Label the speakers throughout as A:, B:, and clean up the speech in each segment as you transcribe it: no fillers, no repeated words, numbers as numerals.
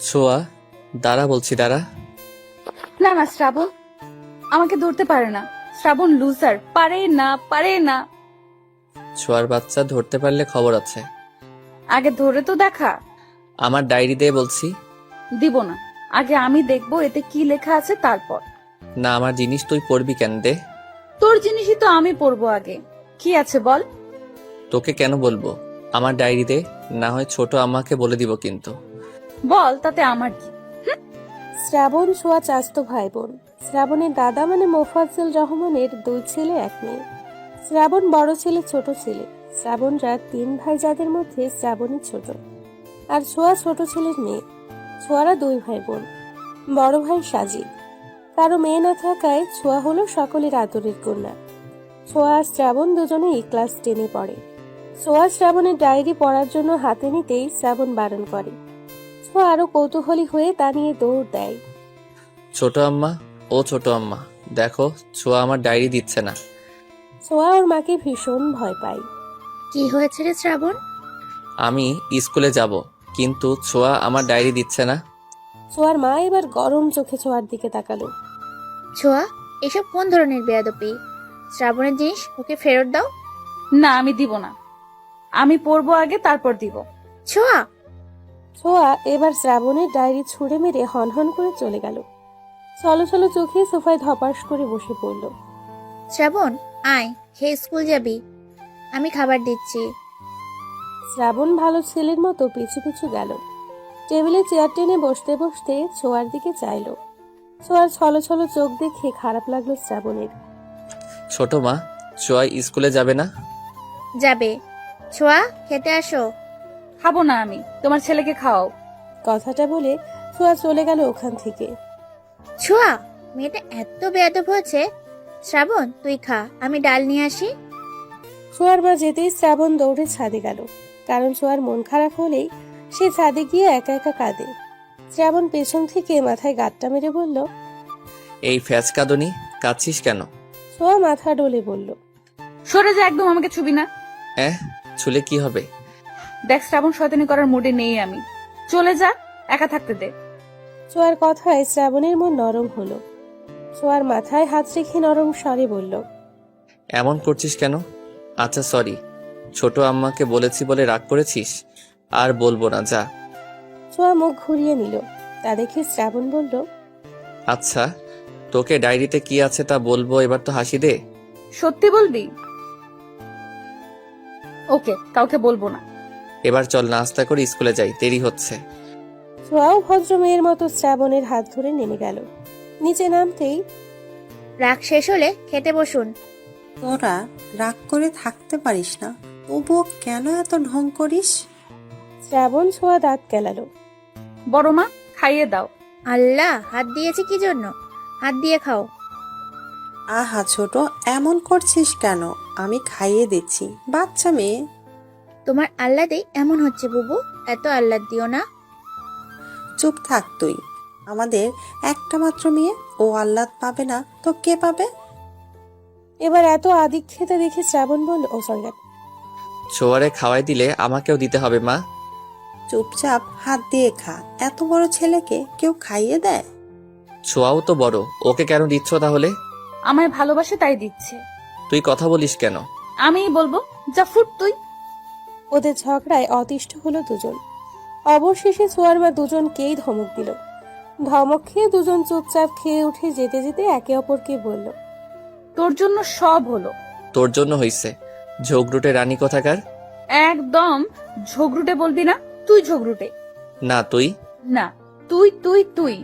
A: ছোঁয়া, দাঁড়া বলছি, দাঁড়া।
B: না না শ্রাবণ আমাকে ধরতে পারে না। শ্রাবণ লুজার, পারে না পারে না।
A: ছোঁয়ার বাচ্চা, ধরতে পারলে খবর আছে।
B: আগে ধরে তো দেখা।
A: আমার ডায়েরি দে বলছি।
B: দিব না, আগে আমি দেখবো এতে কি লেখা আছে তারপর।
A: না, আমার জিনিস তুই পড়বি কেন? দে।
B: তোর জিনিসই তো আমি পড়বো আগে। কি আছে বল।
A: তোকে কেন বলবো? আমার ডায়েরি দে, না হয় ছোট আম্মাকে বলে দিব কিন্তু।
B: বল, তাতে আমার কি।
C: শ্রাবণ ছোঁয়া চাচাতো ভাই বোন। শ্রাবণের দাদা মানে মোফাজ্জল রহমানের 2 ছেলে 1 মেয়ে। শ্রাবণ বড় ছেলে, ছোট ছেলে। শ্রাবণরা 3 ভাই, যাদের মধ্যে শ্রাবণী ছোট। আর ছোঁয়া ছোট ছেলের মেয়ে। ছোঁয়ারা 2 ভাই বোন। বড় ভাই সাজিদ। কারো মেয়ে না থাকায় ছোঁয়া হলো সকলের আদরের কন্যা। ছোঁয়া আর শ্রাবণ দুজনেই ক্লাস 10-এ পড়ে। ছোঁয়া শ্রাবণের ডায়েরি পড়ার জন্য হাতে নিতেই শ্রাবণ বারণ করে। ছোঁয়া আরো কৌতূহলী হয়ে তা নিয়ে দৌড় দেয়।
A: ছোট আম্মা, ও ছোট আম্মা, দেখো ছোঁয়া আমার ডায়েরি দিচ্ছে না।
C: ছোঁয়া ওর মাকে ভীষণ ভয় পায়।
D: কি হয়েছে রে শ্রাবণ?
A: আমি স্কুলে যাব, কিন্তু ছোঁয়া আমার ডায়েরি দিচ্ছে না।
C: ছোঁয়ার মা এবার গরম চোখে ছোঁয়ার দিকে তাকালো।
D: ছোঁয়া, এসব কোন ধরনের বেয়াদবি? শ্রাবণের জিনিস ওকে ফেরত দাও।
B: না, আমি দিব না। আমি পড়বো আগে, তারপর দিব।
D: ছোঁয়া!
C: ছোঁয়া এবার শ্রাবণের ডায়েরি ছুঁড়ে মেরে হনহন করে চলে গেল। ছলো ছলো চোখে সোফায় ধপাস করে বসে পড়ল।
D: শ্রাবণ, আয়, খেয়ে স্কুল যাবি। আমি খাবার দিচ্ছি।
C: শ্রাবণ ভালো ছেলের মতো পিছু পিছু গেল। টেবিলে চেয়ার টেনে বসতে বসতে ছোঁয়ার দিকে চাইল। ছোঁয়ার ছলো ছলো চোখ দেখে খারাপ লাগলো শ্রাবণের।
A: ছোট মা, ছোঁয়া স্কুলে যাবে না?
D: যাবে। ছোঁয়া, খেতে আসো।
B: খাবো না আমি, তোমার ছেলেকে খাওয়াও।
C: কথাটা বলে ছোঁয়া চলে গেল ওখান থেকে।
D: ছোঁয়া, মেয়েটা এত বেয়াদব হয়েছে। শ্রাবণ, তুই খা, আমি ডাল নিয়ে আসি।
C: ছোঁয়ার মা যেতেই শ্রাবণ দৌড়ে ছাদে গেল। কারণ ছোঁয়ার মন খারাপ হলেই সে ছাদে গিয়ে একা একা কাঁদে। শ্রাবণ পেছন থেকে মাথায় গাঁটটা মেরে বলল।
A: এই ফ্যাচ কাঁদনি, কাঁদছিস কেন?
C: ছোঁয়া মাথা ডলে বলল।
B: সরে যা, একদম আমাকে ছুবি না।
A: ছুলে কি হবে?
B: দেখ শ্রাবণ, শয়তানি করার মুডে নেই আমি। চলে যা, একা থাকতে দে।
C: ছোঁয়ার কথায় শ্রাবণের মন নরম হলো। ছোঁয়ার মাথায় হাত রেখে নরম স্বরে বলল।
A: এমন করছিস কেন? আচ্ছা সরি, ছোট আম্মাকে বলেছি বলে রাগ করেছিস? আর বলবো না, যা।
C: ছোঁয়া মুখ ঘুরিয়ে নিল। তা দেখে শ্রাবণ বলল।
A: আচ্ছা, তোকে ডায়েরিতে কি আছে তা বলবো, এবার তো হাসি দে।
B: সত্যি বলবি? ওকে, কাউকে বলবো না।
A: এবার চল নাস্তা করে স্কুলে যাই, দেরি হচ্ছে।
C: ছোঁয়াও ভদ্র মেয়ের মতো শ্রাবণের হাত ধরে নেমে গেল। নিচে নামতেই।
D: রাগ শেষ হলে খেতে বসুন।
E: তোরা রাগ করে থাকতে পারিস না, তবুও কেন এত ঢং করিস?
C: শ্রাবণ ছোঁয়া দাঁত কেলালো।
B: বড় মা, খাইয়ে দাও।
D: আল্লাহ, হাত দিয়েছে কি জন্য? হাত দিয়ে খাও।
E: আহা ছোট, এমন করছিস কেন? আমি খাইয়ে দিচ্ছি, বাচ্চা মেয়ে।
D: তোমার আহ্লাদেই এমন হচ্ছে বুবু, এত আহ্লাদ দিও না।
E: চুপ থাক তুই। আমাদের একটা মাত্র মেয়ে, ও আহ্লাদ পাবে না তো কে পাবে?
C: এবার এত আদিক্ষেতা দেখে শ্রাবণ বলল। ও সরি।
A: ছোয়ারে খাওয়াই দিলে আমাকেও দিতে হবে মা।
E: চুপচাপ হাত দিয়ে খা। এত বড় ছেলেকে কেউ খাইয়ে দেয়?
A: ছোয়াও তো বড়, ওকে কেন দিচ্ছ তাহলে?
B: আমায় ভালোবাসে তাই দিচ্ছে।
A: তুই কথা বলিস কেন?
B: আমিই বলবো, যা ফুট তুই।
C: ওদের ঝগড়ায় অতিষ্ঠ হলো দুজন। অবশেষে ছোঁয়ার মা দুজনকেই ধমক দিল। ধমক খেয়ে দুজন চুপচাপ খেয়ে উঠে যেতে যেতে একে অপরকে বলল।
B: তোর জন্য সব হলো।
A: তোর জন্য হইছে, ঝগড়ুটে রানী কোথাকার।
B: একদম ঝগড়ুটে বলবি না, তুই ঝগড়ুটে।
A: না তুই।
B: না, তুই তুই তুই।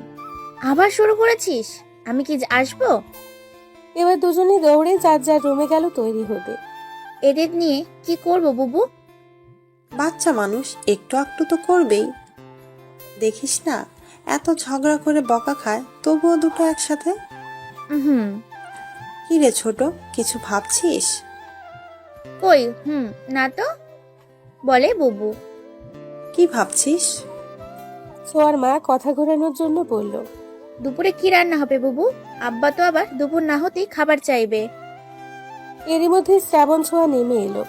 D: আবার শুরু করেছিস? আমি কি আসবো?
C: এবার দুজনে দৌড়ে যার যার রুমে গেল তৈরি হতে।
D: এদের নিয়ে কি করব বুবু?
E: বাচ্চা মানুষ একটু একটু তো করবেই। দেখিস না এত ঝগড়া করে বকা খায়, তবুও দুটো একসাথে।
D: হুম।
E: কি রে ছোট, কিছু ভাবছিস?
D: কই না তো। বলে বুবু।
E: কি ভাবছিস?
C: ছোঁয়ার মা কথা ঘোরানোর জন্য বলল।
D: দুপুরে কি রান্না হবে বুবু? আব্বা তো আবার দুপুর না হতেই খাবার চাইবে।
C: এরই মধ্যে শ্রাবণ ছোঁয়া নেমে এলো।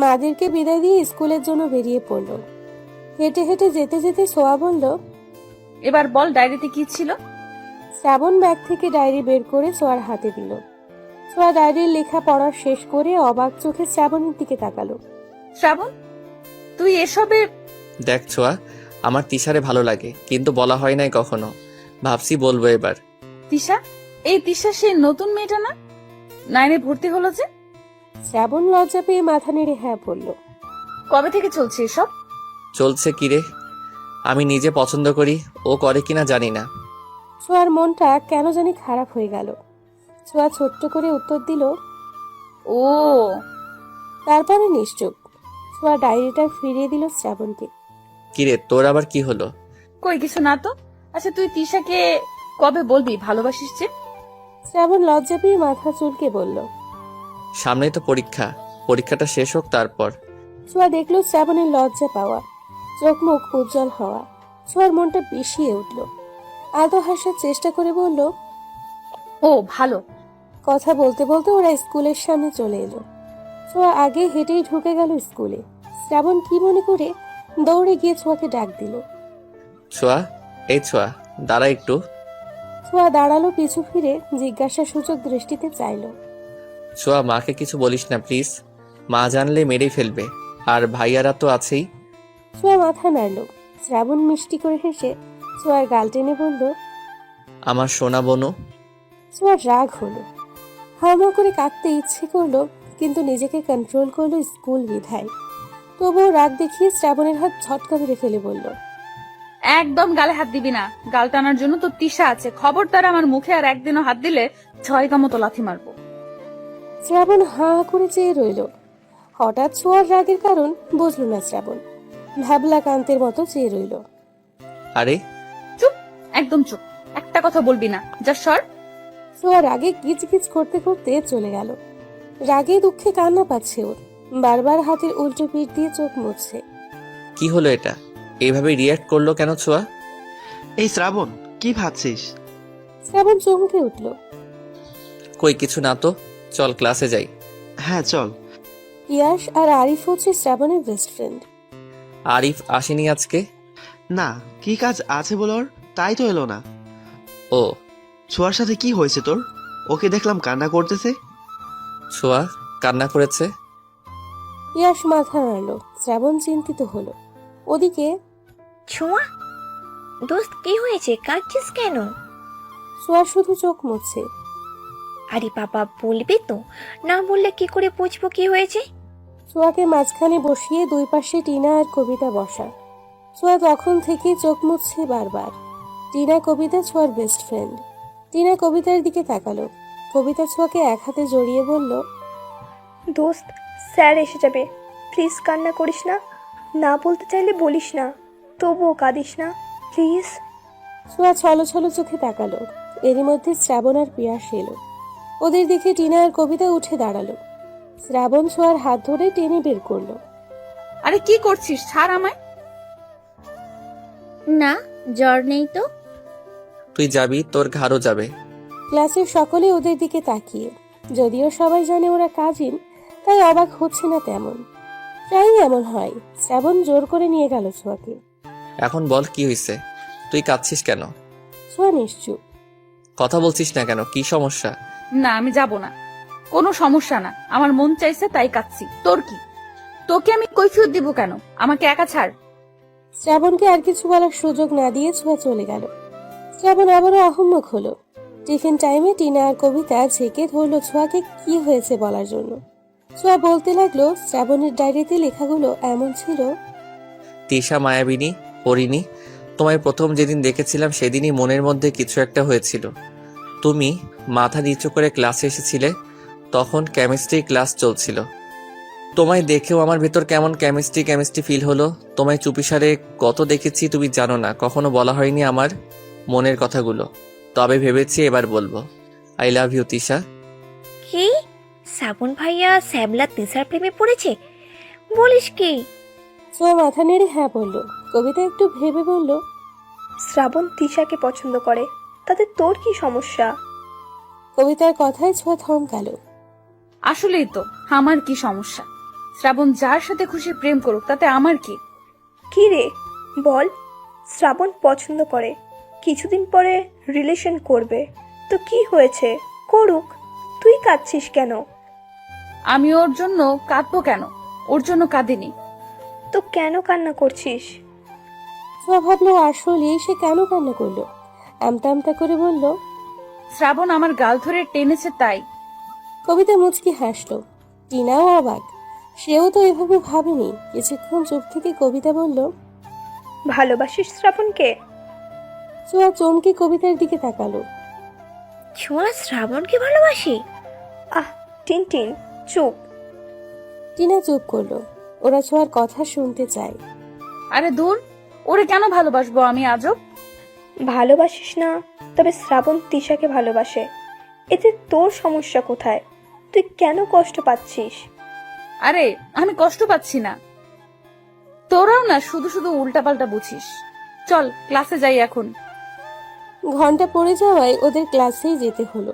C: মাদেরকে বিদায় দিয়ে স্কুলের জন্য বেরিয়ে পড়ল। হেঁটে হেঁটে যেতে যেতে ছোঁয়া বলল।
B: এবার বল ডায়েরিতে কি ছিল?
C: শ্রাবণ ব্যাগ থেকে ডায়েরি বের করে ছোঁয়ার হাতে দিল। ছোঁয়া ডায়েরির লেখা পড়া শেষ করে অবাক চোখে শ্রাবণের দিকে তাকালো।
B: শ্রাবণ, তুই এসবে?
A: দেখ ছোঁয়া, আমার তিশারে ভালো লাগে, কিন্তু বলা হয় নাই কখনো। ভাবছি বলবো এবার।
B: তিশা? এই তিশা সেই নতুন মেয়েটা না? 9-এ ভর্তি হলো যে?
C: শ্রাবণ লজ্জা পেয়ে মাথা নেড়ে হ্যাঁ বলল।
B: কবে থেকে চলছে এসব?
A: চলছে কিরে? আমি নিজে পছন্দ করি, ও করে কিনা জানি না।
C: ছোঁয়ার মনটা কেন জানি খারাপ হয়ে গেল। ছোঁয়া ছোট্ট করে উত্তর দিল,
B: ও,
C: তারপরে নিশ্চুপ। ছোঁয়া ডায়েরিটা ফিরিয়ে দিল শ্রাবণকে।
A: কিরে, তোর আবার কি হলো?
B: কই কিছু না তো। আচ্ছা, তুই তিশাকে কবে বলবি ভালোবাসিস যে?
C: শ্রাবণ লজ্জা পেয়ে মাথা চুলকে বলল।
A: সামনেই তো পরীক্ষা, পরীক্ষাটা শেষ হোক তারপর।
C: ছোঁয়া দেখলো শ্রাবণের লজ্জা পাওয়া, চোখ মুখ উজ্জ্বল হওয়া। ছোঁয়ার মনটা বিষিয়ে উঠল। আদৌ হাসার চেষ্টা করে বলল,
B: ও ভালো।
C: কথা বলতে বলতে ওরা স্কুলের সামনে চলে এলো। ছোঁয়া আগে হেঁটেই ঢুকে গেল স্কুলে। শ্রাবণ কি মনে করে দৌড়ে গিয়ে ছোঁয়াকে ডাক দিল।
A: ছোঁয়া, এই ছোঁয়া, দাঁড়া একটু।
C: ছোঁয়া দাঁড়ালো, পিছু ফিরে জিজ্ঞাসা সূচক দৃষ্টিতে চাইলো।
A: ছোঁয়া, মাকে কিছু বলিস না প্লিজ, মা জানলে মেরেই ফেলবে, আর ভাইয়ারা তো আছেই।
C: ছোঁয়া মাথা নাড়ল। শ্রাবণ মিষ্টি করে হেসে ছোঁয়ার গাল টেনে বলল,
A: আমার সোনা বনু।
C: ছোঁয়ার রাগ হলো। হাওয়া করে কাঁদতে ইচ্ছে করলো, কিন্তু নিজেকে কন্ট্রোল করলো স্কুল বিধায়। তবুও রাগ দেখিয়ে শ্রাবণের হাত ঝটকা ধরে ফেলে বলল,
B: একদম গালে হাত দিবি না। গাল টানার জন্য তো তিশা আছে। খবরদার আমার মুখে আর একদিনও হাত দিলে 6 মতো লাথি মারবো।
C: শ্রাবণ হাঁ করে চেয়ে রইল। হঠাৎ ছোঁয়ার রাগের কারণ বুঝলো না শ্রাবণ। ভাবলা কান্তের মতো চেয়ে রইল।
A: আরে
B: চুপ, একদম চুপ। একটা কথা বলবি না, যা সর।
C: ছোঁয়া রাগে গিজগিজ করতে করতে চলে গেল। রাগে দুঃখে কান্না পাচ্ছে ওর। বারবার হাতের উল্টো পিঠ দিয়ে চোখ মুছছে।
A: কি হলো এটা? এইভাবে রিয়াক্ট করলো কেন ছোঁয়া?
F: এই শ্রাবণ, কি ভাবছিস?
C: শ্রাবণ চমকে উঠল।
A: কই কিছু না তো, চল ক্লাসে যাই।
F: হ্যাঁ চল।
C: ইয়াশ আর আরিফ হচ্ছে শ্রাবণের বেস্ট ফ্রেন্ড।
A: আরিফ আসেনি আজকে?
F: না, কি কাজ আছে বল ওর, তাই তো এলো না।
A: ও,
F: ছোঁয়ার সাথে কি হয়েছে তোর? ওকে দেখলাম কান্না করতেছে।
A: ছোঁয়া কান্না করেছে?
C: ইয়াশ মাথা নাড়ল। শ্রাবণ চিন্তিত হলো। ওদিকে
D: ছোঁয়া, দোস্ত কি হয়েছে, কাঁদছিস কেন?
C: ছোঁয়া শুধু চোখ মুছছে।
D: আরে বাবা, বলবি তো, না বললে কি করে বুঝবো কি হয়েছে?
C: ছোঁয়াকে মাঝখানে বসিয়ে দুই পাশে টিনা আর কবিতা বসা। ছোঁয়া তখন থেকে চোখ মুছছে বারবার। টিনা কবিতা ছোঁয়ার বেস্ট ফ্রেন্ড। টিনা কবিতার দিকে তাকালো। কবিতা ছোঁয়াকে এক হাতে জড়িয়ে বলল,
G: দোস্ত, স্যার এসে যাবে, প্লিজ কান্না করিস না। না বলতে চাইলে বলিস না, তবুও কাঁদিস না প্লিজ।
C: ছোঁয়া ছলো ছলো চোখে তাকালো। এরই মধ্যে শ্রাবণ আর পিয়াস এলো। ওদের দেখে টিনা আর কবিতা উঠে দাঁড়ালো। শ্রাবণ ছোঁয়ার হাত ধরে টেনে বের করলো।
B: আরে কি করছিস? ছাড় আমায়।
D: না, জ্বর নেই তো।
A: তুই যাবি, তোর ঘাড়ও যাবে।
C: ক্লাসের সকলে ওদের দিকে তাকিয়ে। যদিও সবাই জানে ওরা কাজিন, তাই অবাক হচ্ছে না তেমন। প্রায়ই এমন হয়। শ্রাবণ জোর করে নিয়ে গেল ছোঁয়াকে।
A: এখন বল কি হয়েছে? তুই কাঁদছিস কেন?
C: ছোঁয়া নিশ্চুপ।
A: কথা বলছিস না কেন? কি সমস্যা?
B: না, আমি যাব না। কোনো সমস্যা না, আমার মন চাইছে তাই কাচ্ছি। তোর কি? তোকে আমি কৈফিয়ত দিব কেন? আমাকে একা ছাড়।
C: শ্রাবণকে আর কিছু বলার সুযোগ না দিয়ে ছোঁয়া চলে গেল। শ্রাবণ আবারও আহম্মক হলো। টিফিন টাইমে টিনা আর কবিতা ঝেঁকে ধরলো ছোঁয়াকে কি হয়েছে বলার জন্য। ছোঁয়া বলতে লাগলো, শ্রাবণের ডায়েরিতে লেখাগুলো এমন ছিল,
A: তিশা মায়াবিনী, পরিণী, তোমায় প্রথম যেদিন দেখেছিলাম সেদিনই মনের মধ্যে কিছু একটা হয়েছিল। তুমি মাথা নিচু করে ক্লাসে এসেছিলে, তখন কেমিস্ট্রি ক্লাস চলছিল। তোমায় দেখেও আমার ভেতর কেমন কেমিস্ট্রি ফিল হলো। তোমায় চুপিসারে কত দেখেছি তুমি জানো না, কখনো বলা হয়নি আমার মনের কথাগুলো। তবে ভেবেছি এবার বলবো। I love you Tisha.
D: কি? শ্রাবণ ভাইয়া শ্যামলা তিশার প্রেমে পড়েছে বলিস কি?
C: ছোঁয়া মাথা নেড়ে হ্যাঁ বলল। কবিতা একটু ভেবে বলল,
G: শ্রাবণ তিশাকে পছন্দ করে, তাতে তোর কি সমস্যা?
C: কবিতার কথায় ছোঁয়া থমকালো।
B: আসলেই তো, আমার কি সমস্যা? শ্রাবণ যার সাথে খুশি প্রেম করুক, তাতে আমার কি?
G: কি রে বল, শ্রাবণ পছন্দ করে, কিছুদিন পরে রিলেশন করবে, তো কি হয়েছে, করুক, তুই কাঁদছিস কেন?
B: আমি ওর জন্য কাঁদবো কেন? ওর জন্য কাঁদিনি।
G: তো কেন কান্না করছিস?
C: ছোঁয়া ভাবলো আসলে সে কেন কান্না করলো। আমতা আমতা করে বলল।
B: শ্রাবণ আমার গাল ধরে টেনেছে তাই।
C: কবিতা মুচকি হাসলো। টিনাও অবাক, সেও তো এভাবে ভাবেনি। কিছুক্ষণ চুপ থেকে কবিতা বলল।
G: ভালোবাসিস শ্রাবণকে?
C: ছোঁয়া চমকে কবিতার দিকে তাকালো।
D: ছোঁয়া শ্রাবণকে ভালোবাসি?
G: আহ টিনটিন, চুপ।
C: টিনা চুপ করলো। ওরা ছোঁয়ার কথা শুনতে চায়।
B: আরে দূর, ওরে কেন ভালোবাসবো আমি আজব?
G: ভালোবাসিস না, তবে শ্রাবণ তিশাকে ভালোবাসে। এতে তোর সমস্যা কোথায়? তুই কেন কষ্ট পাচ্ছিস?
B: আরে আমি কষ্ট পাচ্ছি না, তোরাও না শুধু শুধু উল্টাপাল্টা বুঝিস। চল ক্লাসে যাই এখন।
C: ঘন্টা পড়ে যাওয়ায় ওদের ক্লাসেই যেতে হলো।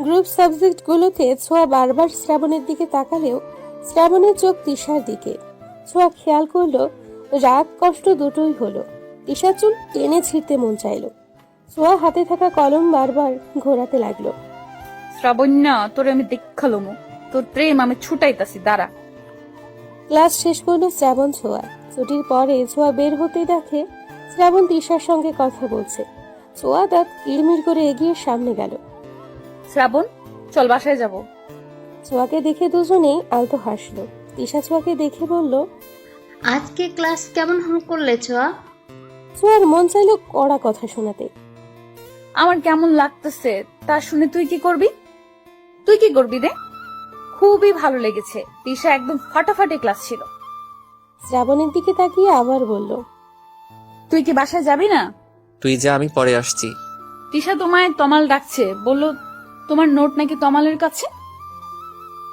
C: গ্রুপ সাবজেক্টগুলোতে ছোঁয়া বারবার শ্রাবণের দিকে তাকালেও শ্রাবণের চোখ তিশার দিকে। ছোঁয়া খেয়াল করলো রাগ কষ্ট দুটোই হলো। তিশার চুল টেনে ছিঁড়তে মন চাইলো। ছোঁয়া হাতে থাকা কলম বারবার ঘোরাতে লাগলো।
B: শ্রাবণ্যা, তোরে আমি দেখালোমু, তোর প্রেম আমি ছুটাইতাছি, দাঁড়া।
C: ক্লাস শেষ করলো শ্রাবণ ছোঁয়া। ছুটির পরে ছোঁয়া বের হতেই দেখে শ্রাবণ তিশার সঙ্গে কথা বলছে। ছোঁয়া দাঁত কিড়মিড় করে এগিয়ে সামনে গেল।
B: শ্রাবণ, চল বাসায় যাব।
C: ছোঁয়াকে দেখে দুজনেই আলতো হাসলো। তিশা ছোঁয়াকে দেখে বলল।
H: আজকে ক্লাস কেমন করলে ছোঁয়া?
C: ছোঁয়ার মন চাইলো কড়া কথা শোনাতে।
B: আমার কেমন লাগতেছে তা শুনে তুই কি করবি? তুই কি করবি রে? খুবই ভালো লেগেছে, তিশা একদম ফাটাফাটি ক্লাস ছিল।
C: শ্রাবণের দিকে তাকিয়ে আবার বলল।
B: তুই কি বাসায় যাবি না?
A: তুই যা, আমি পরে আসছি।
B: তিশা তোমায় তমাল ডাকছে, বললো তোমার নোট নাকি তমালের কাছে।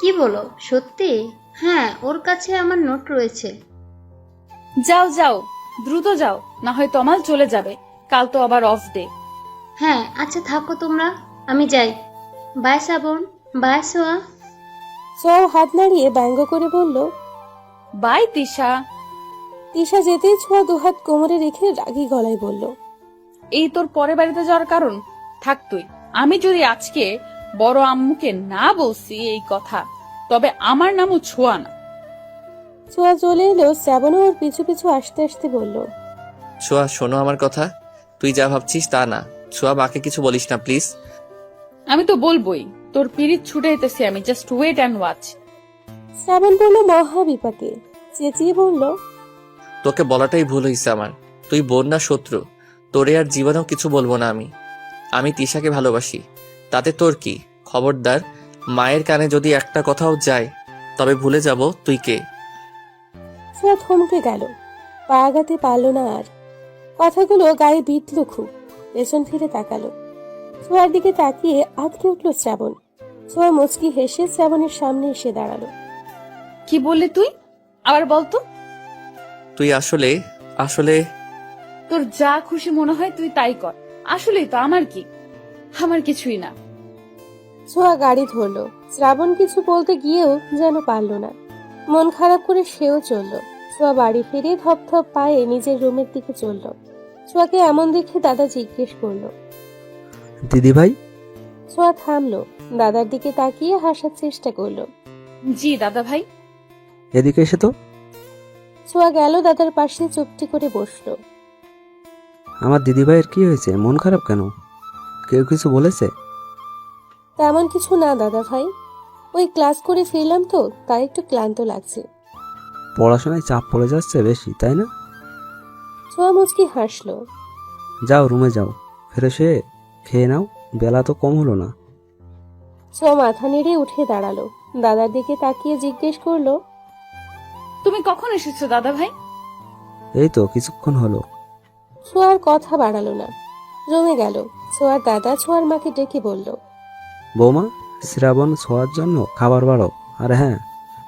H: কি বলো, সত্যি? হ্যাঁ, ওর কাছে আমার নোট রয়েছে।
B: যাও যাও, দ্রুত যাও, না হয় তমাল চলে যাবে। কাল তো আবার অফ ডে।
H: হ্যাঁ আচ্ছা, থাকো তোমরা, আমি যাই। বাই শ্রাবণ, বাই ছোঁয়া।
C: ছোঁয়া হাত নাড়িয়ে ব্যঙ্গ করে বলল।
B: বাই তিশা।
C: তিশা যেতেই ছোঁয়া দুহাত কোমরে রেখে রাগী গলায় বলল।
B: এই তোর পরের বাড়িতে যাওয়ার কারণ? থাক তুই। আমি যদি আজকে বড় আম্মুকে না বলছি এই কথা, তবে আমার নামও ছোঁয়া না।
C: ছোঁয়া চলে এলো। শ্রাবণও ওর পিছু পিছু আসতে আসতে বলল।
A: ছোঁয়া, শোনো আমার কথা। তুই যা ভাবছিস তা না। ছোঁয়া, মাকে কিছু বলিস না প্লিজ।
B: আমি তো বলবোই, তোর পিরিত ছুটে যেতেছি আমি, জাস্ট ওয়েট অ্যান্ড ওয়াচ।
C: শ্রাবণ বলল মহা বিপাকে। চেঁচিয়ে বলল।
A: তোকে বলাটাই ভুল হয়েছে আমার। তুই বোন না শত্রু। তোরে আর জীবনেও কিছু বলবো না আমি। আমি তিশাকে ভালোবাসি, তাতে তোর কি? খবরদার, মায়ের কানে যদি একটা কথাও যায় তবে ভুলে যাব তুই কে।
C: ছোঁয়া থমকে গেল, পা আগাতে পারল না আর। কথাগুলো গায়ে বিঁধল খুব। পেছন ফিরে তাকালো। ছোঁয়ার দিকে তাকিয়ে আটকে উঠল শ্রাবণ। ছোঁয়া মুচকি হেসে শ্রাবণের সামনে এসে দাঁড়ালো।
B: কি বললি তুই? আবার বলতো।
A: তুই আসলে আসলে
B: তোর যা খুশি মনে হয় তুই তাই কর। আসলেই তো আমার কি? আমার কিছুই না।
C: ছোঁয়া গাড়ি ধরলো। শ্রাবণ কিছু বলতে গিয়েও যেন পারল না। মন খারাপ করে সেও চলল। ছোঁয়া বাড়ি ফিরে ধপধপ পায়ে নিজের রুমের দিকে চলল। ছোঁয়াকে এমন দেখে দাদা জিজ্ঞেস করলো।
I: দিদি ভাই?
C: ছোঁয়া থামলো। দাদার দিকে তাকিয়ে হাসার চেষ্টা করলো।
B: জি দাদা ভাই।
I: এদিকে এসে তো।
C: ছোঁয়া গেল দাদার পাশে, চুপটি করে বসলো।
I: আমার দিদি ভাইয়ের কি হয়েছে, মন খারাপ কেন? কেউ কিছু বলেছে?
C: তেমন কিছু না দাদা ভাই, ওই ক্লাস করে ফিরলাম তো, তাই একটু ক্লান্ত লাগছে।
I: পড়াশোনায় চাপ পড়ে যাচ্ছে বেশি, তাই না?
C: ছোঁয়া মুচকি হাসলো।
I: যাও রুমে যাও, ফ্রেশ হয়ে খেয়ে নাও, বেলা তো কম হলো না।
C: ছোঁয়া মাথা নেড়ে উঠে দাঁড়ালো। দাদার দিকে তাকিয়ে জিজ্ঞেস করলো।
B: তুমি কখন এসেছো দাদা ভাই?
I: এই তো কিছুক্ষণ হলো।
C: ছোঁয়ার কথা বাড়ালো না, রুমে গেল। ছোঁয়ার দাদা ছোঁয়ার মাকে ডেকে বলল।
I: বৌমা, শ্রাবণ ছোঁয়ার জন্য খাবার বাড়ো, আর হ্যাঁ,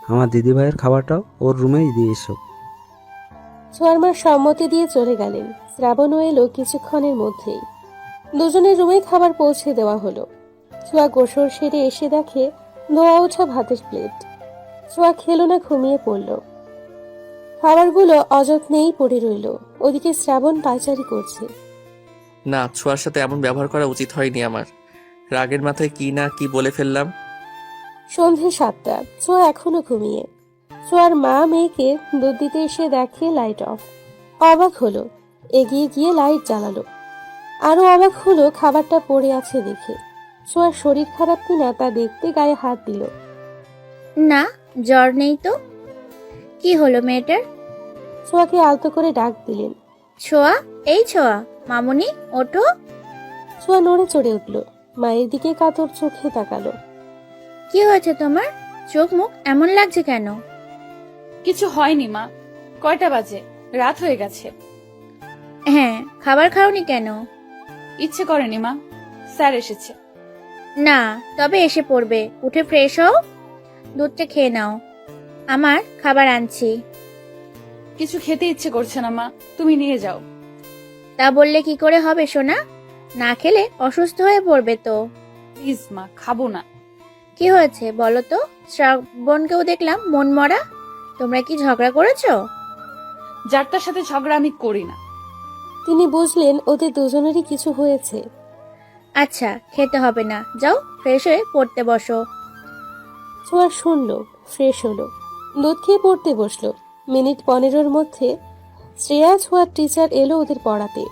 I: আমার দিদি ভাইয়ের খাবারটাও ওর রুমেই দিয়ে এসো।
C: ছোঁয়ার মা সম্মতি দিয়ে চলে গেলেন। শ্রাবণও এলো কিছুক্ষণের মধ্যেই। দুজনের রুমে খাবার পৌঁছে দেওয়া হলো। ছোঁয়া গোসল সেরে এসে দেখে ধোয়া ওঠা ভাতের প্লেট। ছোঁয়া খেলো না, ঘুমিয়ে পড়ল। খাবারগুলো অযত্নেই পড়ে রইল। ওদিকে শ্রাবণ পায়চারি করছে।
A: না, ছোঁয়ার সাথে এমন ব্যবহার করা উচিত হয়নি আমার। রাগের মাথায় কি না কি বলে ফেললাম।
C: সন্ধে 7টা, ছোঁয়া এখনো ঘুমিয়ে। ছোঁয়ার মা মেয়েকে দুধ দিতে এসে দেখে লাইট অফ। অবাক হলো, এগিয়ে গিয়ে লাইট জ্বালালো। আরো অবাক হলো খাবারটা পড়ে আছে দেখে। ছোঁয়ার শরীর খারাপ কিনা তা দেখতে গায়ে হাত দিল।
D: না, জ্বর নেই তো। কি হলো মেয়েটার?
C: ছোঁয়াকে আলতো করে ডাক দিলেন।
D: ছোঁয়া, এই ছোঁয়া, মামুনি ওঠো।
C: ছোঁয়া নড়ে চড়ে উঠল, মায়ের দিকে কাতর চোখে তাকালো।
D: কি হয়েছে তোমার? চোখ মুখ এমন লাগছে কেন?
B: কিছু হয়নি মা। কয়টা বাজে? রাত হয়ে গেছে।
D: হ্যাঁ, খাবার খাওনি কেন?
B: ইচ্ছে করেনি মা, স্যার এসেছে।
D: না, তবে এসে পড়বে। উঠে ফ্রেশ হও, দুধটা খেয়ে নাও। আমার খাবার আনছি।
B: কিছু খেতে ইচ্ছে করছে না মা, তুমি নিয়ে যাও।
D: তা বললে কি করে হবে সোনা? না খেলে অসুস্থ হয়ে পড়বে তো।
B: প্লিজ মা, খাবো না।
D: কি হয়েছে বলো তো? শ্রাবণকেও দেখলাম মন মরা। তোমরা কি ঝগড়া করেছো?
B: যার তার সাথে ঝগড়া আমি করি না।
C: তিনি বুঝলেন ওদের দুজনেরই কিছু হয়েছে।
D: আচ্ছা, খেতে হবে না, যাও ফ্রেশ হয়ে পড়তে বসো।
C: ছোঁয়া শুনলো, ফ্রেশ হলো, দুধ খেয়ে পড়তে বসলো। মিনিট 15-র মধ্যে শ্রেয়া ছোঁয়ার টিচার এলো ওদের পড়াতে।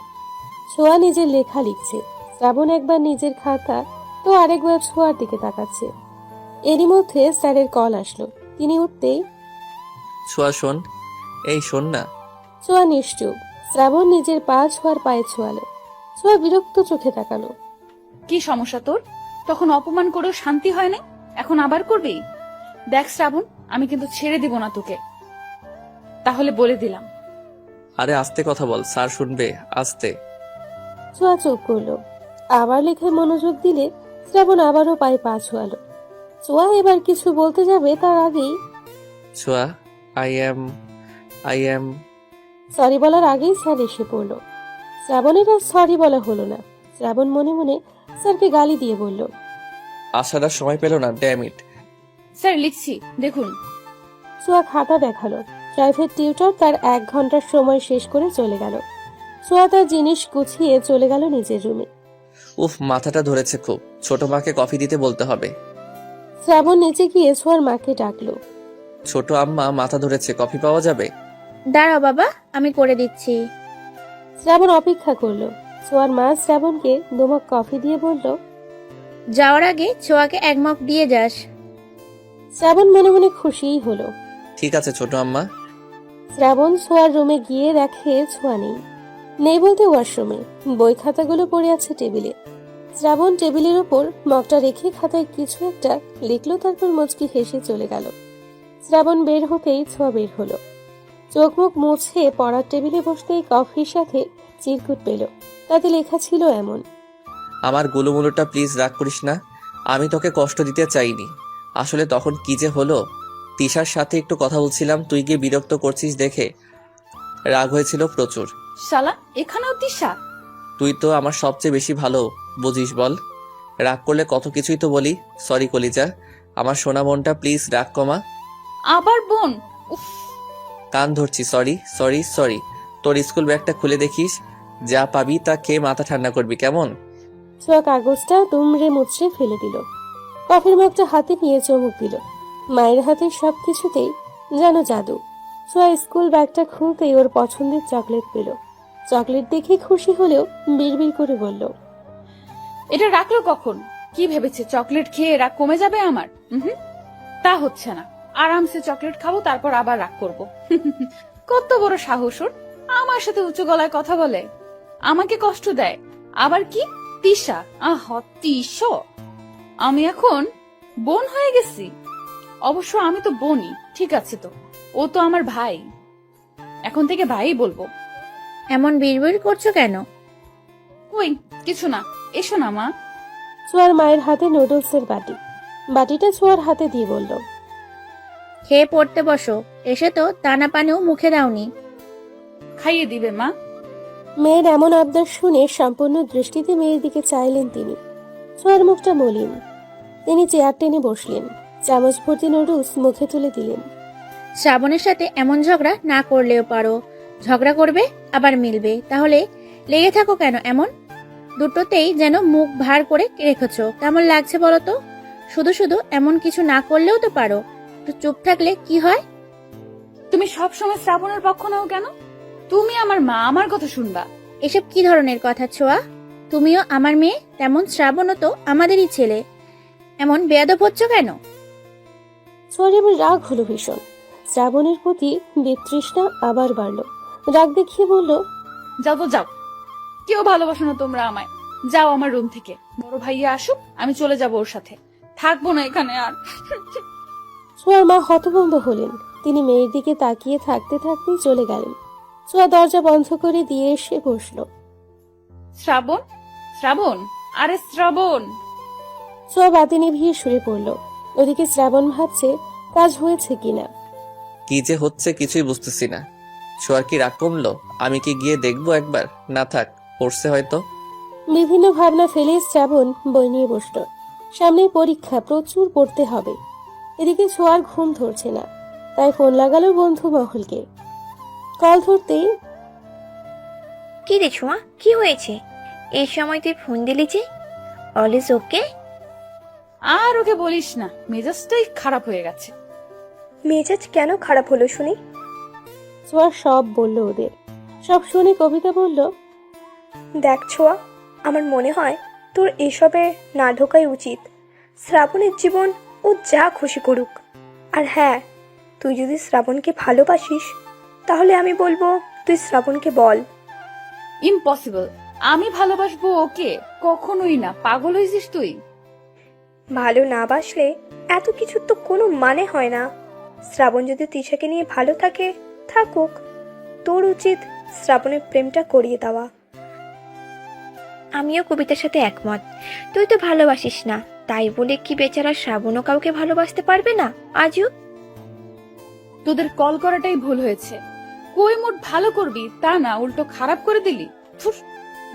C: ছোঁয়া নিজের লেখা লিখছে, শ্রাবণ একবার নিজের খাতা তো আরেকবার ছোঁয়ার দিকে তাকাচ্ছে। এরই মধ্যে স্যারের কল আসলো। তিনি উঠতেই,
A: ছোঁয়া শোন, এই শোন না।
C: ছোঁয়া নিশ্চুপ। শ্রাবণ নিজের পা ছোঁয়ার পায়ে ছোঁয়ালো। ছোঁয়া বিরক্ত চোখে তাকালো।
B: কি সমস্যা তোর? তখন অপমান করেও শান্তি হয় না, এখন আবার করবি? দেখ শ্রাবণ, আমি কিন্তু ছেড়ে দিব না তোকে, তাহলে বলে দিলাম।
A: আরে আস্তে কথা বল, স্যার শুনবে, আস্তে।
C: ছোঁয়া চোখ করলো। আবার লেখায় মনোযোগ দিলে শ্রাবণ আবারও পায়ে পা ছোঁয়ালো। ছোঁয়া এবার কিছু বলতে যাবে তার আগেই
A: ছোঁয়া, আই এম
C: সরি বলার আগেই স্যার এসে পড়লো। শ্রাবণের আর সরি বলা হলো না। শ্রাবণ মনে মনে স্যারকে গালি দিয়ে বলল,
A: আসার আর সময় পেল না, ড্যাম ইট।
B: স্যার লিখছি, দেখুন।
C: ছোঁয়া খাতা দেখালো। প্রাইভেট টিউটর তার 1 ঘন্টার সময় শেষ করে চলে গেল। ছোঁয়া তার জিনিস গুছিয়ে চলে গেল নিজের রুমে।
A: উফ, মাথাটা ধরেছে খুব। ছোট মাকে কফি দিতে বলতে হবে।
C: শ্রাবণ নিচে গিয়ে ছোঁয়ার মাকে ডাকলো।
A: ছোট আম্মা মাথা ধরেছে, কফি পাওয়া যাবে?
D: দাঁড়াও বাবা, আমি করে দিচ্ছি।
C: শ্রাবণ অপেক্ষা করলো। ছোঁয়ার মা শ্রাবণকে 2 মগ কফি দিয়ে বলল,
D: যাওয়ার আগে ছোঁয়াকে 1 মগ দিয়ে যাস।
C: শ্রাবণ মনে মনে খুশিই হলো।
A: ঠিক আছে ছোট আম্মা।
C: শ্রাবণ ছোঁয়ার রুমে গিয়ে দেখে ছোঁয়া নেই। নেই বলতে ওয়াশরুমে। বই খাতাগুলো পড়ে আছে টেবিলে। শ্রাবণ টেবিলের ওপর মগটা রেখে খাতায় কিছু একটা লিখলো, তারপর মুচকি হেসে চলে গেল। শ্রাবণ বের হতেই ছোঁয়া বের হলো। চোখ মুখ মুছে পড়ার টেবিলে বসতেই কফির সাথে চিরকুট পেল। তাতে লেখা ছিল এমন,
A: আমার গুলুমুলুটা প্লিজ রাগ করিস না, আমি তোকে কষ্ট দিতে চাইনি। আসলে তখন কি যে হলো, তিশার সাথে একটু কথা বলছিলাম, তুই গিয়ে বিরক্ত করছিস দেখে রাগ হয়েছিল প্রচুর।
B: শালা, এখানেও তিশা?
A: তুই তো আমার সবচেয়ে বেশি ভালো বুঝিস, বল। রাগ করলে কত কিছুই তো বলি। সরি কলিজা, আমার সোনা বোনটা, প্লিজ রাগ কমা।
B: আবার বোন? উফ।
A: কান ধরছি, সরি সরি সরি। তোর স্কুল ব্যাগটা খুলে দেখিস, যা পাবি তা খেয়ে মাথা ঠান্ডা করবি, কেমন?
C: ছোঁয়া কাগজটা দুমড়ে মুচড়ে ফেলে দিল। কফির মগটা হাতে নিয়ে চমক দিল। মায়ের হাতে সবকিছুতেই যেন জাদু। ছোঁয়া স্কুল ব্যাগটা খুলতেই ওর পছন্দের চকলেট পেল। চকলেট দেখে খুশি হলেও বিড়বিড় করে বলল,
B: এটা রাখলো কখন? কি ভেবেছে চকলেট খেয়ে রাগ কমে যাবে আমার? তা হচ্ছে না। আরামসে চকলেট খাবো, তারপর আবার রাগ করবো। কত বড় সাহস ওর! আমার সাথে উঁচু গলায় কথা বলে, আমাকে কষ্ট দেয়। আবার কি তিশা? তিশ! আমি এখন বোন হয়ে গেছি? অবশ্য আমি তো বোনই, ঠিক আছে তো। ও তো আমার ভাই, এখন থেকে ভাই বলবো।
D: এমন বিড়বিড় করছো কেন?
B: কই কিছু না, এসো না মা।
C: ছোঁয়ার মায়ের হাতে নুডলসের বাটি। বাটিটা ছোঁয়ার হাতে দিয়ে বলল,
D: খেয়ে পড়তে বসো। এসে তো দানা পানিও মুখে দাওনি।
B: খাইয়ে দিবে মা।
C: মেয়ের এমন আবদার শুনে সম্পূর্ণ দৃষ্টিতে মেয়ের দিকে চাইলেন তিনি। ছোঁয়ার মুখটা মলিন। তিনি চেয়ার টেনে বসলেন, চামচ ভর্তি নুডলস মুখে তুলে দিলেন।
D: শ্রাবণের সাথে এমন ঝগড়া না করলেও পারো। ঝগড়া করবে আবার মিলবে, তাহলে লেগে থাকো কেন এমন? দুটোতেই যেন মুখ ভার করে রেখেছো। কেমন লাগছে বলো তো? শুধু শুধু এমন কিছু না করলেও তো পারো। একটু চুপ থাকলে কি হয়?
B: তুমি সবসময় শ্রাবণের পক্ষ নাও কেন? তুমি আমার মা, আমার কথা শুনবা।
D: এসব কি ধরনের কথা ছোঁয়া? তুমিও আমার মেয়ে, তেমন শ্রাবণও তো আমাদেরই ছেলে। এমন বেয়াদব হচ্ছ কেন?
C: ছোঁয়ার এবার রাগ হলো ভীষণ। শ্রাবণের প্রতি বিতৃষ্ণা আবার বাড়লো। রাগ দেখিয়ে বলল,
B: যাও তো যাও, কেউ ভালোবাসো না তোমরা আমায়। যাও আমার রুম থেকে, বড় ভাইয়া আসুক, আমি চলে যাব ওর সাথে, থাকবো না এখানে আর।
C: ছোঁয়ার মা হতভম্ব হলেন। তিনি মেয়ের দিকে তাকিয়ে থাকতে থাকতেই চলে গেলেন। ছোঁয়া দরজা বন্ধ করে দিয়ে এসে বসলো।
B: শ্রাবণ, শ্রাবণ, আরে শ্রাবণ।
C: ছোঁয়া বাতি নিভিয়ে শুয়ে পড়ল। ওদিকে শ্রাবণ ভাবছে কাজ হয়েছে কিনা।
A: কি যে হচ্ছে কিছুই বুঝতেছি না। ছোঁয়ার কি রাগ কমলো? আমি কি গিয়ে দেখবো একবার? না থাক, পড়ছে হয়তো।
C: বিভিন্ন ভাবনা ফেলে শ্রাবণ বই নিয়ে বসলো। সামনেই পরীক্ষা, প্রচুর পড়তে হবে। এদিকে ছোঁয়ার ঘুম ধরছে না, তাই ফোন লাগালো বন্ধু মহলকে। কল ধরতেই,
J: কি রে ছোঁয়া, কি হয়েছে? এই সময় তুই ফোন দিলি যে? All is okay?
B: আর ওকে বলিস না, মেজাজটাই খারাপ হয়ে গেছে।
G: মেজাজ কেন খারাপ হলো শুনি?
C: ছোঁয়া সব বলল ওদের। সব শুনে কবিতা বলল,
G: দেখ ছোঁয়া, আমার মনে হয় তোর এসবে না ঢোকাই উচিত। শ্রাবণের জীবন ও যা খুশি করুক। আর হ্যাঁ, তুই যদি শ্রাবণকে ভালোবাসিস তাহলে আমি বলবো তুই শ্রাবণকে বল।
B: ইম্পসিবল, আমি ভালোবাসবো ওকে? কখনোই না, পাগল হয়েছিস তুই?
G: ভালো না বাসলে এত কিছুর তো কোনো মানে হয় না। শ্রাবণ যদি তিশাকে নিয়ে ভালো থাকে, থাকুক। তোর উচিত শ্রাবণের প্রেমটা করিয়ে দেওয়া।
J: আমিও কবিতার সাথে একমত। তুই তো ভালোবাসিস না, তাই বলে কি বেচারা শ্রাবণও কাউকে ভালোবাসতে পারবে না? আজও
B: তোদের কল করাটাই ভুল হয়েছে। কই মোট ভালো করবি তা না, উল্টো খারাপ করে দিলি। থুস,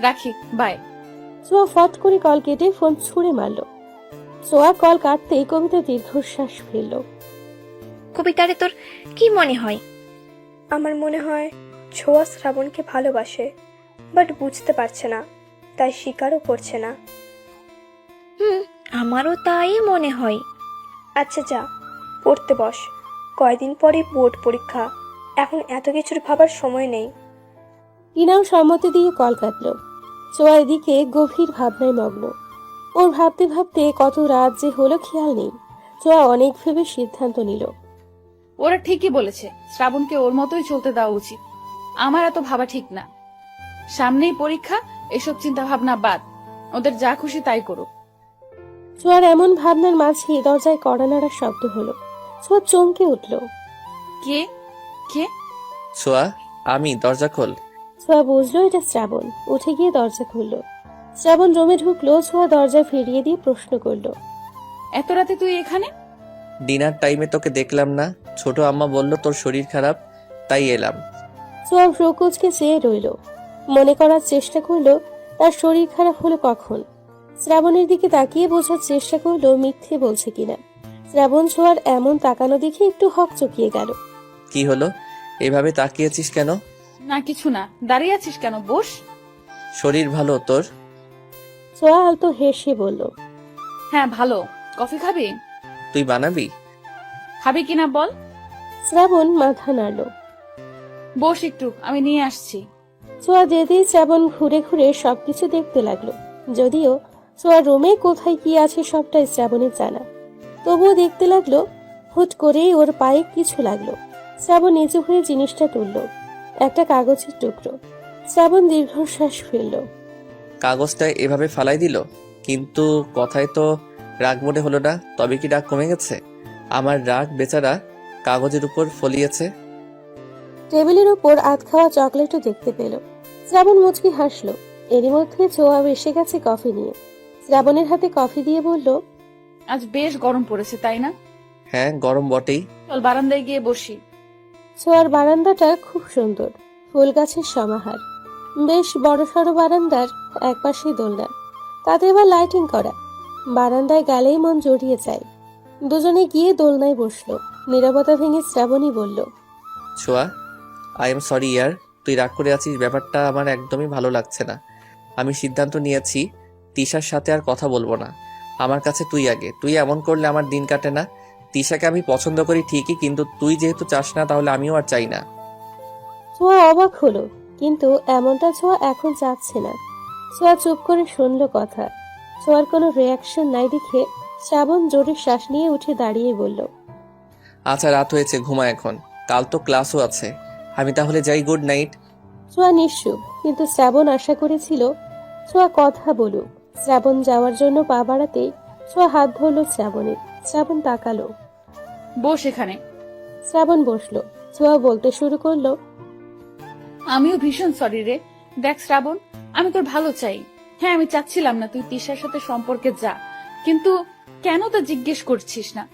B: রাখি, বাই।
C: ছোঁয়া ফট করে কল কেটে ফোন ছুঁড়ে মারল। ছোঁয়া কল কাটতেই কবিতা দীর্ঘশ্বাস ফেলল।
J: কবিতারে তোর কি মনে হয়?
G: আমার মনে হয় ছোঁয়া শ্রাবণকে ভালোবাসে, বাট বুঝতে পারছে না, তাই স্বীকারও করছে না।
J: আমারও তাই মনে হয়।
G: আচ্ছা যা, পড়তে বস। কয়দিন পরে বোর্ড পরীক্ষা, এখন এত কিছুর ভাবার সময় নেই।
C: টিনাও সম্মতি দিয়ে কল কাটল। ছোঁয়া এদিকে গভীর ভাবনায় মগ্ন। ওর ভাবতে ভাবতে কত রাত যে হলো খেয়াল নেই। ছোঁয়া অনেক ভেবে সিদ্ধান্ত নিল।
B: ওরা ঠিকই বলেছে, শ্রাবণকে ওর মতোই চলতে দেওয়া উচিত। আমার এত ভাবা ঠিক না। সামনেই পরীক্ষা, এসব চিন্তা ভাবনা বাদ, ওদের যা খুশি তাই করুক।
C: ছোঁয়ার এমন ভাবনার মাঝে দরজায় কড়া নাড়ার শব্দ হলো। ছোঁয়া চমকে উঠল।
B: কে কে?
A: ছোঁয়া, আমি, দরজা খোল।
C: ছোঁয়া বুঝলো এটা শ্রাবণ। উঠে গিয়ে দরজা খুলল। শ্রাবণ রুমে ঢুকলো। ছোঁয়া দরজা ফিরিয়ে দিয়ে প্রশ্ন করলো,
B: এত রাতে তুই এখানে?
A: ডিনার টাইমে তোকে দেখলাম না, ছোট আম্মা বলল তোর শরীর খারাপ, তাই এলাম।
C: ছোঁয়া ভ্রুকুচকে চেয়ে রইল। মনে করার চেষ্টা করলো তার শরীর খারাপ হলো কখন। শ্রাবণের দিকে তাকিয়ে বোঝার চেষ্টা করলো মিথ্যে বলছে কিনা। শ্রাবণ ছোঁয়ার এমন তাকানো দেখে একটু হকচকিয়ে গেল।
A: কি হলো, এভাবে তাকিয়েছিস কেন?
B: না কিছু না, দাঁড়িয়ে আছিস কেন? বস।
A: শরীর ভালো তোর?
C: ছোঁয়া আলতো হেসে বলল,
B: হ্যাঁ ভালো। কফি খাবি?
A: তুই বানাবি?
B: খাবি কিনা বল।
C: শ্রাবণ মাথা নাড়ল।
B: বস একটু, আমি নিয়ে আসছি।
C: ছোঁয়া যেতেই শ্রাবণ ঘুরে ঘুরে সবকিছু দেখতে লাগলো। যদিও ছোঁয়ার রুমে কোথায় কি আছে সবটাই শ্রাবণের জানা, তবুও দেখতে লাগলো। হুট করেই ওর পায়ে কিছু লাগলো। শ্রাবণ নিচু হয়ে জিনিসটা তুললো। একটা কাগজের টুকরো। শ্রাবণ দীর্ঘশ্বাস ফেলল।
A: কাগজটা এভাবে ফালাই দিল, কিন্তু কথায় তো রাগ মনে হলো না। তবে কি রাগ কমে গেছে? আমার রাগ বেচারা কাগজের উপর ফলিয়েছে।
C: টেবিলের উপর আধ খাওয়া চকলেটও দেখতে পেল। শ্রাবণ মুচকি হাসলো। এরই মধ্যে ছোঁয়া এসে গেছে কফি নিয়ে। শ্রাবণের হাতে কফি দিয়ে বলল,
B: আজ বেশ গরম পড়েছে তাই না?
A: হ্যাঁ, গরম বটেই।
B: চল বারান্দায় গিয়ে বসি।
C: ছোঁয়ার বারান্দাটা খুব সুন্দর, ফুল গাছের সমাহার। বেশ বড়সড় বারান্দার একপাশে দোলনা, তাতে আবার লাইটিং করা। বারান্দায় গেলেই মন জড়িয়ে যায়। দুজনে গিয়ে দোলনায় বসলো। নীরবতা ভেঙে শ্রাবণী বলল,
A: ছোঁয়া, আই এম সরি ইয়ার, তুই রাগ করে আছিস, ব্যাপারটা আমার একদমই ভালো লাগছে না। আমি সিদ্ধান্ত নিয়েছি তিশার সাথে আর কথা বলবো না। আমার কাছে তুই আগে। তুই এমন করলে আমার দিন কাটে না। তিশাকে আমি পছন্দ করি ঠিকই, কিন্তু তুই যেহেতু চাস না তাহলে আমিও আর চাই না।
C: ছোঁয়া অবাক হলো, কিন্তু এমনটা ছোঁয়া এখন চাচ্ছে না। ছোঁয়া চুপ করে শুনল কথা। ছোঁয়ার কোনো রিয়াকশন নাই দেখে শ্রাবণ জোরে শ্বাস নিয়ে উঠে দাঁড়িয়ে বলল,
A: আচ্ছা, রাত হয়েছে, ঘুমা এখন। কাল তো ক্লাসও আছে। আমি তাহলে যাই, গুড নাইট।
C: ছোঁয়া নিশ্চুপ, কিন্তু শ্রাবণ আশা করেছিল ছোঁয়া কথা বলুক। শ্রাবণ যাওয়ার জন্য পা বাড়াতেই ছোঁয়া হাত ধরল শ্রাবণের। শ্রাবণ তাকালো।
B: বস এখানে।
C: শ্রাবণ বসলো। ছোঁয়া বলতে শুরু করলো,
B: আমিও ভীষণ সরি রে। দেখ শ্রাবণ, আমি তোর ভালো চাই। হ্যাঁ, আমি চাচ্ছিলাম না তুই তিশার সাথে সম্পর্কে যা, কিন্তু কেন তা জিজ্ঞেস করছিস না।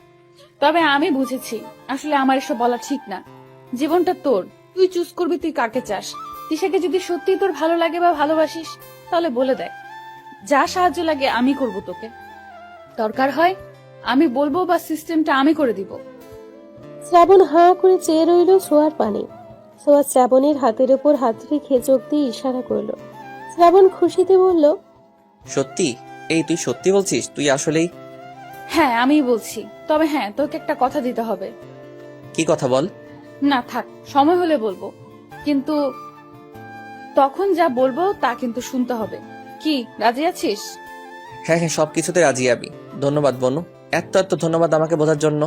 B: তবে আমি বুঝেছি আসলে আমার এসব বলা ঠিক না। জীবনটা তোর, তুই চুজ করবি তুই কাকে চাস। তিশাকে যদি সত্যি তোর ভালো লাগে বা ভালোবাসিস তাহলে বলে দেয়, যা সাহায্য লাগে আমি করব তোকে। দরকার হয় আমি বলবো বা সিস্টেমটা আমি করে দিব।
C: শ্রাবণ হাঁ করে চেয়ে রইল ছোঁয়ার পানে। ছোঁয়া শ্রাবণের হাতের উপর হাত রেখে চোখ দিয়ে ইশারা করলো। শ্রাবণ খুশিতে বলল,
A: সত্যি? এই তুই সত্যি বলছিস? তুই আসলেই?
B: হ্যাঁ, আমি বলছি। তবে হ্যাঁ, তোকে একটা কথা দিতে হবে।
A: কি কথা বল।
B: না থাক, সময় হলে বলবো, কিন্তু তখন যা বলবো তা কিন্তু শুনতে হবে। কি, রাজি আছিস?
A: হ্যাঁ হ্যাঁ, সবকিছুতে রাজি আমি। ধন্যবাদ বনু, এত এত ধন্যবাদ আমাকে বোঝার জন্য।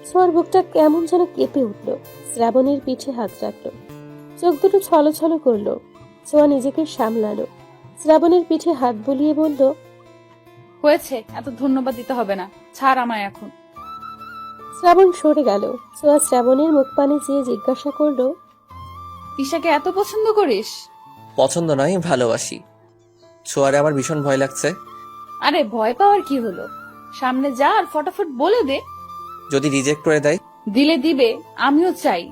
C: ছোঁয়ার বুকটা কেমন যেন কেঁপে উঠল। শ্রাবণের পিঠে হাত রাখলো। চোখ দুটো ছলছল করলো। ছোঁয়া নিজেকে সামলালো। শ্রাবণের পিঠে হাত বুলিয়ে বলল,
B: হয়েছে, এত ধন্যবাদ দিতে হবে না, ছাড় আমায় এখন।
C: শ্রাবণ সরে গেল। ছোঁয়া শ্রাবণের মুখ পানে চেয়ে জিজ্ঞাসা করলো,
B: তিশাকে এত পছন্দ করিস?
A: পছন্দ নয়, ভালোবাসি। ছোঁয়ারে আমার ভীষণ ভয় লাগছে।
B: আরে ভয় পাওয়ার কি হলো, সামনে যা আর ফটাফট বলে দে।
A: যদি রিজেক্ট করে দেয়?
B: দিলে দিবে, আমিও চাই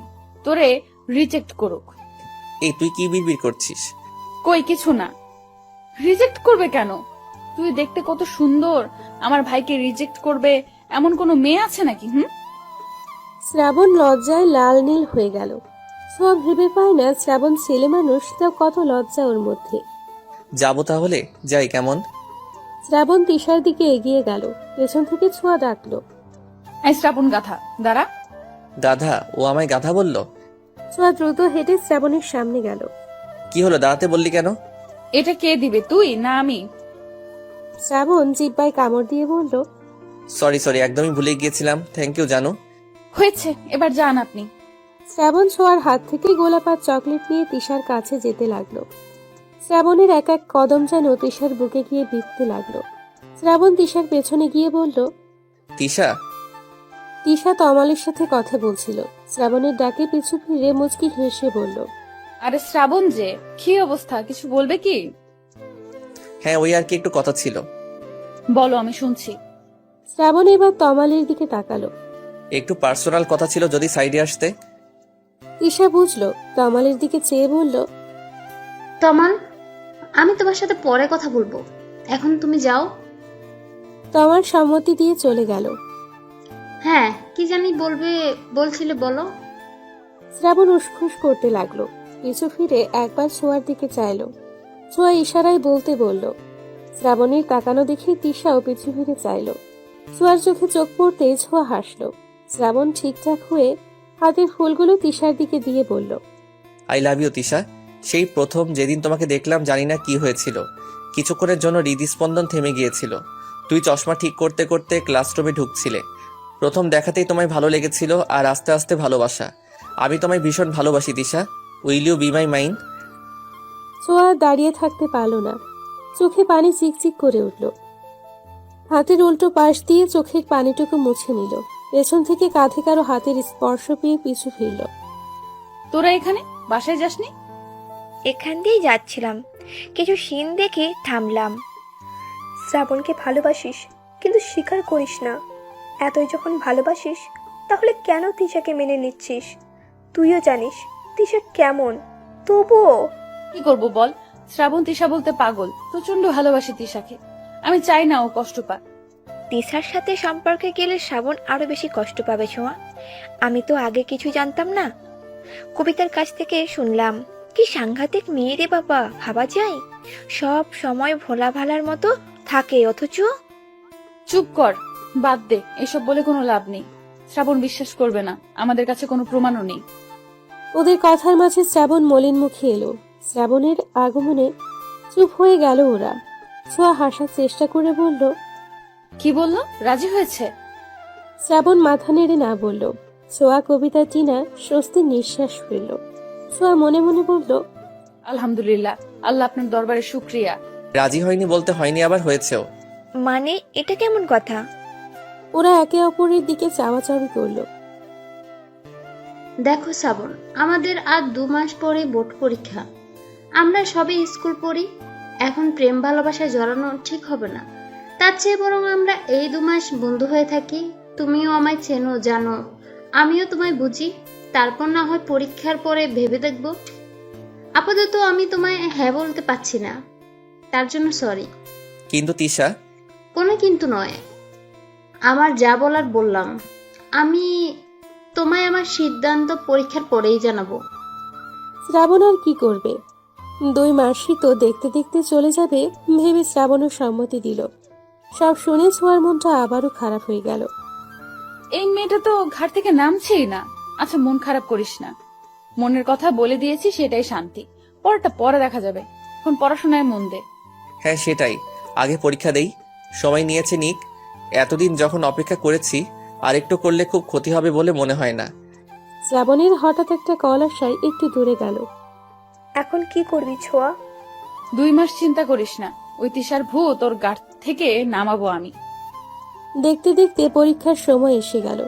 B: তোরে রিজেক্ট করুক।
A: এই তুই কি বিড়বিড় করছিস?
B: কই কিছু না। রিজেক্ট করবে কেন? তুই দেখতে কত সুন্দর, আমার ভাইকে রিজেক্ট করবে এমন কোনো মেয়ে আছে নাকি?
C: শ্রাবণ লজ্জায় লাল নীল হয়ে গেল। ছোঁয়া ভেবে পায় না শ্রাবণ ছেলে মানুষ, তাও কত লজ্জা ওর মধ্যে।
A: যাবো তাহলে, যাই কেমন?
C: শ্রাবণ তিশার দিকে এগিয়ে গেল। পেছন থেকে ছোঁয়া ডাকলো,
B: এই শ্রাবণ গাথা, দাঁড়া।
A: গাধা? ও আমায় গাধা বললো?
C: ছোঁয়া দ্রুত হেঁটে শ্রাবণের সামনে গেল।
A: কি হলো, দাঁড়াতে বললি কেন?
B: এটা কে দিবে, তুই না আমি?
C: শ্রাবণ জিব্বায় কামড় দিয়ে বলল,
A: সরি সরি, একদমই ভুলে গিয়েছিলাম। থ্যাংক ইউ জানু।
B: হয়েছে, এবার যান আপনি।
C: শ্রাবণ ছোঁয়ার হাত থেকে গোলাপ আর চকলেট নিয়ে তিশার কাছে যেতে লাগলো। শ্রাবণের এক এক কদম যেন তিশার বুকে গিয়ে বিঁধতে লাগলো। শ্রাবণ তিশার পেছনে গিয়ে বলল,
A: তিশা।
C: তিশা তমালের সাথে কথা বলছিল। শ্রাবণের ডাকে পিছু ফিরে মুচকি হেসে বলল,
B: আরে শ্রাবণ যে, কি অবস্থা, কিছু বলবে কি?
A: হ্যাঁ, ওই আর কি একটু কথা ছিল।
B: বলো, আমি শুনছি।
C: শ্রাবণ এবার তমালের দিকে তাকালো।
A: একটু পার্সোনাল কথা ছিল, যদি সাইডে আসতে।
C: তিশা বুঝলো, তমালের দিকে চেয়ে বলল,
H: তমাল, আমি তোমার সাথে পরে কথা বলবো, এখন তুমি যাও।
C: তমাল সম্মতি দিয়ে চলে গেল।
H: হ্যাঁ, কি জানি বলছিলে, বলো।
C: শ্রাবণ উসখুস করতে লাগলো। পিছু ফিরে একবার ছোঁয়ার দিকে চাইলো। ছোঁয়া ইশারায় বলতে বলল। শ্রাবণীর তাকানো দেখে তিশাও পিছু ফিরে চাইলো। ছোঁয়ার চোখে চোখ পড়তেই ছোঁয়া হাসলো। শ্রাবণ ঠিকঠাক হয়ে হাতের ফুলগুলো তিশার দিকে দিয়ে বলল,
A: আই লাভ ইউ তিশা। সেই প্রথম যেদিন তোমাকে দেখলাম, জানি না কি হয়েছিল, কিছুক্ষণের জন্য হৃদস্পন্দন থেমে গিয়েছিল। তুই চশমা ঠিক করতে করতে ক্লাসরুমে ঢুকছিলে। প্রথম দেখাতেই তোমায় ভালো লেগেছিল, আর আস্তে আস্তে ভালোবাসা। আমি তোমায় ভীষণ ভালোবাসি Tisha. Will you be my mine?
C: ছোঁয়া দাঁড়িয়ে থাকতে পারল না। চোখে পানি চিকচিক করে উঠল। হাতের উল্টো পাশ দিয়ে চোখের পানিটুকু মুছে নিল। পেছন থেকে কাঁধে কারো হাতের স্পর্শ পেয়ে পিছু ফিরল।
B: তোরা এখানে বাসায় যাসনি?
J: এখান দিয়েই যাচ্ছিলাম, কিছু সিন দেখে থামলাম।
G: শ্রাবণকে ভালোবাসিস, কিন্তু স্বীকার করিস না। এতই যখন ভালোবাসিস, তাহলে কেন তিশাকে মেনে নিচ্ছিস? তুইও জানিস তিশা কেমন, তবুও।
B: কি করব বল, শ্রাবণ তিশা বলতে পাগল, প্রচন্ড ভালোবাসি তিশাকে। আমি চাই না ও কষ্ট পাক।
J: তিশার সাথে সম্পর্কে গেলে শ্রাবণ আরো বেশি কষ্ট পাবে ছোঁয়া। আমি তো আগে কিছু জানতাম না, কবিতার কাছ থেকে শুনলাম কি সাংঘাতিক মেয়ে রে বাবা, ভাবা যায়? সব সময় ভোলা ভালার মতো থাকে, অথচ
B: চুপ কর, বাদ দে, এসব বলে কোনো লাভ নেই। শ্রাবণ বিশ্বাস করবে না, আমাদের কাছে কোনো প্রমাণও নেই।
C: ওদের কথার মাঝে শ্রাবণ মলিন মুখে এলো। শ্রাবণের আগমনে চুপ হয়ে গেল ওরা। ছোঁয়া হাসার চেষ্টা করে বলল,
B: কি বললো? রাজি হয়েছে?
C: শ্রাবণ মাথা নেড়ে না বলল। ছোঁয়া কবিতা চিনা স্বস্তির নিঃশ্বাস ফেলল। ছোঁয়া মনে মনে বলল,
B: আলহামদুলিল্লাহ, আল্লাহ আপনার দরবারে শুক্রিয়া।
A: রাজি হয়নি বলতে হয়নি, আবার হয়েছেও।
J: মানে এটা কেমন কথা?
C: ওরা একে অপরের দিকে চাওয়াচাওয়ি করলো।
H: দেখো শ্রাবণ, আমাদের আর 2 মাস পরে বোর্ড পরীক্ষা। আমরা সবে স্কুল পড়ি, এখন প্রেম ভালোবাসায় জড়ানো ঠিক হবে না। তার চেয়ে বরং আমরা এই 2 মাস বন্ধু হয়ে থাকি। তুমিও আমায় চেনো, জানো, আমিও তোমায় বুঝি। তারপর না হয় পরীক্ষার পরে ভেবে দেখব। আপাতত আমি তোমায় হ্যাঁ বলতে পারছি না, তার জন্য সরি।
A: কিন্তু তিশা,
H: কোনো কিন্তু নয়, আমার যা বলার বললাম। আমি তোমায় আমার সিদ্ধান্ত পরীক্ষার পরেই জানাবো।
C: শ্রাবণ আর কি করবে? 2 মাসই তো দেখতে দেখতে চলে যাবে ভেবে শ্রাবণও সম্মতি দিল। সব শুনে ছোঁয়ার মনটা আবারও খারাপ হয়ে গেল।
B: এই মেয়েটা তো ঘাট থেকে নামছেই না। আচ্ছা, মন খারাপ করিস না, মনের কথা বলে দিয়েছি, সেটাই শান্তি। পরটা পরে দেখা যাবে, এখন পড়াশোনায় মন দে।
A: হ্যাঁ সেটাই, আগে পরীক্ষা দেই। সময় নিয়েছে নিক, এতদিন যখন অপেক্ষা করেছি, আর একটু করলে খুব ক্ষতি হবে বলে মনে হয় না।
C: শ্রাবণের হঠাৎ একটা কল আসায় একটু দূরে গেল।
G: এখন কি করবি ছোঁয়া?
B: 2 মাস চিন্তা করিস না, ওই তিশার ভূত ওর গাট থেকে নামাবো আমি।
C: দেখতে দেখতে পরীক্ষার সময় এসে গেল।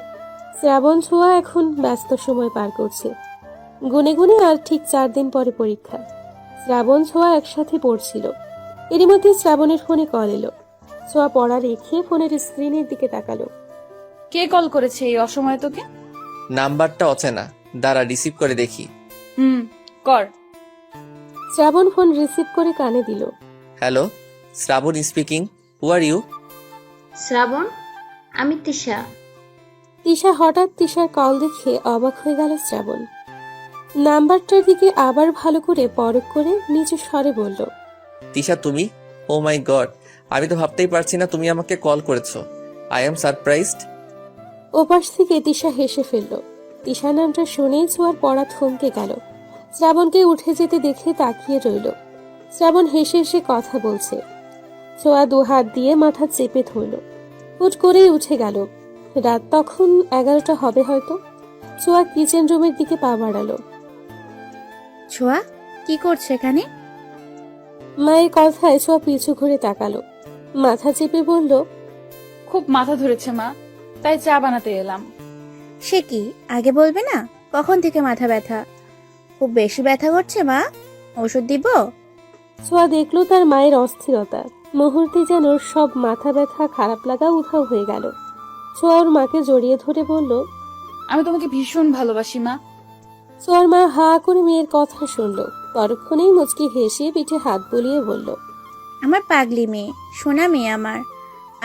C: শ্রাবণ ছোঁয়া এখন ব্যস্ত সময় পার করছে। গুনে গুনে আর ঠিক 4 দিন পরে পরীক্ষা। শ্রাবণ ছোঁয়া একসাথে পড়ছিল। এরই মধ্যে শ্রাবণের ফোনে কল এলো। ছোঁয়া পড়া রেখে ফোনের স্ক্রিনের দিকে তাকালো।
B: কে কল করেছে এই অসময়ে তোকে?
A: নাম্বারটা অচেনা, দাঁড়া রিসিভ করে দেখি।
B: কর।
C: শ্রাবণ ফোন রিসিভ করে কানে দিল।
A: Hello, Shrabon speaking. Who are you?
H: Shrabon, আমি তিশা।
C: তিশা হঠাৎ তিশার কল দেখে অবাক হয়ে গেল শ্রাবণ। নাম্বারটার দিকে আবার ভালো করে পরখ করে নিচু স্বরে বলল,
A: তিশা তুমি? ও মাই গড, আমি তো ভাবতেই পারছি না তুমি আমাকে কল করেছো। I am surprised.
C: ওপাশ থেকে তিশা হেসে ফেলল। তিশা নামটা শুনেই ছোঁয়ার পড়া থমকে গেল। শ্রাবণকে উঠে যেতে দেখে তাকিয়ে রইল। শ্রাবণ হেসে হেসে কথা বলছে। ছোঁয়া 2 হাত দিয়ে মাথা চেপে ধরল। হুট করেই উঠে গেল। রাত তখন 11টা হবে হয়তো। ছোঁয়া কিচেন রুমের দিকে পা বাড়ালো।
D: ছোঁয়া, কি করছে এখানে?
C: মায়ের কথায় ছোঁয়া পিছু ঘুরে তাকালো। মাথা চেপে বলল,
B: খুব মাথা ধরেছে মা, তাই চা বানাতে এলাম।
D: সে কি, আগে বলবে না? কখন থেকে মাথা ব্যথা? খুব বেশি ব্যথা করছে মা? ওষুধ দিব?
C: ছোঁয়া দেখলো তার মায়ের অস্থিরতা। মুহূর্তে যেন সব মাথা ব্যথা খারাপ লাগা উধাও হয়ে গেল। ছোঁয়া ওর মাকে জড়িয়ে ধরে বলল,
B: আমি তোমাকে ভীষণ ভালোবাসি মা।
C: ছোঁয়ার মা হা করে মেয়ের কথা শুনল। পরক্ষণেই মুচকি হেসে পিঠে হাত বুলিয়ে বলল,
D: আমার পাগলি মেয়ে, সোনা মেয়ে আমার।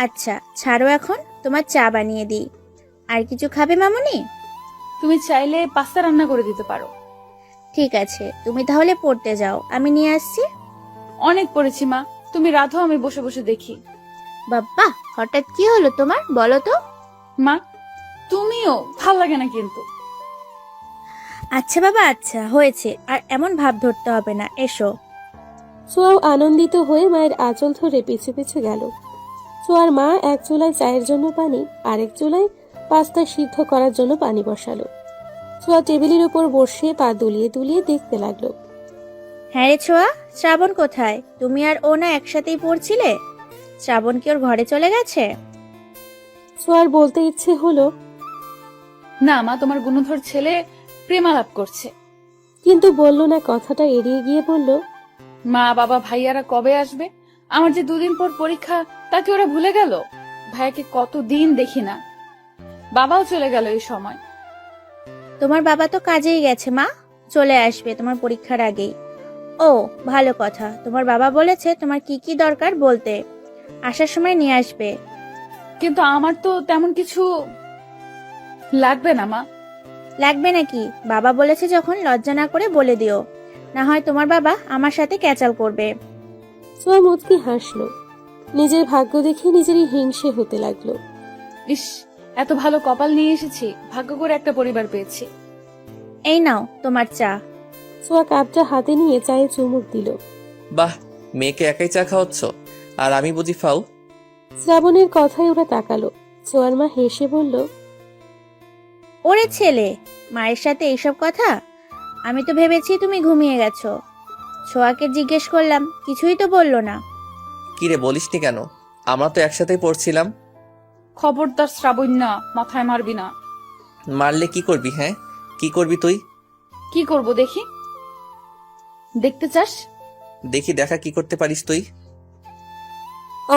D: আচ্ছা ছাড়ো, এখন তোমার চা বানিয়ে দিই। আর কিছু খাবে মামুনি?
B: তুমি চাইলে পাস্তা রান্না করে দিতে পারো।
D: ঠিক আছে, তুমি তাহলে পড়তে যাও, আমি নিয়ে আসছি।
B: অনেক পড়েছি মা, তুমি রাধো, আমি বসে বসে দেখি।
D: বাবা, হঠাৎ কি হলো তোমার, বলো তো?
B: মা তুমিও, ভাল লাগে না কিন্তু।
D: আচ্ছা বাবা, আচ্ছা হয়েছে, আর এমন ভাব ধরতে হবে না, এসো।
C: ছোঁয়াও আনন্দিত হয়ে মায়ের আঁচল ধরে পিছু পিছু গেল। ছোঁয়ার মা এক চুলায় চায়ের জন্য পানি, আরেক চুলায় পাস্তা সিদ্ধ করার জন্য পানি বসালো। ছোঁয়া টেবিলের উপর বসে পা দুলিয়ে দুলিয়ে দেখতে লাগলো।
D: হ্যাঁ রে ছোঁয়া, শ্রাবণ কোথায়? তুমি আর ও না একসাথেই পড়ছিলে? শ্রাবণ কি ওর ঘরে চলে গেছে?
C: ছোঁয়ার বলতে ইচ্ছে হলো,
B: না মা, তোমার গুণধর ছেলে প্রেমালাপ করছে।
C: কিন্তু বলল না। কথাটা এড়িয়ে গিয়ে বলল,
B: মা বাবা ভাইয়ারা কবে আসবে? আমার যে 2 দিন পর পরীক্ষা, তাকে ওরা ভুলে গেল। ভাইয়াকে কতদিন দেখি না, বাবাও চলে গেল এই সময়।
D: তোমার বাবা তো কাজেই গেছে মা, চলে আসবে তোমার পরীক্ষার আগেই। ও ভালো কথা, তোমার বাবা বলেছে তোমার কি কি দরকার বলতে, আসার সময় নিয়ে আসবে।
B: কিন্তু আমার তো তেমন কিছু লাগবে না মা।
D: লাগবে নাকি? বাবা বলেছে যখন লজ্জা না করে বলে দিও। না হয় তোমার বাবা আমার সাথে ক্যাচাল করবে।
C: ছোঁয়া মুচকি হাসলো। নিজের ভাগ্য দেখে নিজেরই হিংসে হতে লাগলো।
B: ইস, এত ভালো কপাল নিয়ে এসেছি, ভাগ্য করে একটা পরিবার পেয়েছি।
D: এই নাও তোমার চা।
C: ছোঁয়া কাপটা হাতে নিয়ে চায়ে চুমুক দিল।
A: বাহ, মেয়েকে একাই চা খাওয়াচ্ছ, আর আমি বুঝি ফাও?
C: শ্রাবণের কথায় ওরা তাকালো। ছোঁয়ার মা হেসে বলল,
D: ওরে ছেলে, মায়ের সাথে এইসব কথা? আমি তো ভেবেছি তুমি ঘুমিয়ে গেছো। ছোঁয়াকে জিজ্ঞেস করলাম, কিছুই তো বললো না।
A: কি রে, বলিসনি কেন? আমরা তো একসাথেই পড়ছিলাম।
B: খবরদার শ্রাবণ্যা, মাথায় মারবি না।
A: মারলে কি করবি? হ্যাঁ, কি করবি তুই?
B: কি করব দেখি? দেখতে চাস?
A: দেখি, দেখা কি করতে পারিস তুই।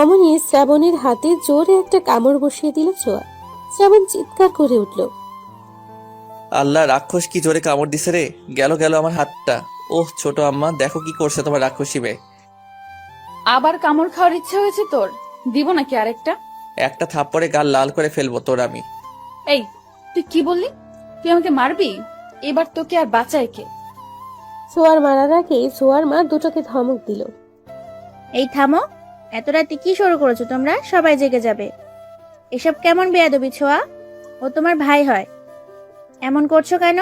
C: অমনি শ্রাবণের হাতে জোরে একটা কামড় বসিয়ে দিল ছোঁয়া। শ্রাবণ চিৎকার করে উঠল।
A: আল্লাহ, রাক্ষস কি জোরে কামড় দিছে রে! গেল গেল আমার হাতটা। ওহ ছোট আম্মা, দেখো কি করছে তোমার রাক্ষসী মেয়ে।
B: আবার কামড় খাওয়ার ইচ্ছা হয়েছে তোর? দিব নাকি আরেকটা?
A: একটা থাপ্পড়ে গাল লাল করে ফেলবো তোর আমি।
B: এই, তুই কি বললি? তুই আমাকে মারবি? এবার তোকে আর বাঁচায় কে?
C: ছোঁয়ার মারার আগে ছোঁয়ার মা দুটোকে ধমক দিল।
D: এই থামো, এত রাতে কি শুরু করেছো তোমরা? সবাই জেগে যাবে। এসব কেমন বেয়াদবি ছোঁয়া? ও তোমার ভাই হয়, এমন করছো কেন?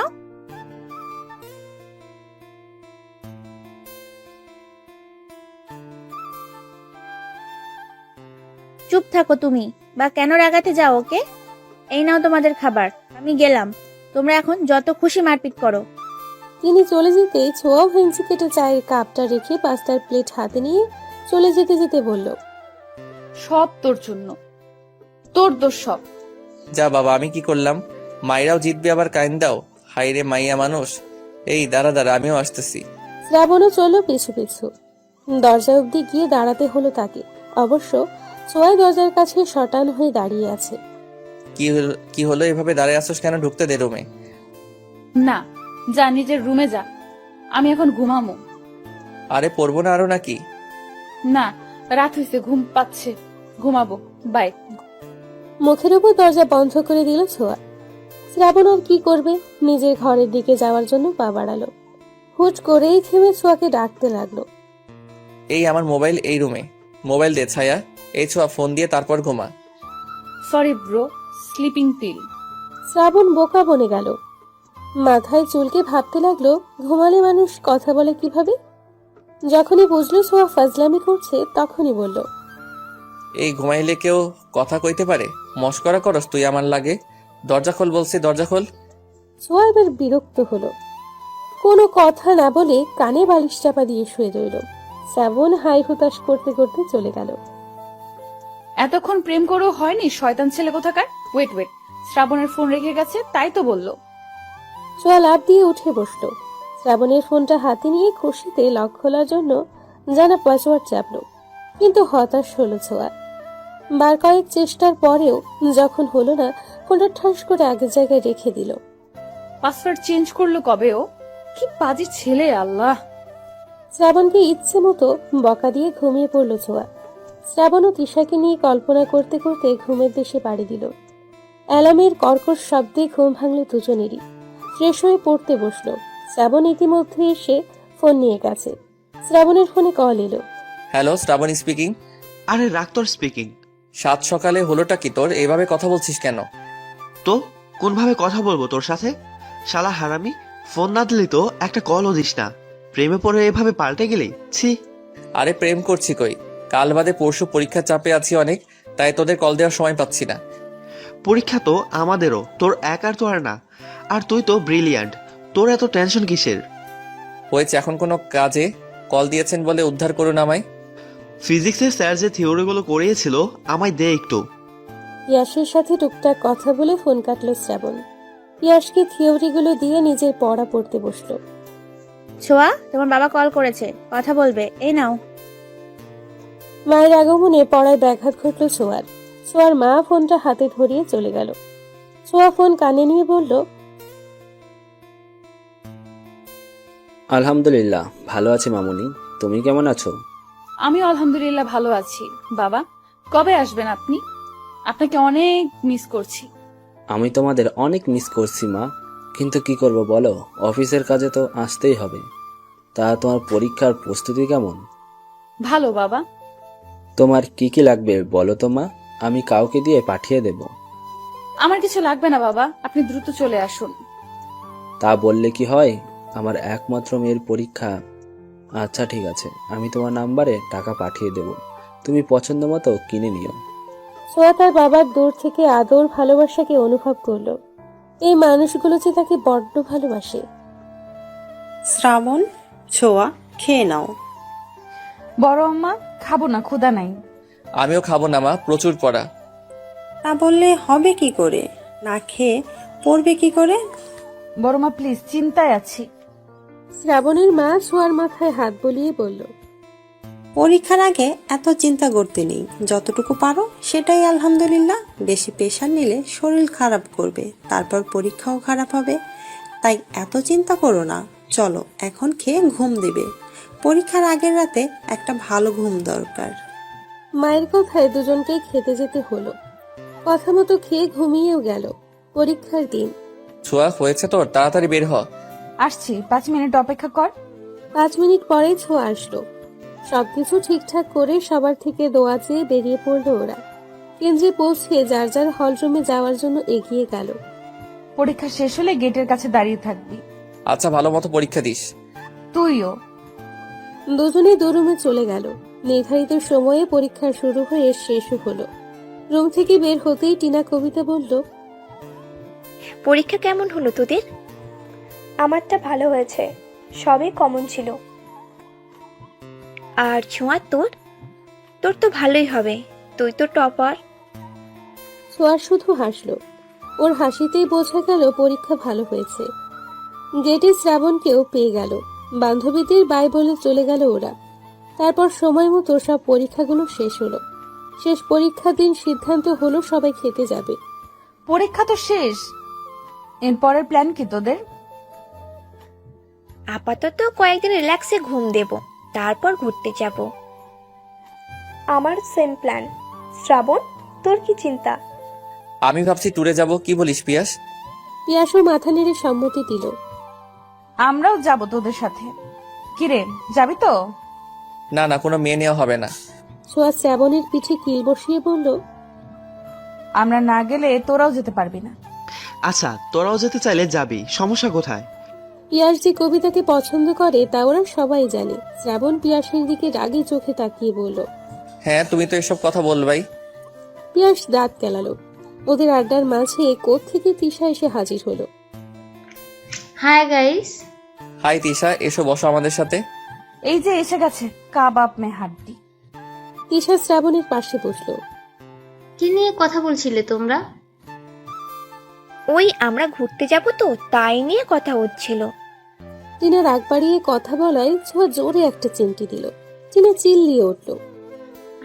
D: চুপ থাকো তুমি, বা কেন রাগাতে যাও ওকে? এই নাও তোমাদের খাবার, আমি গেলাম। তোমরা এখন যত খুশি মারপিট করো।
C: তিনি চলে যেতে ছোঁয়াও ভেঙচি কেটে চায়ের কাপটা রেখে পাস্তার প্লেট হাতে নিয়ে চলে যেতে যেতে বলল,
B: সব তোর জন্য, তোর দোষ সব।
A: যা বাবা, আমি কি করলাম? মাইরাও জিতবে আবার কাইন দাও। হাই রে মাইয়া মানুষ। এই দাঁড়া দাঁড়া, আমিও আসতেছি।
C: শ্রাবণও চলল পিছু পিছু। দরজা অবধি গিয়ে দাঁড়াতে হলো তাকে। অবশ্য ছোঁয়াই দরজার কাছে শটান হয়ে দাঁড়িয়ে আছে।
A: কি হলো, এভাবে দাঁড়িয়ে আসছ কেন? ঢুকতে দে রুমে।
B: না, যা নিজের রুমে যা, আমি এখন ঘুমামো।
A: আরে পড়বো না আরো নাকি?
B: না, রাত হয়েছে, ঘুম পাচ্ছে, ঘুমাবো, বাই।
C: মুখের উপর দরজা বন্ধ করে দিল ছোঁয়া। শ্রাবণ আর কি করবে, নিজের ঘরের দিকে যাওয়ার জন্য পা বাড়ালো। হুট করেই থেমে ছোঁয়াকে ডাকতে লাগলো।
A: এই আমার মোবাইল এই রুমে। মোবাইল দে ছায়া। এই ছোঁয়া, ফোন দিয়ে তারপর ঘুমা।
B: Sorry bro, sleeping pill.
C: Shrabon বোকা বনে গেল। মাথায় চুলকে ভাবতে লাগলো, ঘুমালে মানুষ কথা বলে কিভাবে। যখনই বুঝলো ছোঁয়া ফাজলামি করছে, তখনই বলল,
A: এই ঘুমাইলে কেউ কথা কইতে পারে? মস্করা করস তুই আমার লাগে? দরজা খোল বলছি, দরজা খোল।
C: ছোঁয়া এবার বিরক্ত হলো। কোনো কথা না বলে কানে বালিশ চাপা দিয়ে শুয়ে রইল। শ্রাবণ হাই হুতাশ করতে করতে চলে গেল।
B: এতক্ষণ প্রেম করেও হয়নি, শয়তান ছেলে কোথাকার। ওয়েট ওয়েট, শ্রাবণের ফোন রেখে গেছে, তাই তো বললো।
C: ছোঁয়া লাফ দিয়ে উঠে বসলো। শ্রাবণের ফোনটা হাতে নিয়ে খুশিতে লক খোলার জন্য জানা পাসওয়ার্ড চাপলো, কিন্তু হতাশ হলো ছোঁয়া। বার কয়েক চেষ্টার পরেও যখন হলো না, ফোনটা ঠাস করে আগের জায়গায় রেখে দিল।
B: পাসওয়ার্ড চেঞ্জ করলো কবে ও? কি বাজে ছেলে, আল্লাহ।
C: শ্রাবণকে ইচ্ছে মতো বকা দিয়ে ঘুমিয়ে পড়লো ছোঁয়া। শ্রাবণ ও তিশাকে নিয়ে কল্পনা করতে করতে ঘুমের দেশে পাড়ি দিল। অ্যালার্মের কর্কশ শব্দে ঘুম ভাঙল দুজনেরই। ফ্রেশ হয়ে পড়তে বসলো। শ্রাবণ ইতিমধ্যে এসে ফোন নিয়ে গেছে। শ্রাবণের ফোনে কল এলো।
A: Hello, Shrabon speaking.
F: আরে রাখ তোর স্পিকিং।
A: সাত সকালে হলোটা কি তোর? এভাবে কথা বলছিস কেন?
F: তো কোনভাবে কথা বলবো তোর সাথে? শালা হারামি, ফোন না দিলি তো একটা কলও দিস না। প্রেমে পড়ে এভাবে পাল্টে গেলি, ছি।
A: আরে প্রেম করছি কই? কাল বাদে পরশু পরীক্ষার চাপে আছি অনেক, তাই তোদের কল দেওয়ার সময় পাচ্ছি না।
F: পরীক্ষা তো আমাদেরও, তোর একার তো আর না। আর তুই তো ব্রিলিয়ান্ট, তোর এত টেনশন কিসের?
A: হয়েছে, এখন কোনো কাজে কল দিয়েছেন বলে উদ্ধার করুন আমায়।
F: ফিজিক্সের স্যার যে থিওরিগুলো করিয়েছিল, আমায় দে একটু।
C: ইয়াসের সাথে টুকটাক কথা বলে ফোন কাটলো শ্রাবণ। ইয়াসকে থিওরিগুলো দিয়ে নিজের পড়া পড়তে বসলো।
D: ছোঁয়া, তোমার বাবা কল করেছে, কথা বলবে, এই নাও।
C: মায়ের আগমনে পড়ায় ব্যাঘাত ঘটল ছোঁয়ার। ছোঁয়ার মা ফোনটা হাতে ধরিয়ে চলে গেল। ছোঁয়া ফোন কানে নিয়ে বলল,
I: আলহামদুলিল্লাহ ভালো আছি মামুনি, তুমি কেমন আছো?
B: আমি আলহামদুলিল্লাহ ভালো আছি। বাবা, কবে আসবেন আপনি? আপনাকে অনেক মিস করছি।
I: আমি তোমাদের অনেক মিস করছি মা, কিন্তু কি করব বলো, অফিসের কাজে তো আসতেই হবে। তা তোমার পরীক্ষার প্রস্তুতি কেমন?
B: ভালো বাবা।
I: তোমার কি কি লাগবে বলো তো মা, আমি কাউকে দিয়ে পাঠিয়ে দেব।
B: আমার কিছু লাগবে না বাবা, আপনি দ্রুত চলে আসুন।
I: তা বললে কি হয়, আমার একমাত্র মেয়ের পরীক্ষা। আচ্ছা ঠিক আছে, আমি তোমার নাম্বারে টাকা পাঠিয়ে দেব, তুমি পছন্দ মতো কিনে নিও।
C: সোয়া তার বাবার দূর থেকে আদর ভালোবাসাকে অনুভব করলো। এই মানুষগুলো যে তাকে বড্ড ভালোবাসে।
E: শ্রাবণ, ছোঁয়া, খেয়ে নাও।
B: বড় আম্মা, খাবো না, ক্ষুধা নাই।
A: আমিও খাবো না মা, প্রচুর পড়া।
E: তা বললে হবে কি করে? না খেয়ে পড়বে কি করে?
B: বড় মা প্লিজ, চিন্তায় আছি।
C: শ্রাবণের মা সোয়ার মাথায় হাত বুলিয়ে বলল,
E: পরীক্ষার আগে এত চিন্তা করতে নেই, যতটুকু পারো সেটাই আলহামদুলিল্লাহ। বেশি প্রেশার নিলে শরীর খারাপ করবে, তারপর পরীক্ষাও খারাপ হবে। তাই এত চিন্তা করো না, চলো এখন খেয়ে ঘুম দিবে। পরীক্ষার আগের রাতে একটা ভালো ঘুম দরকার।
C: মায়ের কথায় দুজনকেই খেতে যেতে হলো। কথা মতো খেয়ে ঘুমিয়েও গেল। পরীক্ষার দিন।
A: ছোঁয়া, হয়েছে তোর, তাড়াতাড়ি বের হ।
B: আসছি, 5 মিনিট অপেক্ষা কর।
C: 5 মিনিট পরে ছোঁয়া আসলো। সবকিছু ঠিকঠাক করে সবার থেকে দোয়া চেয়ে বেরিয়ে পড়লো ওরা। কেন্দ্রে পৌঁছে যার যার হলরুমে যাওয়ার জন্য এগিয়ে গেল।
B: পরীক্ষা শেষ হলে গেটের কাছে দাঁড়িয়ে থাকবি।
A: আচ্ছা, ভালো মতো পরীক্ষা দিস।
B: তুইও।
C: দুজনে দু রুমে চলে গেল। নির্ধারিত সময়ে পরীক্ষা শুরু হয়ে শেষও হলো। রুম থেকে বের হতেই টিনা কবিতা বলল,
J: পরীক্ষা কেমন হলো তোদের?
G: আমারটা ভালো হয়েছে, সবই কমন ছিল।
J: আর ছোঁয়া, তোর তোর তো ভালোই হবে, তুই তো টপার।
C: সোয়ার শুধু হাসলো। ওর হাসিতেই বোঝা গেল পরীক্ষা ভালো হয়েছে। গেটে শ্রাবণকেও পেয়ে গেল। বান্ধবীদের বাই বলে চলে গেল ওরা। তারপর সময় মতো সব পরীক্ষাগুলো শেষ হলো। শেষ পরীক্ষার দিন সিদ্ধান্ত হলো সবাই খেতে যাবে।
B: পরীক্ষা তো শেষ, এরপরের প্ল্যান কি তোদের?
J: আপাতত কয়েকদিন রিল্যাক্সে ঘুম দেব, তারপর ঘুরতে যাব।
G: আমার সেম প্ল্যান। শ্রাবণ, তোর কি চিন্তা?
A: আমি ভাবছি ট্যুরে যাব, কি বলিস পিয়াস?
C: পিয়াসও মাথা নেড়ে সম্মতি দিল।
B: আমরাও যাব তোদের সাথে। কিরে, যাবি তো?
A: না না, কোনো মেয়ে নেওয়া হবে না।
C: সোয়া শ্রাবণের পিঠে কিল বসিয়ে বলল,
B: আমরা না গেলে তোরাও যেতে পারবি না।
F: আচ্ছা, তোরাও যেতে চাইলে যাবি, সমস্যা কোথায়?
C: পিয়াস যে কবিতাকে পছন্দ করে তা ওরা সবাই জানে। শ্রাবণ পিয়াসের দিকে রাগী চোখে তাকিয়ে বলল,
A: হ্যাঁ, তুমি তো এসব কথা বলবাই।
C: পিয়াস দাঁত কেলালো। ওদের আড্ডার মাঝে কোত্থেকে তিশা এসে হাজির হলো।
H: Hi guys.
A: হাই তিশা, এসো বসো আমাদের সাথে।
B: এই যে এসে গেছে কাবাব মে হাড্ডি।
C: তিশা শ্রাবণের পাশে বসলো।
H: কি নিয়ে কথা বলছিলে তোমরা?
J: ওই আমরা ঘুরতে যাব তো, তাই নিয়ে কথা হচ্ছিল।
C: টিনা রাগ বাড়িয়ে কথা বলায় ছোঁয়া জোরে একটা চিমটি দিল। টিনা চিল্লিয়ে উঠল।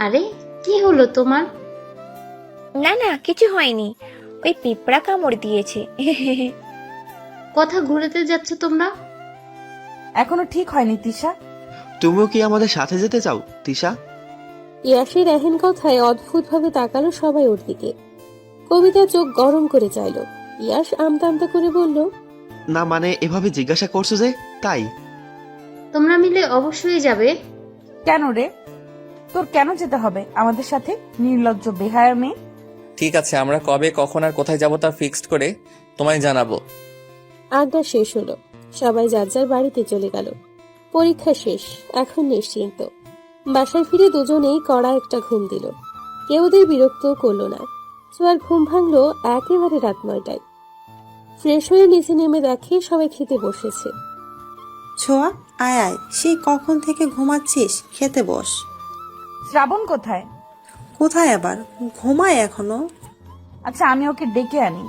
H: আরে কি হলো তোমার?
J: না না, কিছু হয়নি, ওই পিঁপড়া কামড় দিয়েছে।
H: কথা ঘুরেতে যাচ্ছ তোমরা?
B: এখনো ঠিক হয়নি তিশা।
F: তুমিও কি আমাদের সাথে যেতে চাও তিশা?
C: ইয়াসের এহেন কথায় অদ্ভুতভাবে তাকালো সবাই ওর দিকে। কবিতা চোখ গরম করে চাইল। ইয়াস আমতা আমতা করে বলল,
F: না মানে এভাবে জিজ্ঞাসা করছো যে, তাই।
H: তোমরা মিলে অবশ্যই যাবে।
B: কেন রে, তোর কেন যেতে হবে আমাদের সাথে, নির্লজ্জ বেহায়া মেয়ে?
A: ঠিক আছে, আমরা কবে, কখন আর কোথায় যাব তা ফিক্সড করে তোমায় জানাবো।
C: আড্ডা শেষ হলো। সবাই যার যার বাড়িতে চলে গেল। পরীক্ষা শেষ, এখন নিশ্চিন্ত। বাসায় ফিরে দুজনেই কড়া একটা ঘুম দিল। কেউ ওদের বিরক্তও করলো না। সোয়ার ঘুম ভাঙলো একেবারে রাত 9টায়। ফ্রেশ হয়ে নিচে নেমে দেখে সবাই খেতে বসেছে।
E: ছোঁয়া, আয় আয়, সেই কখন থেকে ঘুমাচ্ছিস, খেতে বস।
B: শ্রাবণ কোথায়?
E: কোথায় আবার, ঘুমায় এখনো।
B: আচ্ছা, আমি ওকে ডেকে আনি,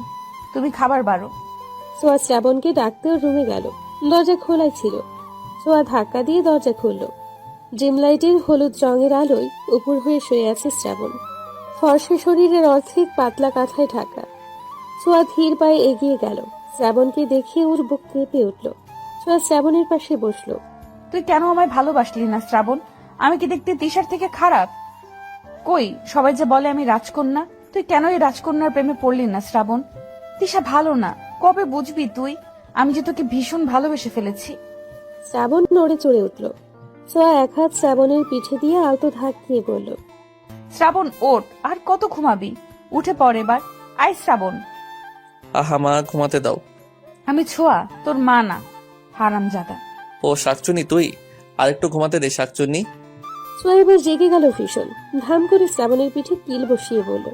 B: তুমি খাবার বাড়ো।
C: সোয়া শ্রাবণকে ডাকতেও রুমে গেল। দরজা খোলাই ছিল। সোয়া ধাক্কা দিয়ে দরজা খুলল। ডিম লাইটের হলুদ রঙের আলোয় উপর হয়ে শুয়ে আছে শ্রাবণ। ফর্সা শরীরের অর্ধেক পাতলা কাঁথায় ঢাকা। সোয়া ধীর পায়ে এগিয়ে গেল। শ্রাবণকে দেখে ওর বুক কেঁপে উঠল। সোয়া শ্রাবণের পাশে বসলো।
B: তুই কেন আমায় ভালোবাসলি না শ্রাবণ? আমি কি দেখতে তিশার থেকে খারাপ? কই, সবাই যে বলে আমি রাজকন্যা, তুই কেন এই রাজকন্যার প্রেমে পড়লি না শ্রাবণ? তিশা ভালো না, কবে বুঝবি তুই? আমি যে তোকে ভীষণ ভালোবেসে ফেলেছি।
C: শ্রাবণ নড়ে চড়ে উঠল। ছোঁয়া এক হাত শ্রাবণের পিঠে দিয়ে আলতো ধাক্কিয়ে বলল,
B: শ্রাবণ ওঠ, আর কত ঘুমাবি? উঠে পড় এবার। আয় শ্রাবণ।
A: আহা মা, ঘুমাতে দাও।
B: আমি ছোঁয়া, তোর মা না, হারামজাদা।
A: ও শাকচুনি তুই? আরেকটু ঘুমাতে দে শাকচুন্নি।
C: ছোঁয়া এবার জেগে গেল ভীষণ। ধাম করে শ্রাবণের পিঠে কিল বসিয়ে বলল,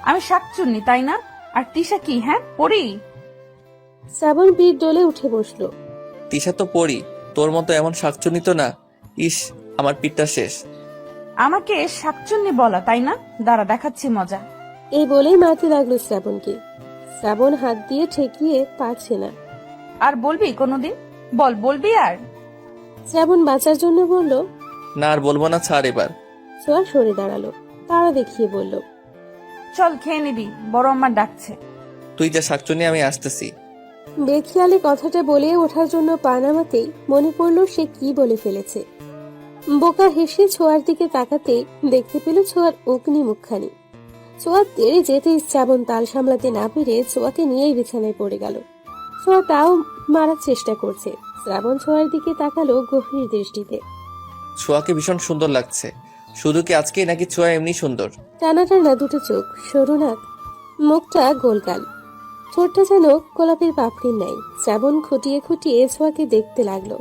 B: আমি শাকচুন্নি তাই না? আর তিশা কি, হ্যাঁ পড়ি?
C: শ্রাবণ পিঠ ডলে উঠে বসলো।
A: তিশা তো পড়ি, তোর মতো এমন শাকচুনি তো না। ইস, আমার পিঠটা শেষ।
B: আমাকে শাকচুন্নি বলা তাই না? দাঁড়া, দেখাচ্ছি মজা।
C: এই বলেই মারতে লাগলো শ্রাবণকে। শ্রাবণ হাত দিয়ে ঠেকিয়ে পারছে না।
B: আর বলবি কোনোদিন? বলবি আর?
C: শ্রাবণ বাঁচার জন্য বলল,
A: না আর বলবো না, ছাড় এবার।
C: ছোঁয়া সরে দাঁড়ালো, তারা দেখিয়ে বলল,
B: চল খেয়ে নিবি, বড় আমার ডাকছে।
A: তুই যা শাকচুনি, আমি আসতেছি।
C: বেখিয়ালি কথাটা বলে ওঠার জন্য পা নামাতেই মনে পড়লো সে কি বলে ফেলেছে। বোকা হেসে ছোঁয়ার দিকে তাকাতেই দেখতে পেল ছোঁয়ার অগ্নি মুখখানি। ছোঁয়া তেড়ে যেতেই শ্রাবণ তাল সামলাতে না পেরে ছোঁয়াকে নিয়েই বিছানায় পড়ে গেল। ছোঁয়া তাও মারার চেষ্টা করছে। শ্রাবণ ছোঁয়ার দিকে তাকালো গভীর দৃষ্টিতে।
A: ছোঁয়াকে ভীষণ সুন্দর লাগছে। শুধু কি আজকে, নাকি ছোঁয়া এমনি সুন্দর?
C: টানা টানা দুটো চোখ, সরু নাক, মুখটা গোলগাল, ঠোঁটটা যেন গোলাপের পাপড়ির নাই। শ্রাবণ খুঁটিয়ে খুঁটিয়ে ছোঁয়াকে দেখতে লাগলো।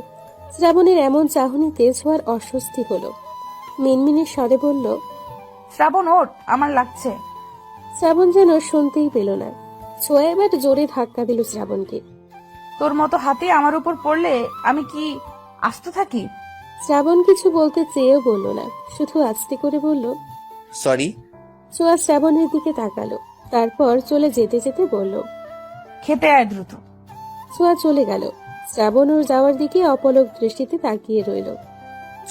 C: শ্রাবণের এমন চাহনিতে ছোঁয়ার অস্বস্তি হলো। মিনমিনে স্বরে বলল,
B: শ্রাবণ ওঠ, আমার লাগছে।
C: শ্রাবণ যেন শুনতেই পেল না। ছোঁয়া এবার জোরে ধাক্কা দিল শ্রাবণকে।
B: তোর মতো হাতে আমার উপর পড়লে আমি কি আস্ত থাকি?
C: শ্রাবণ কিছু বলতে চেয়েও বলল না, শুধু আস্তে করে বলল,
A: সরি।
C: ছোঁয়া শ্রাবণের দিকে তাকালো, তারপর চলে যেতে যেতে বলল,
B: খেতে আয় দ্রুত।
C: ছোঁয়া চলে গেল। শ্রাবণ ওর যাওয়ার দিকে অপলক দৃষ্টিতে তাকিয়ে রইল।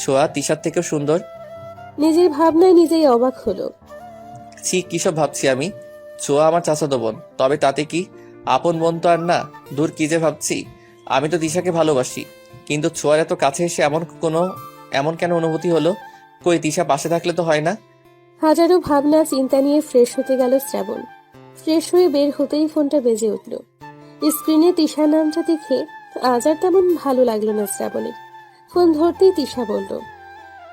A: ছোঁয়া তিশার থেকেও সুন্দর।
C: নিজের ভাবনায় নিজেই অবাক হলো।
A: ছি, কিসব ভাবছি আমি। ছোঁয়া আমার চাচাতো বোন, তবে তাতে কি? আপন বোন তো আর না। দূর, কি যে ভাবছি। আমি তো তিশাকে ভালোবাসি, কিন্তু ছোঁয়ার এত কাছে এসে এমন কেন অনুভূতি হলো? কই, তিশা পাশে থাকলে তো হয় না?
C: হাজারো ভাবনা চিন্তা নিয়ে ফ্রেশ হতে গেল শ্রাবণ। ফ্রেশ হয়ে বের হতেই ফোনটা বেজে উঠল। স্ক্রিনে তিশা নামটা দেখে আজ আর তেমন ভালো লাগলো না শ্রাবণের। ফোন ধরতেই তিশা বলল,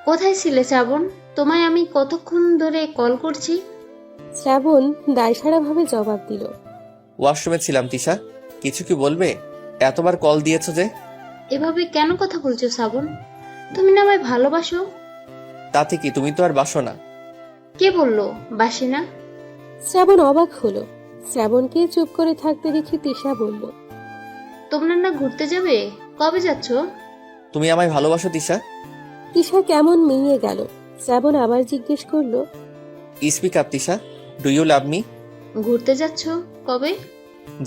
H: কোথায় ছিলে শ্রাবণ? তোমায় আমি কতক্ষণ ধরে কল করছি।
C: শ্রাবণ দায়সারা ভাবে জবাব দিল,
A: ওয়াশরুমে ছিলাম। তিশা, কিছু কি বলবে? এতবার কল দিয়েছো যে?
H: এভাবে কেন কথা বলছো শ্রাবণ? তুমি না আমায় ভালোবাসো?
A: তাতে কি, তুমি তো আর বাসো না।
H: কে বললো বাসি না?
C: শ্রাবণ অবাক হলো। শ্রাবণকে চুপ করে থাকতে দেখে তিশা বলল,
H: তোমরা না ঘুরতে যাবে? কবে যাচ্ছ?
A: তুমি আমায় ভালোবাসো তিশা?
C: তিশা কেমন মিলিয়ে গেল। শ্রাবণ আবার জিজ্ঞেস করলো,
A: speak up Tisha, do you love me?
H: ঘুরতে যাচ্ছ কবে?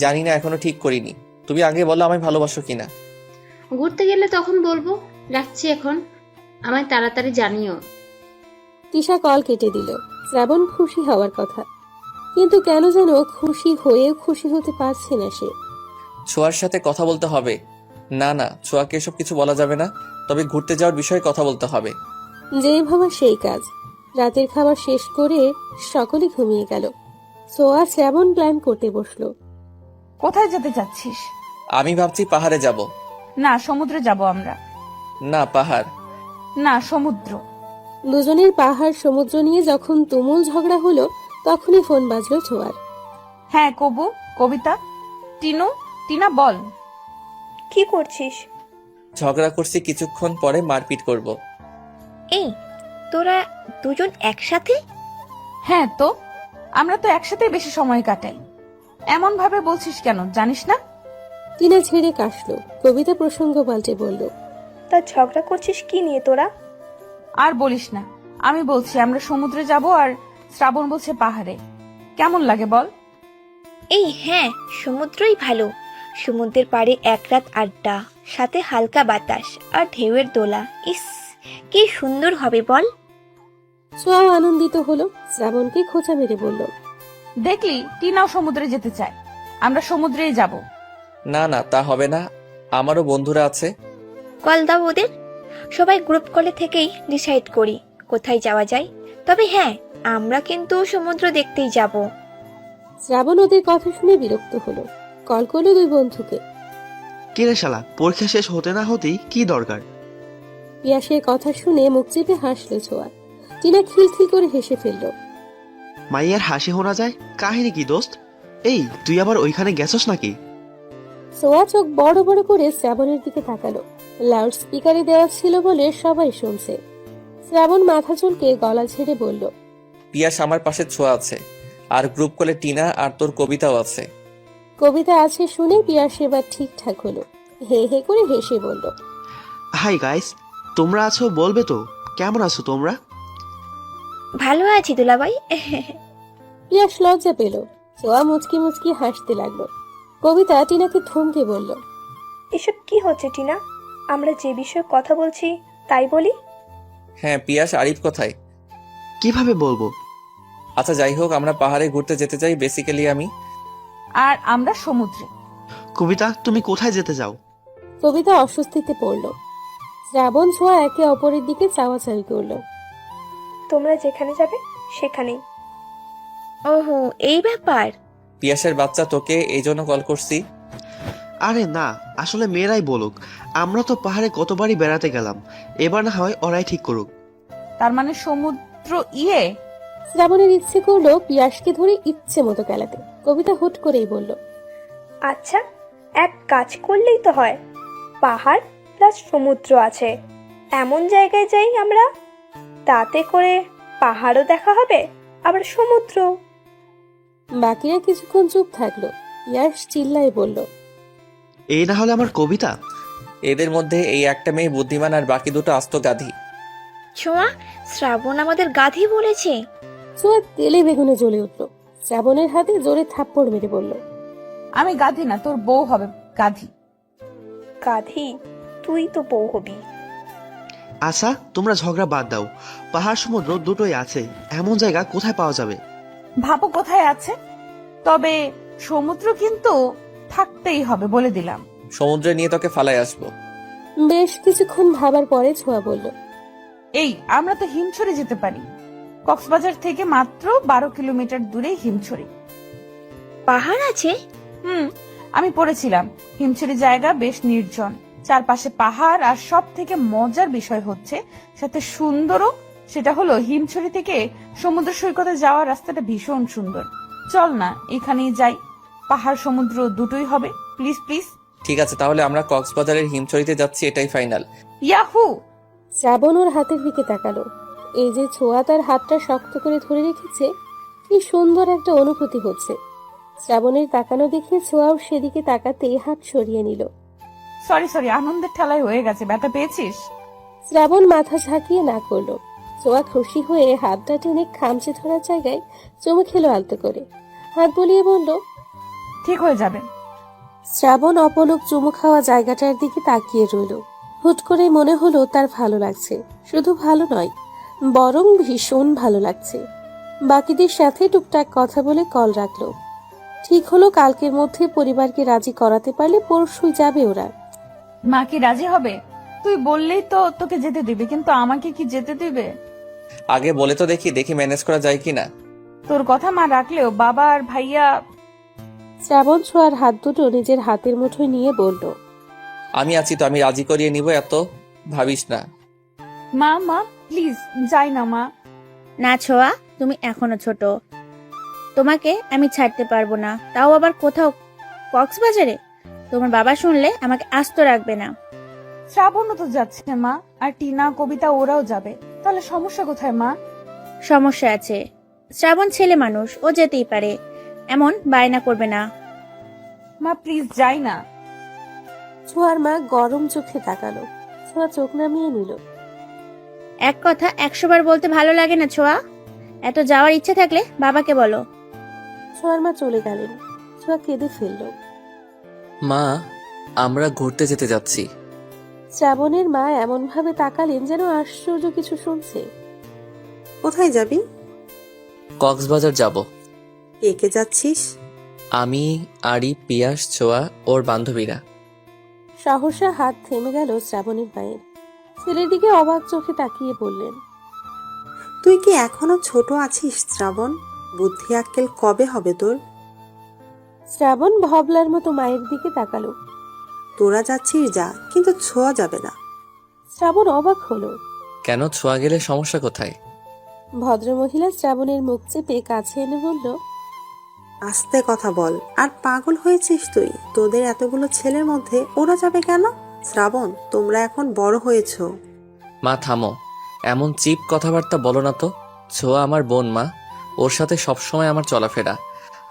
A: জানি না, এখনো ঠিক করিনি। তুমি আগে বলো আমায় ভালোবাসো কিনা।
H: ঘুরতে গেলে তখন বলবো। রাখছি এখন, আমায় তাড়াতাড়ি জানিও।
C: তিশা কল কেটে দিল। শ্রাবণ খুশি হওয়ার কথা, কিন্তু কেন যেন খুশি হয়েও খুশি হতে পারছে না সে।
A: ছোঁয়ার সাথে কথা বলতে হবে। না না, ছোঁয়াকে এসব কিছু বলা যাবে না। তবে ঘুরতে যাওয়ার বিষয়ে কথা বলতে হবে।
C: যেই ভাবা সেই কাজ। রাতের খাবার শেষ করে সকলে ঘুমিয়ে গেল। সোয়া শ্রাবণ প্ল্যান করতে বসলো।
B: কোথায় যেতে চাচ্ছিস?
A: আমি ভাবছি পাহাড়ে যাব।
B: না, সমুদ্রে যাব আমরা।
A: না, পাহাড়।
B: না, সমুদ্র।
C: দুজনের পাহাড় সমুদ্র নিয়ে যখন তুমুল ঝগড়া হলো, তখনই ফোন বাজলো ছোঁয়ার।
B: হ্যাঁ কবু, কবিতা, টিনা বল।
G: কি করছিস?
A: ঝগড়া করছি, কিছুক্ষণ পরে মারপিট করব।
J: এই, তোরা দুজন একসাথে?
B: হ্যাঁ তো, আমরা তো একসাথে বেশি সময় কাটাই। এমন ভাবে বলছিস কেন, জানিস না?
C: টিনা ছেড়ে কাশলো। কবিতা প্রসঙ্গ পাল্টে বলল,
G: তা ঝগড়া করছিস কি নিয়ে তোরা?
B: আর বলিস না, আমি বলছি আমরা সমুদ্রে যাব আর শ্রাবণ বলছে পাহাড়ে। কেমন লাগে বল?
J: এই হ্যাঁ, সমুদ্রই ভালো। সমুদ্রের পাড়ে এক রাত আড্ডা, সাথে হালকা বাতাস আর ঢেউয়ের দোলা। ইস, কি সুন্দর হবে বল।
C: ছোঁয়াও আনন্দিত হলো। শ্রাবণকে খোঁচা মেরে বলল,
B: দেখলি, টিনাও সমুদ্রে যেতে চায়। আমরা সমুদ্রেই যাব।
A: না না, তা হবে না। আমারও বন্ধুরা আছে।
J: কল দাও ওদের। সবাই গ্রুপ কলে থেকেই ডিসাইড করি কোথায় যাওয়া যায়। তবে হ্যাঁ, আমরা কিন্তু সমুদ্র দেখতেই যাব।
C: শ্রাবণ ওদের কথা শুনে বিরক্ত হলো। কল করলো দুই বন্ধুকে।
F: কিরে শালা, পরীক্ষা শেষ হতে না হতেই কি দরকার?
C: পিয়াসের কথা শুনে মুখ চেপে হাসলো ছোঁয়া। টিনা খিলখিল করে হেসে ফেলল।
F: মাইয়ার হাসি শোনা যায়, কাহিনী কি দোস্ত? এই তুই আবার ওইখানে গেছস নাকি?
C: ছোঁয়া চোখ বড় বড় করে শ্রাবণের দিকে তাকালো। লাউড স্পিকারে দেওয়া ছিল বলে সবাই শুনছে। শ্রাবণ মাথা চুলকে গলা ঝেড়ে বলল,
A: পিয়াস আমার পাশে ছোঁয়া আছে, আর গ্রুপ কলে টিনা আর তোর কবিতাও আছে।
C: কবিতা আছে শুনে পিয়াস এবার ঠিকঠাক হলো। হে হে করে হেসে বলল,
F: হাই গাইস, তোমরা আছো বলবে তো? কেমন আছো তোমরা?
J: ভালো আছি দুলাভাই।
C: পিয়াস লজ্জা পেল। ছোঁয়া মুচকি মুচকি হাসতে লাগলো। কবিতা টিনাকে থমকে বলল,
G: এসব কি হচ্ছে টিনা? আমরা যে বিষয়ে কথা বলছি তাই বলি।
A: হ্যাঁ, পিয়াস আরিফ কোথায়?
F: কিভাবে বলবো?
A: আচ্ছা যাই হোক, আমরা পাহাড়ে ঘুরতে যেতে চাই বেসিক্যালি আমি।
B: আর আমরা সমুদ্রে।
F: কবিতা, তুমি কোথায় যেতে চাও?
C: কবিতা অস্বস্তিতে পড়ল। শ্রাবণ ছোঁয়া একে অপরের দিকে চাওয়াচাই করলো।
G: তোমরা যেখানে যাবে সেখানেই।
J: ওহো, এই ব্যাপার।
A: পিয়াসের বাচ্চা, তোকে এই জন্য কল করছি।
F: আরে না, আসলে মেয়েরাই বলুক। আমরা তো পাহাড়ে কতবারই বেড়াতে গেলাম, এবার না হয় ওরাই ঠিক করুক।
B: তার মানে সমুদ্র ইয়ে।
C: শ্রাবণের ইচ্ছে করলো পিয়াসকে ধরে ইচ্ছে মতো খেলাতে। কবিতা হুট করেই বলল,
G: আচ্ছা, এক কাজ করলেই তো হয়। পাহাড় প্লাস সমুদ্র আছে, এমন জায়গায় যাই আমরা। তাতে করে পাহাড়ও দেখা হবে, আবার সমুদ্র।
C: বাকিরা কিছুক্ষণ চুপ থাকলো। পিয়াস চিল্লাই বলল,
F: এই না হলে আমার কবিতা।
A: এদের মধ্যে এই একটা মেয়ে বুদ্ধিমান আর বাকি দুটো আস্ত গাধি।
J: ছোঁয়া, শ্রাবণ আমাদের গাধি বলেছে।
C: ছোঁয়া তেলে বেগুনে জ্বলে উঠল। শ্রাবণের হাতে জোরে থাপ্পড় মেরে বলল,
B: আমি গাধি না, তোর বউ হবে গাধি।
G: গাধি? তুই তো বউ হবি।
F: আচ্ছা, তোমরা ঝগড়া বাদ দাও। পাহাড় সমুদ্র দুটোই আছে, এমন জায়গা কোথায় পাওয়া যাবে?
B: ভাবো কোথায় আছে। তবে সমুদ্র কিন্তু থাকতেই হবে, বলে দিলাম।
A: সমুদ্রে নিয়ে তোকে ফালাই আসবো।
C: বেশ কিছুক্ষণ ভাবার পরে ছোঁয়া বলল,
B: এই আমরা তো হিমছড়ি যেতে পারি। কক্সবাজার থেকে মাত্র 12 কিলোমিটার দূরে হিমছড়ি।
J: পাহাড় আছে?
B: আমি পড়েছিলাম। হিমছড়ি জায়গা বেশ নির্জন, চারপাশে পাহাড়, আর সব থেকে মজার বিষয় হচ্ছে সাথে সুন্দরও। সেটা হলো হিমছড়ি থেকে সমুদ্র সৈকতে যাওয়ার রাস্তাটা ভীষণ সুন্দর। চল না এখানেই যাই, পাহাড় সমুদ্র দুটোই হবে। Please please.
A: ঠিক আছে, তাহলে আমরা কক্সবাজারের হিমছড়িতে যাচ্ছি, এটাই ফাইনাল।
B: ইয়াহু!
C: শ্রাবণ ওর হাতের দিকে তাকালো। এই যে ছোঁয়া তার হাতটা শক্ত করে ধরে রেখেছে, কি সুন্দর একটা অনুভূতি হচ্ছে। শ্রাবণের তাকানো দেখে ছোঁয়াও সেদিকে তাকাতেই হাত সরিয়ে নিল।
B: সরি, আনন্দের ঠেলায় হয়ে গেছে। ব্যথা পেয়েছিস?
C: শ্রাবণ মাথা ঝাঁকিয়ে না করলো। ছোঁয়া খুশি হয়ে হাতটা টেনে খামচে ধরার জায়গায় চুমু খেলো আলতো করে। হাত বলিয়ে বলল,
B: ঠিক হয়ে যাবে।
C: শ্রাবণ অপলক চুমু খাওয়া জায়গাটার দিকে তাকিয়ে রইল। হুট করে মনে হলো তার ভালো লাগছে। শুধু ভালো নয়, বরং ভীষণ ভালো লাগছে। বাকিদের সাথে টুকটাক কথা বলে কল রাখলো। ঠিক হলো কালকের মধ্যে পরিবারকে রাজি করাতে পারলে পরশুই যাবে ওরা।
B: মা কি রাজি হবে? তুই বললেই তো তোকে যেতে দিবে, কিন্তু আমাকে কি যেতে দিবে?
A: আগে বলে তো দেখি ম্যানেজ করা যায় কিনা।
B: তোর কথা মা রাখলেও বাবা আর ভাইয়া।
C: শ্রাবণ ছোঁয়ার হাত দুটো নিজের হাতের মুঠোয় নিয়ে বলল,
A: আমি আছি তো, আমি রাজি করিয়ে নিব, এত ভাবিস না।
B: মা প্লিজ যাই না মা।
D: না ছোঁয়া, তুমি এখনো ছোট, তোমাকে আমি ছাড়তে পারবো না, তাও আবার কোথাও কক্সবাজারে। তোমার বাবা শুনলে আমাকে আস্ত রাখবে না।
B: শ্রাবণও তো যাচ্ছে মা, আর টিনা, কবিতা ওরাও যাবে। তাহলে সমস্যা কোথায় মা?
D: সমস্যা আছে। শ্রাবণ ছেলে মানুষ, ও যেতেই পারে, এমন বায়না করবে না।
B: মা প্লিজ যাই না।
C: ছোঁয়ার মা গরম চোখে তাকালো। ছোঁয়া চোখ নামিয়ে নিল।
D: এক কথা 100 বার বলতে ভালো লাগে না ছোঁয়া। এত যাওয়ার ইচ্ছে থাকলে বাবাকে বলো।
C: ছোঁয়ার মা চলে গেলেন। ছোঁয়া কেঁদে ফেলল।
A: মা, আমরা ঘুরতে যেতে যাচ্ছি।
C: শ্রাবণের মা এমন ভাবে তাকালেন যেন আশ্চর্য কিছু শুনছে।
E: কোথায় যাবি?
A: কক্সবাজার যাব।
E: কে কে যাচ্ছিস?
A: আমি, আরিফ, পিয়াস, ছোঁয়া, ওর বান্ধবীরা।
C: সহসা হাত থেমে গেল শ্রাবণের মায়ের। ছেলের দিকে অবাক চোখে তাকিয়ে বললেন,
E: তুই কি এখনো ছোট আছিস শ্রাবণ? বুদ্ধি আক্কেল কবে হবে তোর?
C: শ্রাবণ ভবলার মতো মায়ের দিকে তাকালো।
E: তোরা যাচ্ছিস যা, কিন্তু ছোঁয়া যাবে না।
C: শ্রাবণ অবাক হলো।
A: কেন ছোঁয়া গেলে সমস্যা কোথায়?
C: ভদ্রমহিলা শ্রাবণের মুখ চেপে কাছে এনে বলল,
E: আস্তে কথা বল। আর পাগল হয়েছিস তুই? তোদের এতগুলো ছেলের মধ্যে ওরা যাবে কেন? শ্রাবণ, তোমরা এখন বড় হয়েছো।
A: মা থামো, এমন চিপ কথাবার্তা বলো না তো। ছোঁয়া আমার বোন মা, ওর সাথে সবসময় আমার চলাফেরা।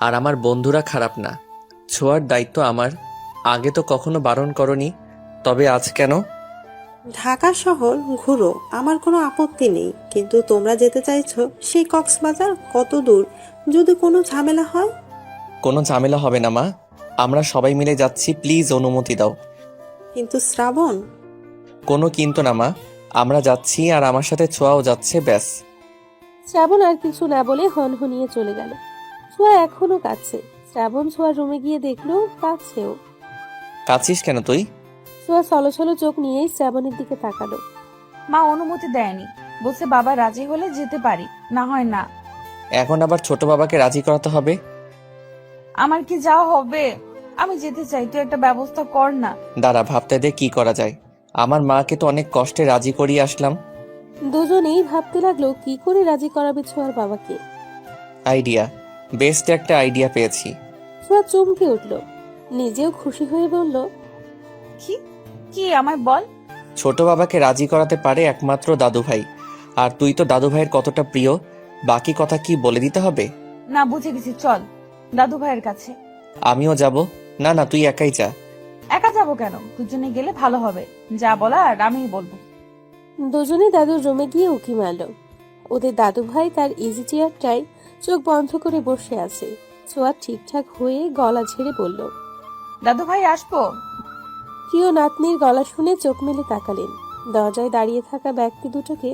A: আর আমার বন্ধুরা খারাপ না, ছোঁয়ার দায়িত্ব আমার। আগে তো কখনো বারণ করনি, তবে আজ কেন?
E: ঢাকা শহর ঘুরো, আমার কোনো আপত্তি নেই, কিন্তু তোমরা যেতে চাইছো সেই কক্সবাজার কত দূর? যদি কোনো ঝামেলা হয়?
A: কোনো ঝামেলা হবে না মা, আমরা সবাই মিলে যাচ্ছি, প্লিজ অনুমতি দাও।
E: কিন্তু শ্রাবণ।
A: কোনো কিন্তু না মা, আমরা যাচ্ছি আর আমার সাথে ছোঁয়াও যাচ্ছে, ব্যাস।
C: শ্রাবণ আর কিছু না বলে হনহনিয়ে চলে গেল। ছোঁয়া এখনো কাঁদছে। শ্রাবণ ছোঁয়ার রুমে গিয়ে দেখলো কাঁদছেও।
A: কাছিস কেন তুই?
C: ছোঁয়া ছলো চোখ নিয়েই শ্রাবণের দিকে তাকালো।
B: মা অনুমতি দেয়নি, বলছে বাবা রাজি হলে যেতে পারি, না হয় না।
A: এখন আবার ছোট বাবাকে রাজি করাতে হবে?
B: আমার কি যাওয়া হবে? আমি যেতে চাই, তুই একটা ব্যবস্থা কর না।
A: দাঁড়া, ভাবতে দে কি করা যায়। আমার মাকে তো অনেক কষ্টে রাজি করিয়ে আসলাম।
C: দুজনেই ভাবতে লাগলো কি করে রাজি করাবে ছোঁয়ার বাবাকে।
A: আইডিয়া, বেস্ট একটা আইডিয়া পেয়েছি।
C: ছোঁয়া চমকে উঠল, নিজেও খুশি হয়ে বলল,
B: কি কি আমায় বল।
A: ছোট বাবাকে রাজি করাতে পারে একমাত্র দাদু ভাই। আর তুই তো দাদু ভাইয়ের কতটা প্রিয়, বাকি কথা কি বলে দিতে হবে?
B: না, বুঝে গেছি, চল দাদু ভাইয়ের কাছে।
A: আমিও যাব। না না, তুই একাই যা।
B: একা যাবো কেন? দুজনে গেলে ভালো হবে, যা বলার আমিই বলবো।
C: দুজনে দাদুর রুমে গিয়ে উকি মারল। ওদের দাদু ভাই তার ইজি চেয়ারটায় চোখ বন্ধ করে বসে আছে। ছোঁয়া ঠিকঠাক হয়ে গলা ঝেড়ে বলল,
B: দাদু ভাই আসবো?
C: প্রিয় নাতনির গলা শুনে চোখ মেলে তাকালেন। দরজায় দাঁড়িয়ে থাকা ব্যক্তি দুটোকে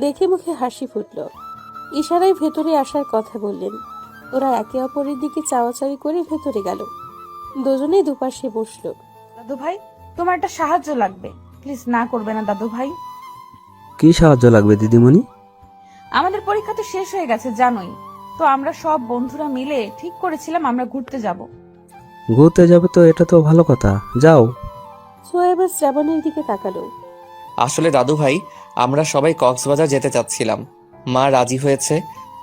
C: দেখে মুখে হাসি ফুটল। ইশারায় ভেতরে আসার কথা বললেন। ওরা একে অপরের দিকে চাওয়াচাওয়ি করে ভেতরে গেল। দুজনেই দুপাশে বসলো।
B: দাদু ভাই, তোমার একটা সাহায্য লাগবে, প্লিজ না করবে না দাদু ভাই।
K: কি সাহায্য লাগবে দিদিমণি?
B: আমাদের পরীক্ষা তো শেষ হয়ে গেছে জানোই তো, আমরা সব বন্ধুরা মিলে ঠিক করেছিলাম আমরা ঘুরতে যাব।
K: ঘুরতে যাবে তো, এটা তো ভালো কথা, যাও।
C: ছোঁয়া এবার শ্রাবণের দিকে তাকালো।
A: আসলে দাদু ভাই, আমরা সবাই কক্সবাজার যেতে চাচ্ছিলাম। মা রাজি হয়েছে,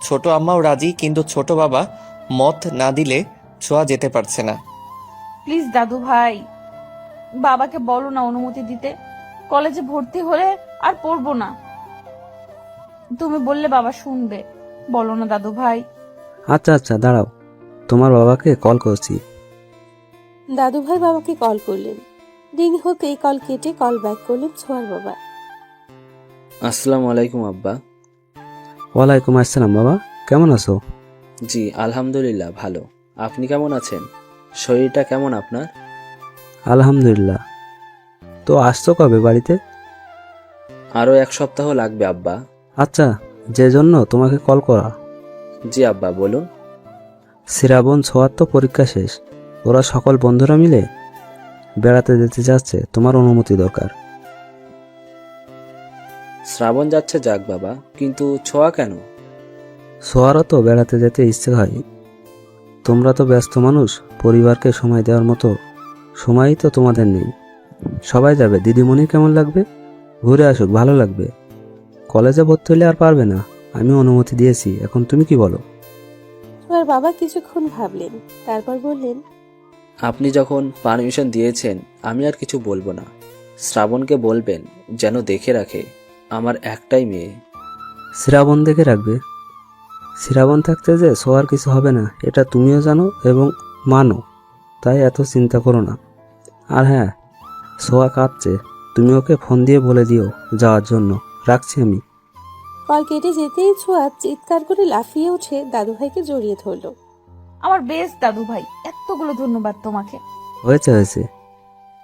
A: ছোট আম্মাও রাজি, কিন্তু ছোট বাবা মত না দিলে ছোঁয়া যেতে পারছে না।
B: প্লিজ দাদু ভাই, বাবাকে বলো না অনুমতি দিতে। কলেজে ভর্তি হলে আর পড়বো না, তুমি বললে বাবা শুনবে। বলো না দাদু ভাই।
K: আচ্ছা আচ্ছা, দাঁড়াও, তোমার বাবাকে কল করছি।
C: দাদু ভাই বাবাকে কল করলেন। রিং হতেই কল কেটে কল ব্যাক করলেন ছোঁয়ার বাবা।
I: আসসালামু আলাইকুম আব্বা।
K: ওয়ালাইকুম আসসালাম বাবা, কেমন আছো?
I: জি আলহামদুলিল্লাহ ভালো। আপনি কেমন আছেন? শরীরটা কেমন আপনার?
K: আলহামদুলিল্লাহ। তো আসছো কবে বাড়িতে?
I: আরও 1 সপ্তাহ লাগবে আব্বা।
K: আচ্ছা, যে জন্য তোমাকে কল করা।
I: জি আব্বা বলুন।
K: শ্রাবণ ছোঁয়ার তো পরীক্ষা শেষ, ওরা সকল বন্ধুরা মিলে বেড়াতে যেতে যাচ্ছে, তোমার অনুমতি দরকার।
I: শ্রাবণ যাচ্ছে যাক বাবা, কিন্তু ছোঁয়া কেন?
K: ছোঁয়ারও তো বেড়াতে যেতে ইচ্ছে হয়। তোমরা তো ব্যস্ত মানুষ, পরিবারকে সময় দেওয়ার মতো সময়ই তো তোমাদের নেই। সবাই যাবে, দিদিমণি কেমন লাগবে? ঘুরে আসুক, ভালো লাগবে। কলেজে ভর্তি হলে আর পারবে না, আমি অনুমতি দিয়েছি, এখন তুমি কি বলো?
C: ছোঁয়ার বাবা কিছুক্ষণ ভাবলেন, তারপর বললেন,
I: আপনি যখন পারমিশন দিয়েছেন আমি আর কিছু বলবো না। শ্রাবণকে বলবেন যেন দেখে রাখে, আমার একটাই মেয়ে।
K: শ্রাবণ দেখে রাখবে? শ্রাবণ থাকতে যে ছোঁয়ার কিছু হবে না, এটা তুমিও জানো এবং মানো, তাই এত চিন্তা করো না। আর হ্যাঁ, ছোঁয়া কাঁদছে, তুমি ওকে ফোন দিয়ে বলে দিও যাওয়ার জন্য। রাখছি আমি।
C: কল কেটে যেতেই ছোঁয়া চিৎকার করে লাফিয়ে উঠে দাদু ভাইকে জড়িয়ে ধরলো।
B: আমার বেস্ট দাদু ভাই, এতগুলো ধন্যবাদ তোমাকে।
K: হয়েছে হয়েছে,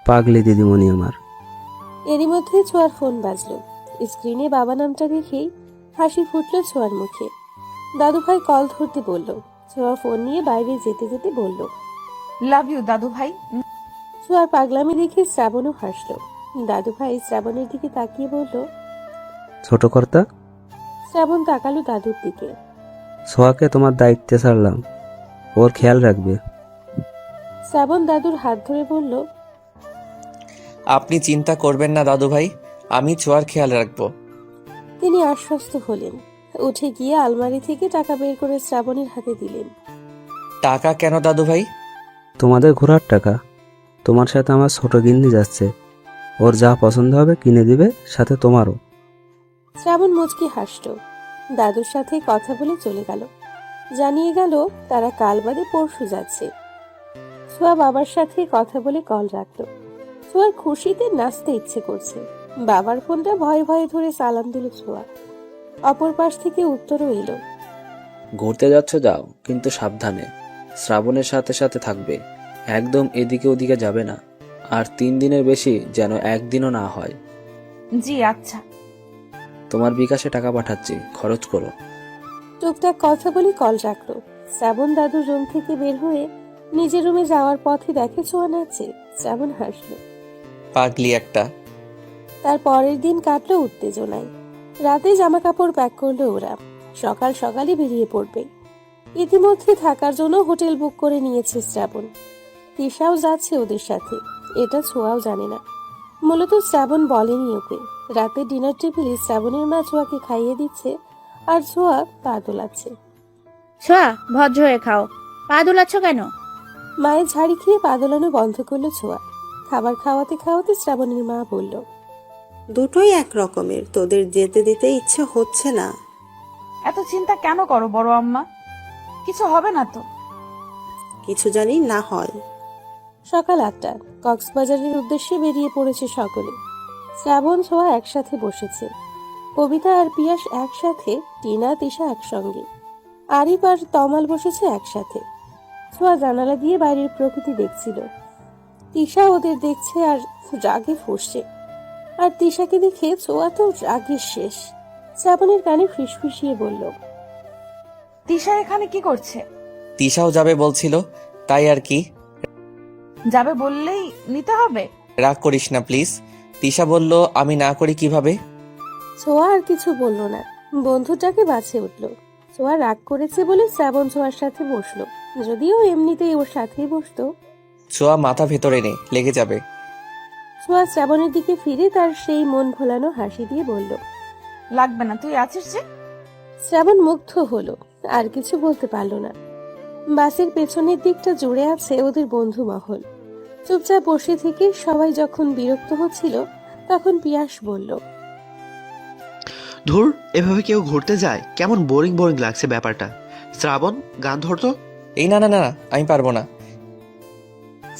K: পাগলি দিদিমণি আমার।
C: এরই মধ্যে ছোঁয়ার ফোন বাজলো। স্ক্রিনে বাবা নামটা দেখেই হাসি ফুটলো ছোঁয়ার মুখে। দাদু ভাই কল ধরতে বলল। ছোঁয়া ফোন নিয়ে বাইরে যেতে যেতে বলল,
B: লাভ ইউ দাদু ভাই।
C: ছোঁয়ার পাগলামি দেখে শ্রাবণও হাসলো। দাদু ভাই শ্রাবণের দিকে তাকিয়ে বলল,
K: ছোট কর্তা।
C: শ্রাবণ তাকালো দাদুর দিকে।
K: ছোঁয়াকে তোমার দায়িত্বে ছাড়লাম, ওর খেয়াল রাখবে।
C: শ্রাবণ দাদুর হাত ধরে বলল,
A: আপনি চিন্তা করবেন না দাদু ভাই, আমি ছোঁয়ার খেয়াল রাখবো।
C: তিনি আশ্বস্ত হলেন। উঠে গিয়ে আলমারি থেকে টাকা বের করে শ্রাবণীর হাতে দিলেন।
A: টাকা কেন দাদু ভাই?
K: তোমাদের ঘোরার টাকা। তোমার সাথে আমার ছোট গিন্নি যাচ্ছে, ওর যা পছন্দ হবে কিনে দিবে, সাথে তোমারও।
C: শ্রাবণ মুচকি হাসল। দাদুর সাথে কথা বলে চলে গেল। জানিয়ে গেল তারা কাল বাদে পরশু যাচ্ছে। ছোঁয়া বাবার সাথে কথা বলে কল রাখলো। ছোঁয়ার খুশিতে নাচতে ইচ্ছে করছে। বাবার ফোনটা ভয়ে ভয়ে ধরে সালাম দিল ছোঁয়া। অপর পাশ থেকে উত্তরও এলো।
I: ঘুরতে যাচ্ছ যাও, কিন্তু সাবধানে। শ্রাবণের সাথে সাথে থাকবে, একদম এদিকে ওদিকে যাবে না। আর 3 দিনের বেশি যেন একদিনও না হয়।
B: জি আচ্ছা।
I: তোমার বিকাশে টাকা পাঠাচ্ছি, খরচ করো।
C: টুকটাক কথা বলে কল রাখলো। শ্রাবণ দাদুর রুম থেকে বের হয়ে নিজের রুমে যাওয়ার পথে দেখে ছোঁয়া নাচছে। শ্রাবণ হাসলো।
A: পাগলি একটা।
C: তার পরের দিন কাটলো উত্তেজনায়। রাতে জামা কাপড় প্যাক করলো ওরা। সকাল সকালই বেরিয়ে পড়বে। ইতিমধ্যে থাকার জন্য হোটেল বুক করে নিয়েছে শ্রাবণ। তিশাও যাচ্ছে ওদের সাথে, এটা ছোঁয়াও জানে না। মূলত শ্রাবণ বলেনি ওকে। রাতে ডিনার টেবিলে শ্রাবণের মা ছোঁয়াকে খাইয়ে দিচ্ছে, আর ছোঁয়া পা দোলাচ্ছে।
D: ছোঁয়া, ভদ্র হয়ে খাও, পা দোলাচ্ছ কেন?
C: মায়ের ঝাড়ি খেয়ে পা দোলানো বন্ধ করলো ছোঁয়া। খাবার খাওয়াতে খাওয়াতে শ্রাবণের মা বলল,
E: দুটোই এক রকমের, তোদের যেতে দিতে ইচ্ছে হচ্ছে না।
B: এত চিন্তা কেন করো বড় আম্মা? কিছু হবে না তো?
E: কিছু জানি না হয়।
C: সকাল 8টা। কক্সবাজারের উদ্দেশ্যে বেরিয়ে পড়েছে সকলে। শ্রাবণ ছোঁয়া একসাথে বসেছে। কবিতা আর পিয়াস একসাথে, টিনা তিশা একসঙ্গে। আরিফ আর তমাল বসেছে একসাথে। ছোঁয়া জানালা দিয়ে বাইরের প্রকৃতি দেখছিল। তিশা ওদের দেখছে আর রাগে ফুঁসছে। আর তিশাকে দেখে ছোঁয়া তো রাগে শেষ। শ্রাবণের কানে ফিসফিসিয়ে বলল,
B: তিশা এখানে কি করছে?
A: তিশাও যাবে বলছিল, তাই আর কি।
B: যাবে বললেই নিতে হবে?
A: রাগ করিস না প্লিজ। তিশা বলল, আমি না করি কিভাবে?
C: ছোঁয়া আর কিছু বলল না। বন্ধুটাকে বাছে উঠল। ছোঁয়া রাগ করেছে বলে শ্রাবণ ছোঁয়ার সাথে বসলো। যদিও এমনিতেই ওর সাথেই বসতো।
A: ছোঁয়া মাথা ভেতরে নে, লেগে যাবে।
C: ছোঁয়া শ্রাবণের দিকে ফিরে তার সেই মন ভোলানো হাসি দিয়ে বলল,
B: লাগবে না, তুই আছিস যে।
C: শ্রাবণ মুগ্ধ হলো, আর কিছু বলতে পারল না। বাসের পেছনের দিকটা জুড়ে আছে ওদের বন্ধু মহল। চুপচাপ বসে থেকে সবাই যখন বিরক্ত হচ্ছিল, তখন পিয়াস বলল,
F: ধুর, এভাবে কেউ ঘুরতে যায়? কেমন বোরিং বোরিং লাগছে ব্যাপারটা। শ্রাবণ, গান ধরতো।
A: এই না না না, আমি পারবো না।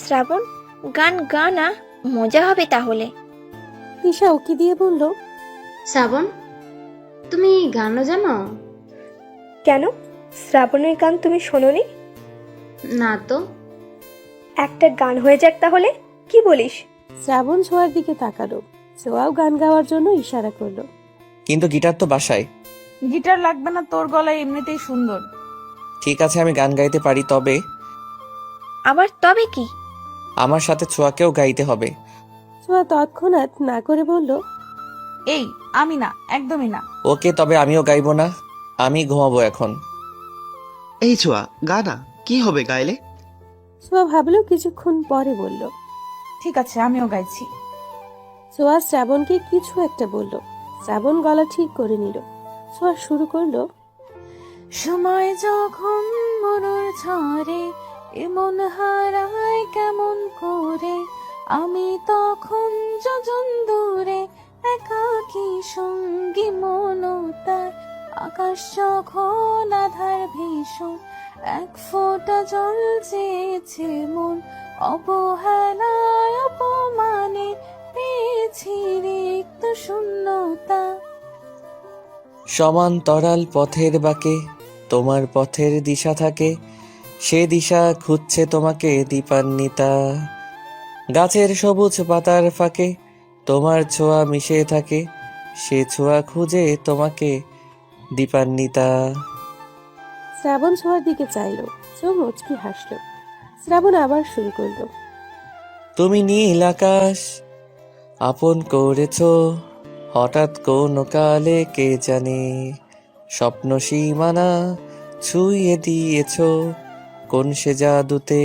J: শ্রাবণ, গান গা না, মজা হবে তাহলে।
C: তিশা উকি দিয়ে বলল,
H: শ্রাবণ, তুমি গানও জানো?
G: কেন, শ্রাবণের গান তুমি শোনোনি?
H: না তো।
G: একটা গান হয়ে যাক তাহলে, কি বলিস?
C: শ্রাবণ ছোঁয়ার দিকে তাকালো। ছোঁয়াও গান গাওয়ার জন্য ইশারা করলো।
A: কিন্তু গিটার তো বাসায়।
B: গিটার লাগবে না, তোর গলায় এমনিতেই সুন্দর।
A: ঠিক আছে, আমি গান গাইতে পারি, তবে
J: আবার তবে কি?
A: আমার সাথে ছোঁয়াকেও গাইতে হবে।
C: ছোঁয়া তৎক্ষণাৎ না করে বলল,
B: এই, আমি না, একদমই না।
A: ওকে, তবে আমিও গাইবো না, আমি ঘুমাবো এখন।
F: এই ছোঁয়া, গা না, কি হবে গাইলে?
C: ছোঁয়া ভাবলো, কিছুক্ষণ পরে বলল,
B: ঠিক আছে, আমিও গাইছি।
C: ছোঁয়া শ্রাবণকে কিছু একটা বলল। শ্রাবণ গলা ঠিক করে নিল। ছোঁয়া শুরু করলো,
B: সময় যখন মরুর ঝরে এমন হারায় কেমন করে, আমি তখন যোজন দূরে একাকী সঙ্গী মনতার, আকাশ যখন আধার ভীষণ এক ফোঁটা জল চেয়েছে মন, অবহেলায় অপমানে পেয়েছি রিক্ত শূন্যতা।
A: সমান্তরাল পথের বাঁকে তোমার পথের দিশা থাকে, সে দিশা খুঁজছে তোমাকে দীপান্বিতা। গাছের সবুজ পাতার ফাঁকে তোমার ছোঁয়া মিশে থাকে, সে ছোঁয়া খুঁজে তোমাকে দীপান্বিতা।
C: শ্রাবণ ছোঁয়ার দিকে চাইলো। ছোঁয়া মুচকি হাসলো। শ্রাবণ আবার শুরু করলো,
A: তুমি নীল আকাশ আপন করেছো, হঠাৎ কোন কালে কে জানে, স্বপ্ন সীমানা ছুঁয়ে দিয়েছো, কোন সে জাদুতে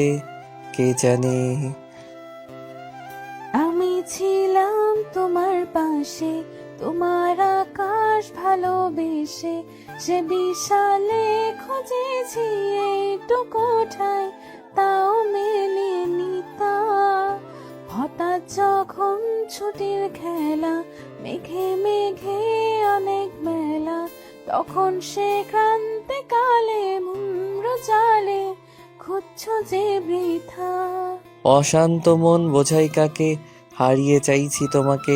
A: কে জানে।
B: আমি ছি
C: শেষে সে বিশালে খুঁজেছি এইটুকু ঠাই, তাও মেলেনি তা। হঠাৎ যখন ছুটির খেলা, মেঘে মেঘে অনেক মেলা, তখন সে ক্রান্তিকালে মুম্র জালে খুঁজছ যে বৃথা।
A: অশান্ত মন বোঝাই কাকে, হারিয়ে চাইছি তোমাকে,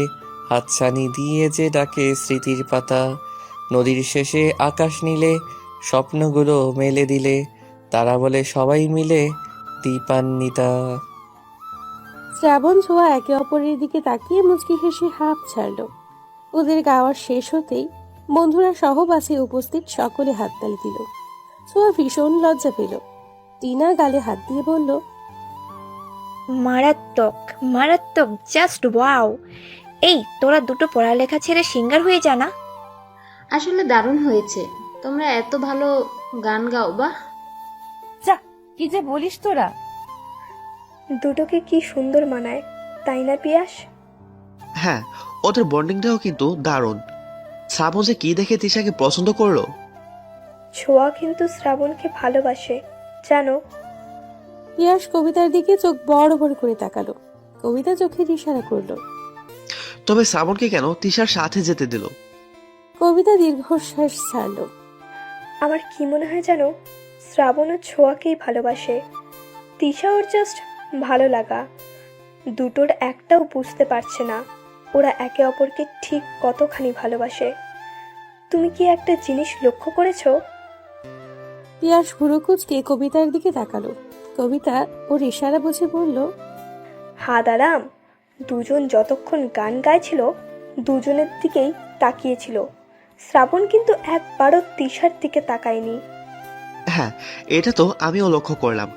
A: হাতছানি দিয়ে যে ডাকে স্মৃতির পাতা। নদীর শেষে আকাশ নীলে, স্বপ্নগুলো মেলে দিলে, তারা বলে সবাই মিলে দীপান্বিতা।
C: শ্রাবণ ছোঁয়া একে অপরের দিকে তাকিয়ে মুচকি হেসে হাঁপ ছাড়ল। ওদের গাওয়ার শেষ হতেই বন্ধুরা সহ বাসে উপস্থিত সকলে হাততালি দিল। ছোঁয়া ভীষণ লজ্জা পেল। টিনা গালে হাত দিয়ে বলল,
J: মারাত্মক মারাত্মক, জাস্ট ওয়াও। এই তোরা দুটো পড়ালেখা ছেড়ে সিঙ্গার হয়ে জানা।
H: আসলে দারুণ হয়েছে, তোমরা এত ভালো গান গাও বা।
B: যা, কি যে বলিস তোরা।
G: দুটোকে কি সুন্দর মানায়, তাই না পিয়াস?
F: হ্যাঁ, ওদের বন্ডিংটাও কিন্তু দারুণ। শ্রাবণ যে কি দেখে তিশাকে পছন্দ করলো।
G: ছোঁয়া কিন্তু শ্রাবণকে ভালোবাসে, জানো?
C: পিয়াস কবিতার দিকে চোখ বড় বড় করে তাকালো। কবিতা চোখের ইশারা করলো।
F: তবে শ্রাবণকে কেন তিশার সাথে যেতে দিল?
C: কবিতা দীর্ঘশ্বাস ছাড়ল।
G: আমার কি মনে হয় জানো, শ্রাবণ ও ছোঁয়াকেই ভালোবাসে। তিশা ওর জাস্ট ভালো লাগা। দুটোর একটাও বুঝতে পারছে না ওরা একে অপরকে ঠিক কতখানি ভালোবাসে। তুমি কি একটা জিনিস লক্ষ্য করেছো?
C: পিয়াস ভুরু কুঁচকে কবিতার দিকে তাকালো। কবিতা ওর ইশারা বুঝে বলল,
G: হাদারাম। দুজন যতক্ষণ গান গাইছিল দুজনের দিকেই তাকিয়েছিল। শ্রাবণ কিন্তু একবারও তিশার দিকে তাকায়নি।
F: হ্যাঁ, এটা তো আমিও লক্ষ্য করলাম।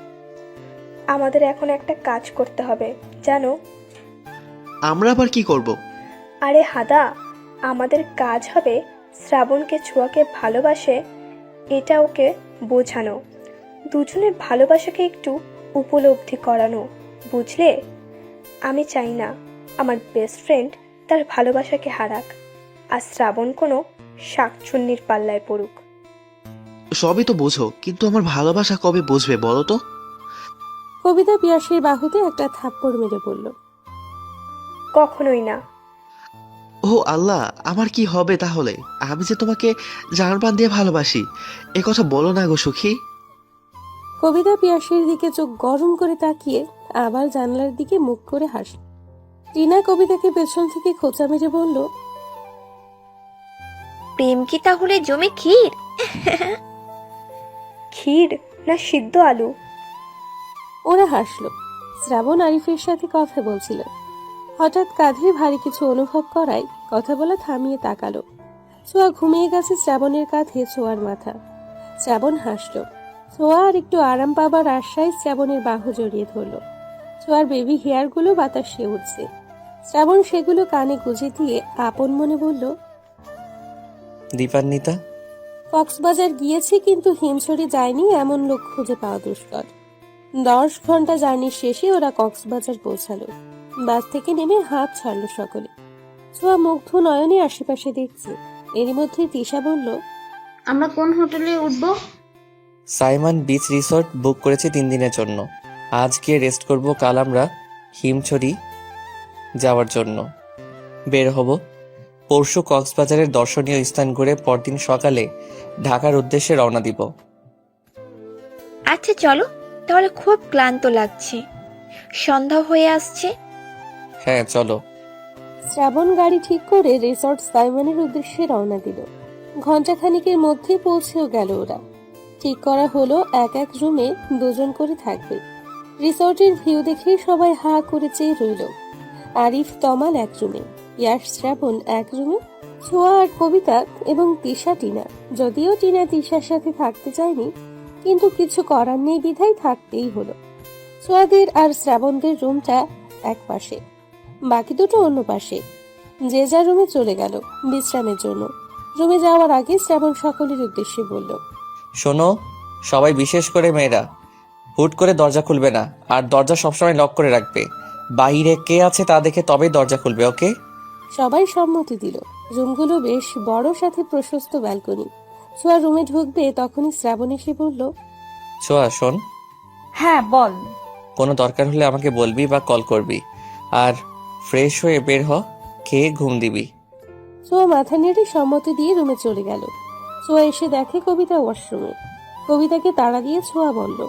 G: আমাদের এখন একটা কাজ করতে হবে, জানো?
F: আমরা আবার কি করব?
G: আরে হাদা, আমাদের কাজ হবে শ্রাবণকে ছোঁয়াকে ভালোবাসে এটা ওকে বোঝানো, দুজনের ভালোবাসাকে একটু উপলব্ধি করানো, বুঝলে? আমি চাই না আমার বেস্ট ফ্রেন্ড তার ভালোবাসাকে হারাক, আর শ্রাবণ কোনো শাকচুন্নির পাল্লায় পড়ুক।
F: সবই তো বোঝো, কিন্তু আমার ভালোবাসা কবে বুঝবে বলো তো?
C: কবিতা পিয়াসের বাহুতে একটা থাপ্পড় মেরে বলল,
G: কখনোই না।
F: ও আল্লাহ, আমার কি হবে তাহলে? আমি যে তোমাকে জানপ্রাণ দিয়ে ভালোবাসি, এ কথা বলো না গো সখী।
C: কবিতা পিয়াসের দিকে চোখ গরম করে তাকিয়ে আবার জানলার দিকে মুখ করে হাসল। টিনা কবিতাকে পেছন থেকে খোঁচা মেরে বলল,
J: প্রেম কি তাহলে জমে ক্ষীর?
G: ক্ষীর না সিদ্ধ আলু?
C: ওরা হাসলো। শ্রাবণ আরিফের সাথে কথা বলছিল। হঠাৎ কাঁধে ভারী কিছু অনুভব করায় কথা বলা থামিয়ে তাকালো। ছোঁয়া ঘুমিয়ে গেছে শ্রাবণের কাঁধে ছোঁয়ার মাথা। শ্রাবণ হাসলো। ছোঁয়া আর একটু আরাম পাবার আশায় শ্রাবণের বাহু জড়িয়ে ধরলো। ছোঁয়ার বেবি হেয়ারগুলো বাতাসে উঠছে। শ্রাবণ সেগুলো কানে গুঁজে দিয়ে আপন মনে বলল,
A: দীপান্বিতা,
C: কক্সবাজার গিয়েছি কিন্তু হিমছড়ি যায়নি এমন লোক খুঁজে পাওয়া দুষ্কর। 10 ঘন্টা জার্নি শেষে ওরা কক্সবাজার পৌঁছালো। বাস থেকে নেমে হাত ছাড়লো সকলে। ছোঁয়া মুগ্ধ নয়নে আশেপাশে দেখছে। এরই মধ্যে তিশা বলল,
H: আমরা কোন হোটেলে উঠবো?
A: সাইমন বিচ রিসোর্ট বুক করেছি 3 দিনের জন্য। আজ গিয়ে রেস্ট করব, কাল আমরা হিমছড়ি যাওয়ার জন্য বের হব। পরশু কক্সবাজারের দর্শনীয় স্থান ঘুরে পরদিন সকালে ঢাকার উদ্দেশ্যে রওনা দিব।
J: আচ্ছা চলো, তাহলে খুব ক্লান্ত লাগছে, সন্ধ্যা হয়ে আসছে।
A: হ্যাঁ চলো।
C: শ্রাবণ গাড়ি ঠিক করে রিসর্ট সাইমনের উদ্দেশ্যে রওনা দিল। ঘণ্টাখানিকের মধ্যে পৌঁছেও গেল ওরা। ঠিক করা হলো এক এক রুমে 2 জন করে থাকবে। রিসর্টের ভিউ দেখে সবাই হা করে চেয়ে রইল। আরিফ তমাল এক রুমে, ইয়াশ শ্রাবণ এক রুমে, ছোঁয়া আর কবিতা এবং তিশা টিনা। যদিও টিনা তিশার সাথে থাকতে চায়নি, কিন্তু কিছু করার নেই বিধায় থাকতেই হলো। ছোঁয়াদের আর শ্রাবণদের রুমটা এক পাশে, বাকি দুটো অন্য পাশে। যে যার রুমে চলে গেল বিশ্রামের জন্য। রুমে যাওয়ার আগে শ্রাবণ সকলের উদ্দেশ্যে বলল,
A: শোনো সবাই, বিশেষ করে মেয়েরা, হুট করে দরজা খুলবে না, আর দরজা সবসময় লক করে রাখবে। বাইরে কে আছে তা দেখে তবেই দরজা খুলবে, ওকে?
C: সবাই সম্মতি দিল। রুমগুলো বেশ বড়, সাথে প্রশস্ত ব্যালকনি। ছোঁয়া রুমে ঢুকবে তখনই শ্রাবণ এসে বলল,
A: ছোঁয়া শোন,
B: হ্যাঁ বল।
A: কোনো দরকার হলে আমাকে বলবি বা কল করবি। আর ফ্রেশ হয়ে বের হ, খেয়ে ঘুম দিবি।
C: ছোঁয়া মাথা নেড়ে সম্মতি দিয়ে রুমে চলে গেল। ছোঁয়া এসে দেখে কবিতা ওয়াশরুমে। কবিতাকে তাড়া দিয়ে ছোঁয়া বলল,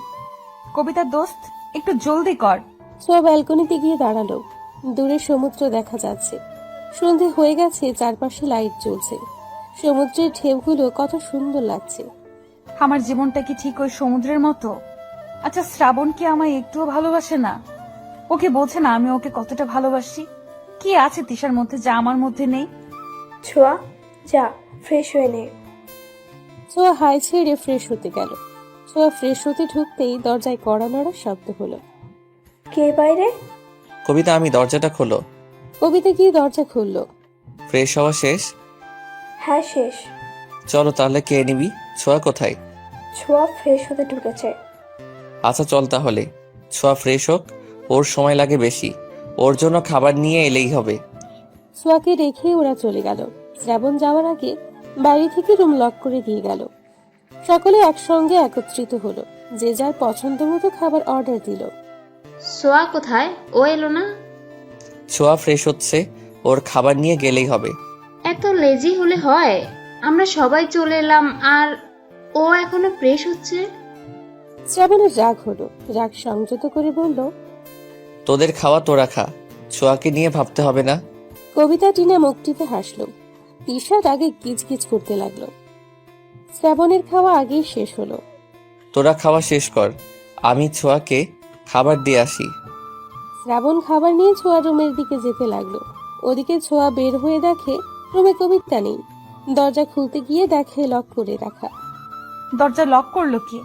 B: কবিতা দোস্ত, একটু জলদি কর।
C: ছোঁয়া ব্যালকনিতে গিয়ে দাঁড়ালো। দূরে সমুদ্র দেখা যাচ্ছে। সন্ধে হয়ে গেছে, চারপাশে লাইট জ্বলছে। সমুদ্রের ঢেউগুলো কত সুন্দর লাগছে।
B: আমার জীবনটা কি ঠিক ওই সমুদ্রের মতো? আচ্ছা, শ্রাবণ কি আমায় একটুও ভালোবাসে না? ওকে বোঝে না আমি ওকে কতটা ভালোবাসি? কি আছে তিশার মধ্যে যা আমার মধ্যে নেই?
G: ছোঁয়া, যা ফ্রেশ হয়ে নে।
C: ছোঁয়া হাই ছেড়ে ফ্রেশ হতে গেল। ছোঁয়া ফ্রেশ হতে ঢুকতেই দরজায় কড়া নাড়ার শব্দ হলো।
G: কে বাইরে?
A: কবিতা, আমি দরজাটা খোলো।
C: কবিতা গিয়ে দরজা খুললো।
A: ফ্রেশ হওয়া শেষ?
G: হ্যাঁ শেষ।
A: চলো তাহলে, খেয়ে নিবি। ছোঁয়া কোথায়?
G: ছোঁয়া ফ্রেশ হতে ঢুকেছে।
A: আচ্ছা চল তাহলে। ছোঁয়া ফ্রেশ হোক, ওর সময় লাগে বেশি। ওর জন্য খাবার নিয়ে এলেই হবে।
C: ছোঁয়াকে রেখে ওরা চলে গেল। শ্রাবণ যাওয়ার আগে বাড়ি থেকে রুম লক করে দিয়ে গেল। সকলে একসঙ্গে একত্রিত হলো। যে যার পছন্দ মতো খাবার অর্ডার দিল।
H: সোয়া কোথায়? ও এলো না?
A: ছোঁয়া ফ্রেশ হচ্ছে, ওর খাবার নিয়ে গেলেই হবে।
H: এত লেজি হলে হয়? আমরা সবাই চলে এলাম আর ও এখনো ফ্রেশ হচ্ছে।
C: শ্রাবণের রাগ হলো। রাগ সংযত করে বলল,
A: তোদের খাওয়া তোরা খা, ছোঁয়াকে নিয়ে ভাবতে হবে না।
C: কবিতা টিনা মুখটিতে হাসল। তিশা রাগে কিচকিচ করতে লাগলো। শ্রাবণের খাওয়া আগেই শেষ হলো।
A: তোরা খাওয়া শেষ কর, আমি ছোঁয়াকে খাবার দিয়ে আসি।
C: শ্রাবণ খাবার নিয়ে ছোঁয়া রুমের দিকে যেতে লাগলো। ওদিকে ছোঁয়া বের হয়ে দেখে রুমে কবিতা নেই। দরজা খুলতে গিয়ে দেখে লক করে রাখা।
B: দরজা লক করলো কি?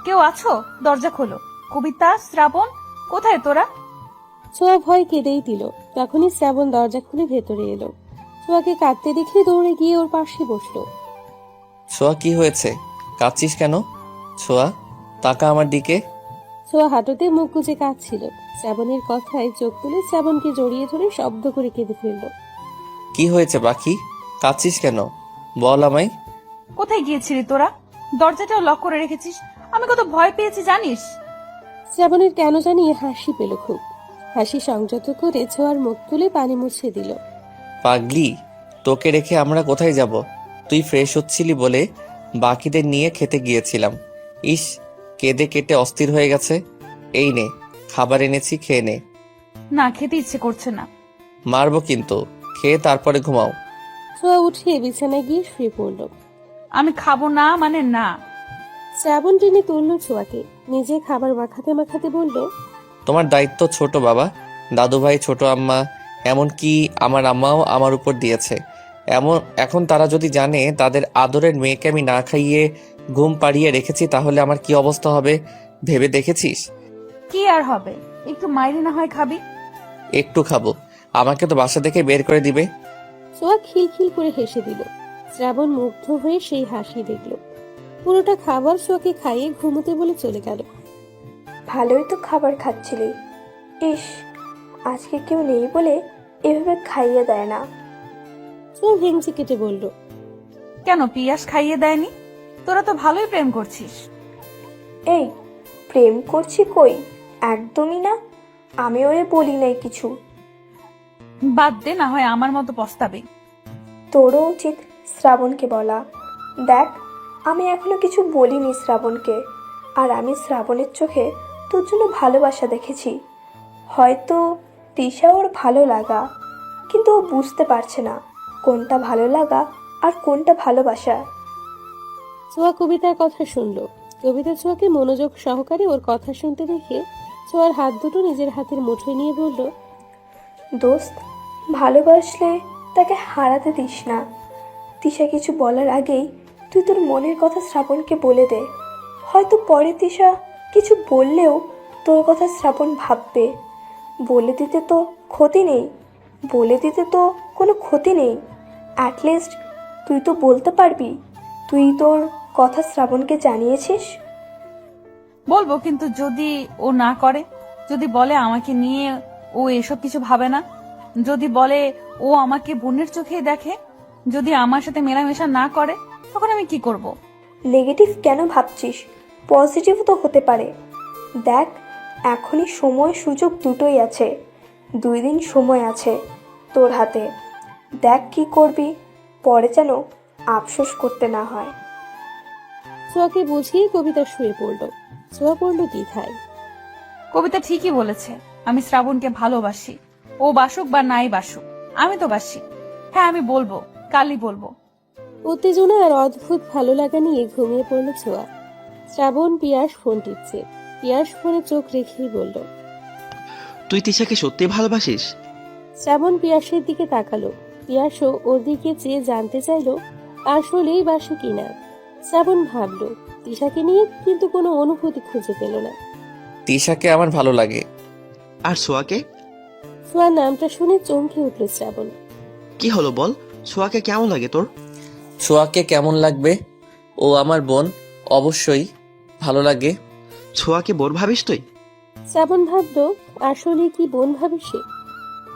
B: কেউ আছো? দরজা খোলো। কবিতা, শ্রাবণ, কোথায় তোরা?
C: ছোঁয়া ভয় কেঁদেই দিল। তখনই শ্রাবণ দরজা খুলে ভেতরে এলো। ছোঁয়াকে কাঁদতে দেখে দৌড়ে গিয়ে ওর পাশে বসলো।
A: ছোঁয়া কি হয়েছে? কাঁদছিস কেন? ছোঁয়া তাকা আমার দিকে।
C: ছোঁয়া হাঁটুতে মুখ গুজে কাঁদছিল। শ্রাবণের কথায় চোখ তুলে শ্রাবণকে জড়িয়ে ধরে শব্দ করে কেঁদে ফেলল।
A: কি হয়েছে বাকি? কাঁদছিস কেন? বল আমায়।
B: কোথায় গিয়েছিলি তোরা? দরজাটাও লক করে রেখেছিস। আমি কত ভয় পেয়েছি জানিস?
C: শ্রাবণের কেন জানি হাসি পেল খুব। হাসি সংযত করে ছোঁয়ার মুখ তুলে পানি মুছে দিল।
A: পাগলি, তোকে রেখে আমরা কোথায় যাব? তুই ফ্রেশ হচ্ছিলি বলে বাকিদের নিয়ে খেতে গিয়েছিলাম। ইস, কেঁদে কেটে অস্থির হয়ে গেছে। এই নে, খাবার এনেছি, খেয়ে নে।
B: না, খেতে ইচ্ছে করছে না।
A: মারবো কিন্তু, খেয়ে তারপরে ঘুমাও।
C: ছোঁয়া উঠে বিছানায় গিয়ে শুয়ে পড়ল।
B: আমি খাবো না মানে না।
C: শ্রাবণ টেনে তুলল ছোঁয়াকে। নিজে খাবার মাখাতে মাখাতে বলল,
A: তোমার দায়িত্ব ছোট বাবা, দাদু ভাই, ছোট আম্মা, এমনকি আমার আম্মাও আমার উপর দিয়েছে। এখন তারা যদি জানে তাদের আদরের মেয়েকে আমি না খাইয়ে ঘুম পাড়িয়ে রেখেছি, তাহলে আমার কি অবস্থা হবে ভেবে দেখেছিস?
B: কি আর হবে, একটু মাইরি না হয় খাবি?
A: একটু খাবো, আমাকে তো বাসা থেকে বের করে দিবে।
C: ছোঁয়া খিলখিল করে হেসে দিল। শ্রাবণ মুগ্ধ হয়ে সেই হাসি দেখল। পুরোটা খাবার ছোঁয়াকে খাইয়ে ঘুমোতে বলে চলে গেল।
G: ভালোই তো খাবার খাচ্ছিলি। ইস, আজকে কেউ নেই বলে এভাবে খাইয়ে দেয় না।
C: ছোঁয়া ভেঙচি কেটে বলল,
B: কেন পিয়াস খাইয়ে দেয়নি? তোরা তো ভালোই প্রেম করছিস।
G: এই, প্রেম করছি কই? একদমই না। আমি ওরে বলি নাই কিছু।
B: বাদ দে, না হয় আমার মতো পস্তাবে।
G: তোরও উচিত শ্রাবণকে বলা। দেখ, আমি এখনো কিছু বলিনি শ্রাবণকে। আর আমি শ্রাবণের চোখে তোর জন্য ভালোবাসা দেখেছি। হয়তো তিশা ওর ভালো লাগা, কিন্তু ও বুঝতে পারছে না কোনটা ভালো লাগা আর কোনটা ভালোবাসা।
C: ছোঁয়া কবিতার কথা শুনল। কবিতা ছোঁয়াকে মনোযোগ সহকারে ওর কথা শুনতে দেখে ছোঁয়ার হাত দুটো নিজের হাতের মুঠোয় নিয়ে বলল,
G: দোস্ত, ভালোবাসলে তাকে হারাতে দিস না। তিশা কিছু বলার আগেই তুই তোর মনের কথা শ্রাবণকে বলে দে। হয়তো পরে তিশা কিছু বললেও তোর কথা শ্রাবণ ভাববে। বলে দিতে তো ক্ষতি নেই, বলে দিতে তো কোনো ক্ষতি নেই। অ্যাটলিস্ট তুই তো বলতে পারবি তুই তোর কথা শ্রাবণকে জানিয়েছিস।
B: বলবো, কিন্তু যদি ও না করে, যদি বলে আমাকে নিয়ে ও এসব কিছু ভাবে না, যদি বলে ও আমাকে বোনের চোখেই দেখে, যদি আমার সাথে মেলামেশা না করে তখন আমি কি করব?
G: নেগেটিভ কেন ভাবছিস? পজিটিভ তো হতে পারে। দেখ, এখনই সময় সুযোগ দুটোই আছে। 2 দিন সময় আছে তোর হাতে। দেখ কি করবি, পরে যেন আফসোস করতে না হয়।
C: ছোঁয়াকে বুঝিয়ে কবিতা শুয়ে পড়ল। ছোঁয়া পড়ল দ্বিধায়।
B: কবিতা ঠিকই বলেছে, আমি শ্রাবণকে ভালোবাসি। ও বাসুক বা নাই বাসুক, আমি তো বাসি। হ্যাঁ, আমি বলবো, কালই বলবো।
C: উত্তেজনা আর অদ্ভুত ভালো লাগা নিয়ে ঘুমিয়ে পড়ল ছোঁয়া। শ্রাবণ পিয়াস ফোন টিপছে। পিয়াস ফোনে চোখ রেখেই বলল,
F: তুই তিশাকে সত্যি ভালোবাসিস?
C: শ্রাবণ পিয়াসের দিকে তাকালো। পিয়াসও ওর দিকে চেয়ে জানতে চাইলো আসলেই বাসে কিনা। শ্রাবণ ভাবলো তিশাকে নিয়ে, কিন্তু কোনো অনুভূতি খুঁজে পেল না।
A: তিশাকে আমার ভালো লাগে।
F: আর সোয়াকে?
C: ছোঁয়ার নামটা শুনে চমকে উঠল শ্রাবণ।
F: কি হলো বল, সোয়াকে কেমন লাগে তোর?
A: ছোঁয়াকে কেমন লাগবে? ও আমার বোন, অবশ্যই ভালো লাগে।
F: ছোয়াকে বোন ভাবিস তুই?
C: শ্রাবণ ভাবলো আসলে কি বোন ভাবে সে।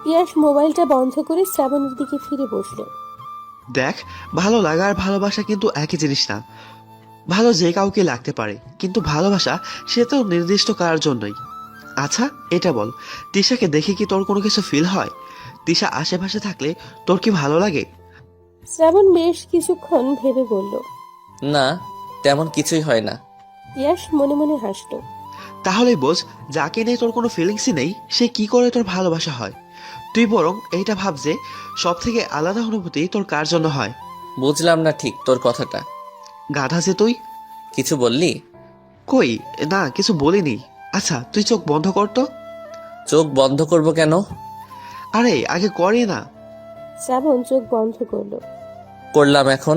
C: পিয়াস মোবাইলটা বন্ধ করে শ্রাবণের দিকে ফিরে বসলো।
F: দেখ, ভালো লাগা আর ভালোবাসা কিন্তু একই জিনিস না। ভালো যে কাউকে লাগতে পারে, কিন্তু ভালোবাসা সে তো নির্দিষ্ট কারোর জন্যই। আচ্ছা এটা বল, তিশাকে দেখে কি তোর কোনো কিছু ফিল হয়? তিশা আশেপাশে থাকলে তোর কি ভালো লাগে?
C: শ্রাবণ বেশ কিছুক্ষণ ভেবে বলল।
A: না, তেমন কিছুই হয় না।
C: পিয়াস মনে মনে হাসলো।
F: তাহলেই বোঝ, যাকে নিয়ে তোর কোনো ফিলিংসই নেই সে কি করে তোর ভালোবাসা হয়। তুই বরং এইটা ভাব যে সব থেকে আলাদা অনুভূতি তোর কার জন্য হয়।
A: বুঝলাম না ঠিক তোর কথাটা।
F: গাধা যে তুই।
A: কিছু বললি?
F: কই না, কিছু বলিনি। আচ্ছা তুই চোখ বন্ধ কর তো।
A: চোখ বন্ধ করব কেন?
F: আরে আগে করি না।
C: শ্রাবণ চোখ বন্ধ করলো।
A: করলাম এখন।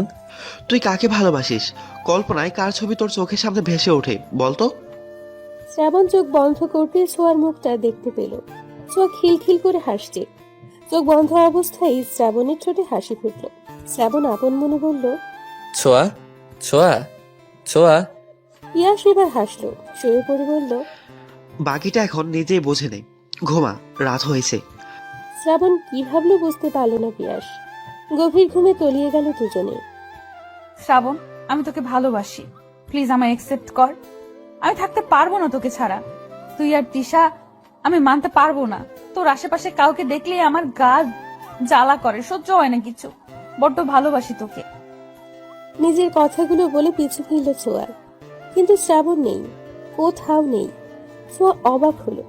F: তুই কাকে ভালোবাসিস? কল্পনায় কার ছবি তোর চোখের সামনে ভেসে ওঠে বলতো?
C: শ্রাবণ চোখ বন্ধ করতে ছোঁয়ার মুখটা দেখতে পেল। ছোঁয়া খিলখিল করে হাসছে। চোখ বন্ধ অবস্থায় শ্রাবণের ঠোঁটে হাসি ফুটল। শ্রাবণ আপন মনে বলল,
A: ছোঁয়া, ছোঁয়া, ছোঁয়া।
C: পিয়াস এবার হাসলো, শুয়ে পড়ে বলল,
F: বাকিটা এখন নিজেই বোঝে নেই। ঘুমা, রাত হয়েছে।
C: শ্রাবণ কি ভাবলো বুঝতে পারল না পিয়াস। গভীর ঘুমে তলিয়ে গেল দুজনে।
B: শ্রাবণ, আমি তোকে ভালোবাসি, প্লিজ আমায় অ্যাকসেপ্ট কর। আমি থাকতে পারবো না তোকে ছাড়া। তুই আর তিশা, আমি মানতে পারবো না। তোর আশেপাশে কাউকে দেখলেই আমার গা জ্বালা করে, সহ্য হয় না কিছু। বড্ড ভালোবাসি তোকে।
C: নিজের কথাগুলো বলে পিছু ফিরল ছোঁয়ার, কিন্তু শ্রাবণ নেই, কোথাও নেই। ছোঁয়া অবাক হলো,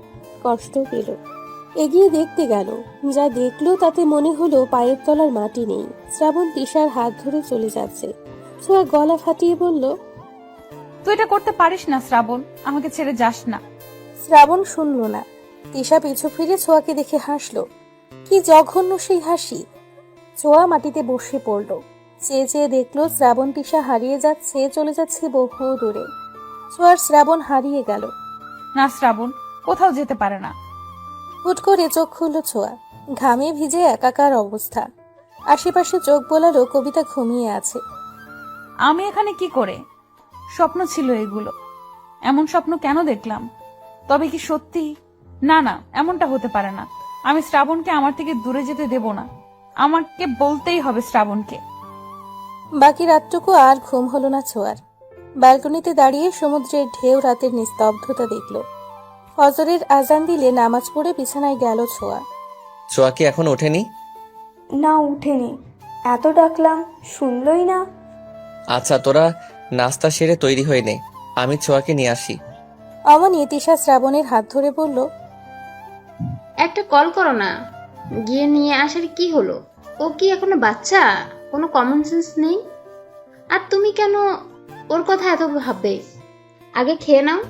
C: কষ্ট পেল। এগিয়ে দেখতে গেল, যা দেখলো তাতে মনে হলো পায়ের তলার মাটি নেই। শ্রাবণ তিশার হাত ধরে চলে যাচ্ছে। ছোঁয়া গলা ফাটিয়ে বলল,
B: তুই এটা করতে পারিস না শ্রাবণ, আমাকে ছেড়ে যাস না।
C: শ্রাবণ শুনল না। তিশা পিছু ফিরে ছোঁয়াকে দেখে হাসলো। কি জঘন্য সেই হাসি! ছোঁয়া মাটিতে বসে পড়ল। চেয়ে চেয়ে দেখলো শ্রাবণ তিশা হারিয়ে যাচ্ছে, চলে যাচ্ছে বহু দূরে। ছোঁয়ার শ্রাবণ হারিয়ে গেল।
B: না শ্রাবণ, কোথাও যেতে পারে না।
C: হুট করে চোখ খুলল ছোঁয়া। ঘামে ভিজে একাকার অবস্থা। আশেপাশে চোখ বোলালো কবিতা ঘুমিয়ে আছে।
B: আমি এখানে কি করে? স্বপ্ন ছিল এগুলো। এমন স্বপ্ন কেন দেখলাম? তবে কি সত্যি? না না, এমনটা হতে পারে না। আমি শ্রাবণকে আমার থেকে দূরে যেতে দেব না। আমাকে বলতেই হবে শ্রাবণকে।
C: বাকি রাতটুকু আর ঘুম হলো না ছোঁয়ার। ব্যালকনিতে দাঁড়িয়ে সমুদ্রের ঢেউ রাতের নিস্তব্ধতা দেখল। ফজরের আজান দিলে নামাজ পড়ে বিছানায় গেল ছোঁয়া।
A: ছোঁয়া কি এখন ওঠেনি?
G: না, উঠেনি। এত ডাকলাম, শুনলই না।
A: আচ্ছা তোরা নাস্তা সেরে তৈরি হয়ে নে, আমি ছোঁয়াকে নিয়ে আসি।
C: অমনি তিশা শ্রাবণের হাত ধরে বলল,
H: একটা কল করো না, গিয়ে নিয়ে আসার কি হলো? ও কি এখনো বাচ্চা? কোনো কমন সেন্স নেই? আর তুমি কেন ওর কথা এত ভাববে? আগে খেয়ে নাও।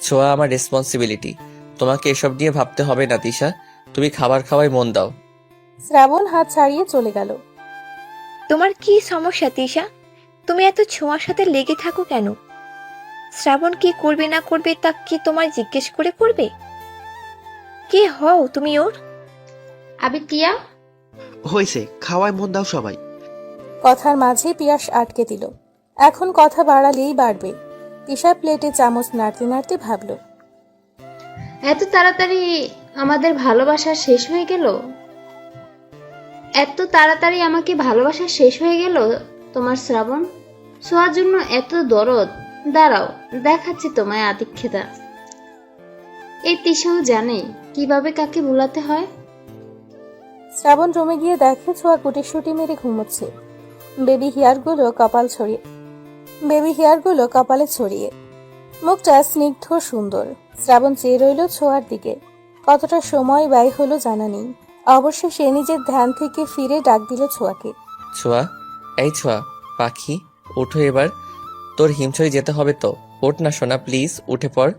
A: ছোঁয়া আমার রেসপন্সিবিলিটি, তোমাকে এসব নিয়ে ভাবতে হবে না তিশা। তুমি খাবার খাওয়াই মন দাও।
C: শ্রাবণ হাত ছাড়িয়ে চলে গেল।
J: তোমার কি সমস্যা তিশা? তুমি এত ছোঁয়ার সাথে লেগে থাকো কেন? শ্রাবণ কি করবে না করবে তা কি তোমায় জিজ্ঞেস করে করবে? কে হও তুমি ওর?
H: আবে টিয়া,
F: হয়েছে, খাওয়ায় মন দাও সবাই।
C: কথার মাঝে পিয়াস আটকে দিল। এখন কথা বাড়ালেই বাড়বে। তিশা প্লেটে চামচ নাড়তে নাড়তে ভাবল,
H: এত তাড়াতাড়ি আমাদের ভালোবাসা শেষ হয়ে গেল? এত তাড়াতাড়ি আমাকে ভালোবাসা শেষ হয়ে গেল তোমার শ্রাবণ? ছোঁয়ার জন্য এত দরদ? দাঁড়াও, দেখাচ্ছি তোমায় আদিক্ষেতা। এই তিশাও জানে কিভাবে কাকে ভুলাতে হয়।
C: শ্রাবণ রুমে গিয়ে দেখে ছোঁয়া কুটিসুটি মেরে ঘুমোচ্ছে, বেবি হেয়ারগুলো কপালে ছড়িয়ে, মুখটা স্নিগ্ধ সুন্দর। শ্রাবণ চেয়ে রইল ছোঁয়ার দিকে। কতটা সময় ব্যয় হলো জানা নেই। অবশ্যই সে নিজের ধ্যান থেকে ফিরে ডাক দিল ছোঁয়াকে।
A: ছোঁয়া, এই ছোঁয়া পাখি, উঠো এবার। তোর হিমছড়ি যেতে হবে তো, ওঠ না সোনা, প্লিজ উঠে পড়।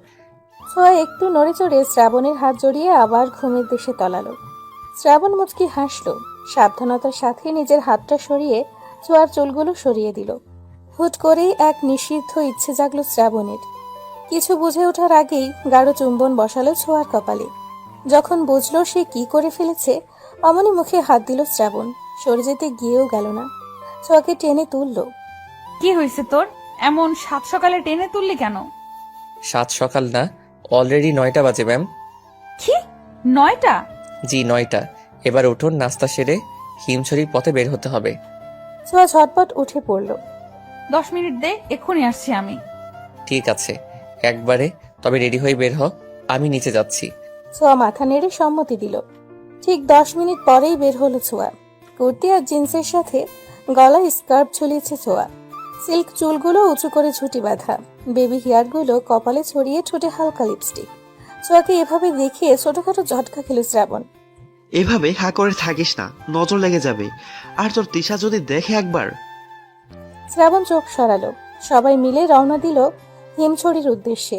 C: ছোঁয়া একটু নড়ে চড়ে শ্রাবণের হাত জড়িয়ে আবার ঘুমের দেশে তলালো। শ্রাবণ মুচকি হাসল, সাবধানতার সাথে নিজের হাতটা সরিয়ে ছোঁয়ার চুলগুলো সরিয়ে দিল। হুট করেই এক নিষিদ্ধ ইচ্ছে জাগলো শ্রাবণের। কিছু বুঝে ওঠার আগেই গাঢ় চুম্বন বসালো ছোঁয়ার কপালে। যখন বুঝলো সে কি করে ফেলেছে, অমনি মুখে হাত দিল শ্রাবণ। সরে যেতে গিয়েও গেল না, ছোঁয়াকে টেনে তুলল।
B: কি হয়েছে তোর? এমন সাত সকালে টেনে তুললি কেন?
A: সাত সকাল না, অলরেডি 9টা বাজে ম্যাম।
B: কি 9টা?
A: জি 9টা। এবার উঠুন, নাস্তা সেরে হিমছড়ির পথে বের হতে হবে।
C: ছোঁয়া ঝটপট উঠে পড়ল।
B: 10 মিনিট দে, এক্ষুনি আসছি আমি।
A: ঠিক আছে, একবারে। তবে রেডি হয়ে বের হ, আমি নিচে যাচ্ছি।
C: ছোঁয়া মাথা নেড়ে সম্মতি দিল। ঠিক 10 মিনিট পরেই বের হলো ছোঁয়া। কুর্তি আর জিন্সের সাথে গলায় স্কার্ফ ঝুলিয়েছে ছোঁয়া। সিল্ক চুলগুলো উঁচু করে ঝুঁটি বাঁধা, বেবি হেয়ারগুলো কপালে ছড়িয়ে, ঠোঁটে হালকা লিপস্টিক। ছোঁয়াকে এভাবে দেখে ছোটখাটো ঝটকা খেল শ্রাবণ।
F: এভাবে হা করে থাকিস না, নজর লেগে যাবে। আর তোর তিশা যদি দেখে একবার।
C: শ্রাবণ চোখ সরালো। সবাই মিলে রওনা দিল হিমছড়ির উদ্দেশ্যে।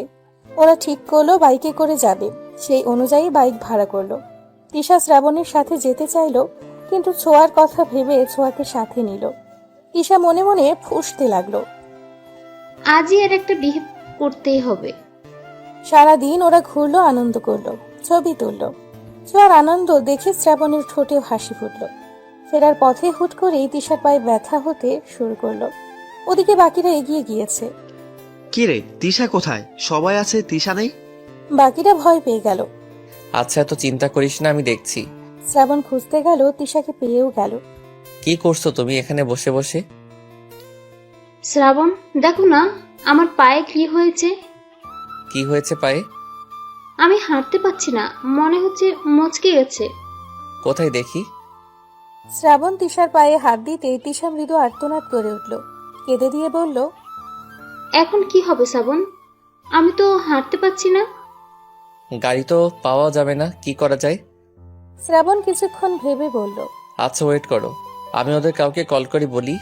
C: ওরা ঠিক করলো বাইকে করে যাবে, সেই অনুযায়ী বাইক ভাড়া করলো। তিশা শ্রাবণের সাথে যেতে চাইলো, কিন্তু ছোঁয়ার কথা ভেবে ছোঁয়াকে সাথে নিল। তিশা মনে মনে ফুঁসতে লাগলো।
H: আজই এর একটা বিহেভ করতেই হবে।
C: সারাদিন ওরা ঘুরলো, আনন্দ করলো, ছবি তুললো। ছোঁয়ার আনন্দ দেখে শ্রাবণের ঠোঁটে হাসি ফুটলো। ফেরার পথে হুট করেই তিশার পায়ে ব্যথা হতে শুরু করলো। ওদিকে বাকিরা এগিয়ে গিয়েছে।
F: কি রে, তিশা কোথায়? সবাই আছে, তিশা নেই।
C: বাকিরা ভয় পেয়ে গেল।
A: আচ্ছা, এত চিন্তা করিস না, আমি দেখছি।
C: শ্রাবণ খুঁজতে গেল, তিশাকে পেয়েও গেল।
A: কি করছো তুমি এখানে বসে বসে?
H: শ্রাবণ, দেখো না আমার পায়ে কি হয়েছে।
A: কি হয়েছে পায়ে?
H: আমি হাঁটতে পারছি না, মনে হচ্ছে মচকে গেছে।
A: কোথায় দেখি?
C: শ্রাবণ তিশার পায়ে হাত দিতে তিশা মৃদু আর্তনাদ করে উঠল। কেঁদে দিয়ে বলল,
H: এখন কি হবে শ্রাবণ? আমি তো হাঁটতে পারছি না।
A: গাড়ি তো পাওয়া যাবে না, কি করা যায়?
C: শ্রাবণ কিছুক্ষণ ভেবে বলল,
A: আচ্ছা ওয়েট করো, আমি ওদের কাউকে কল করে বলি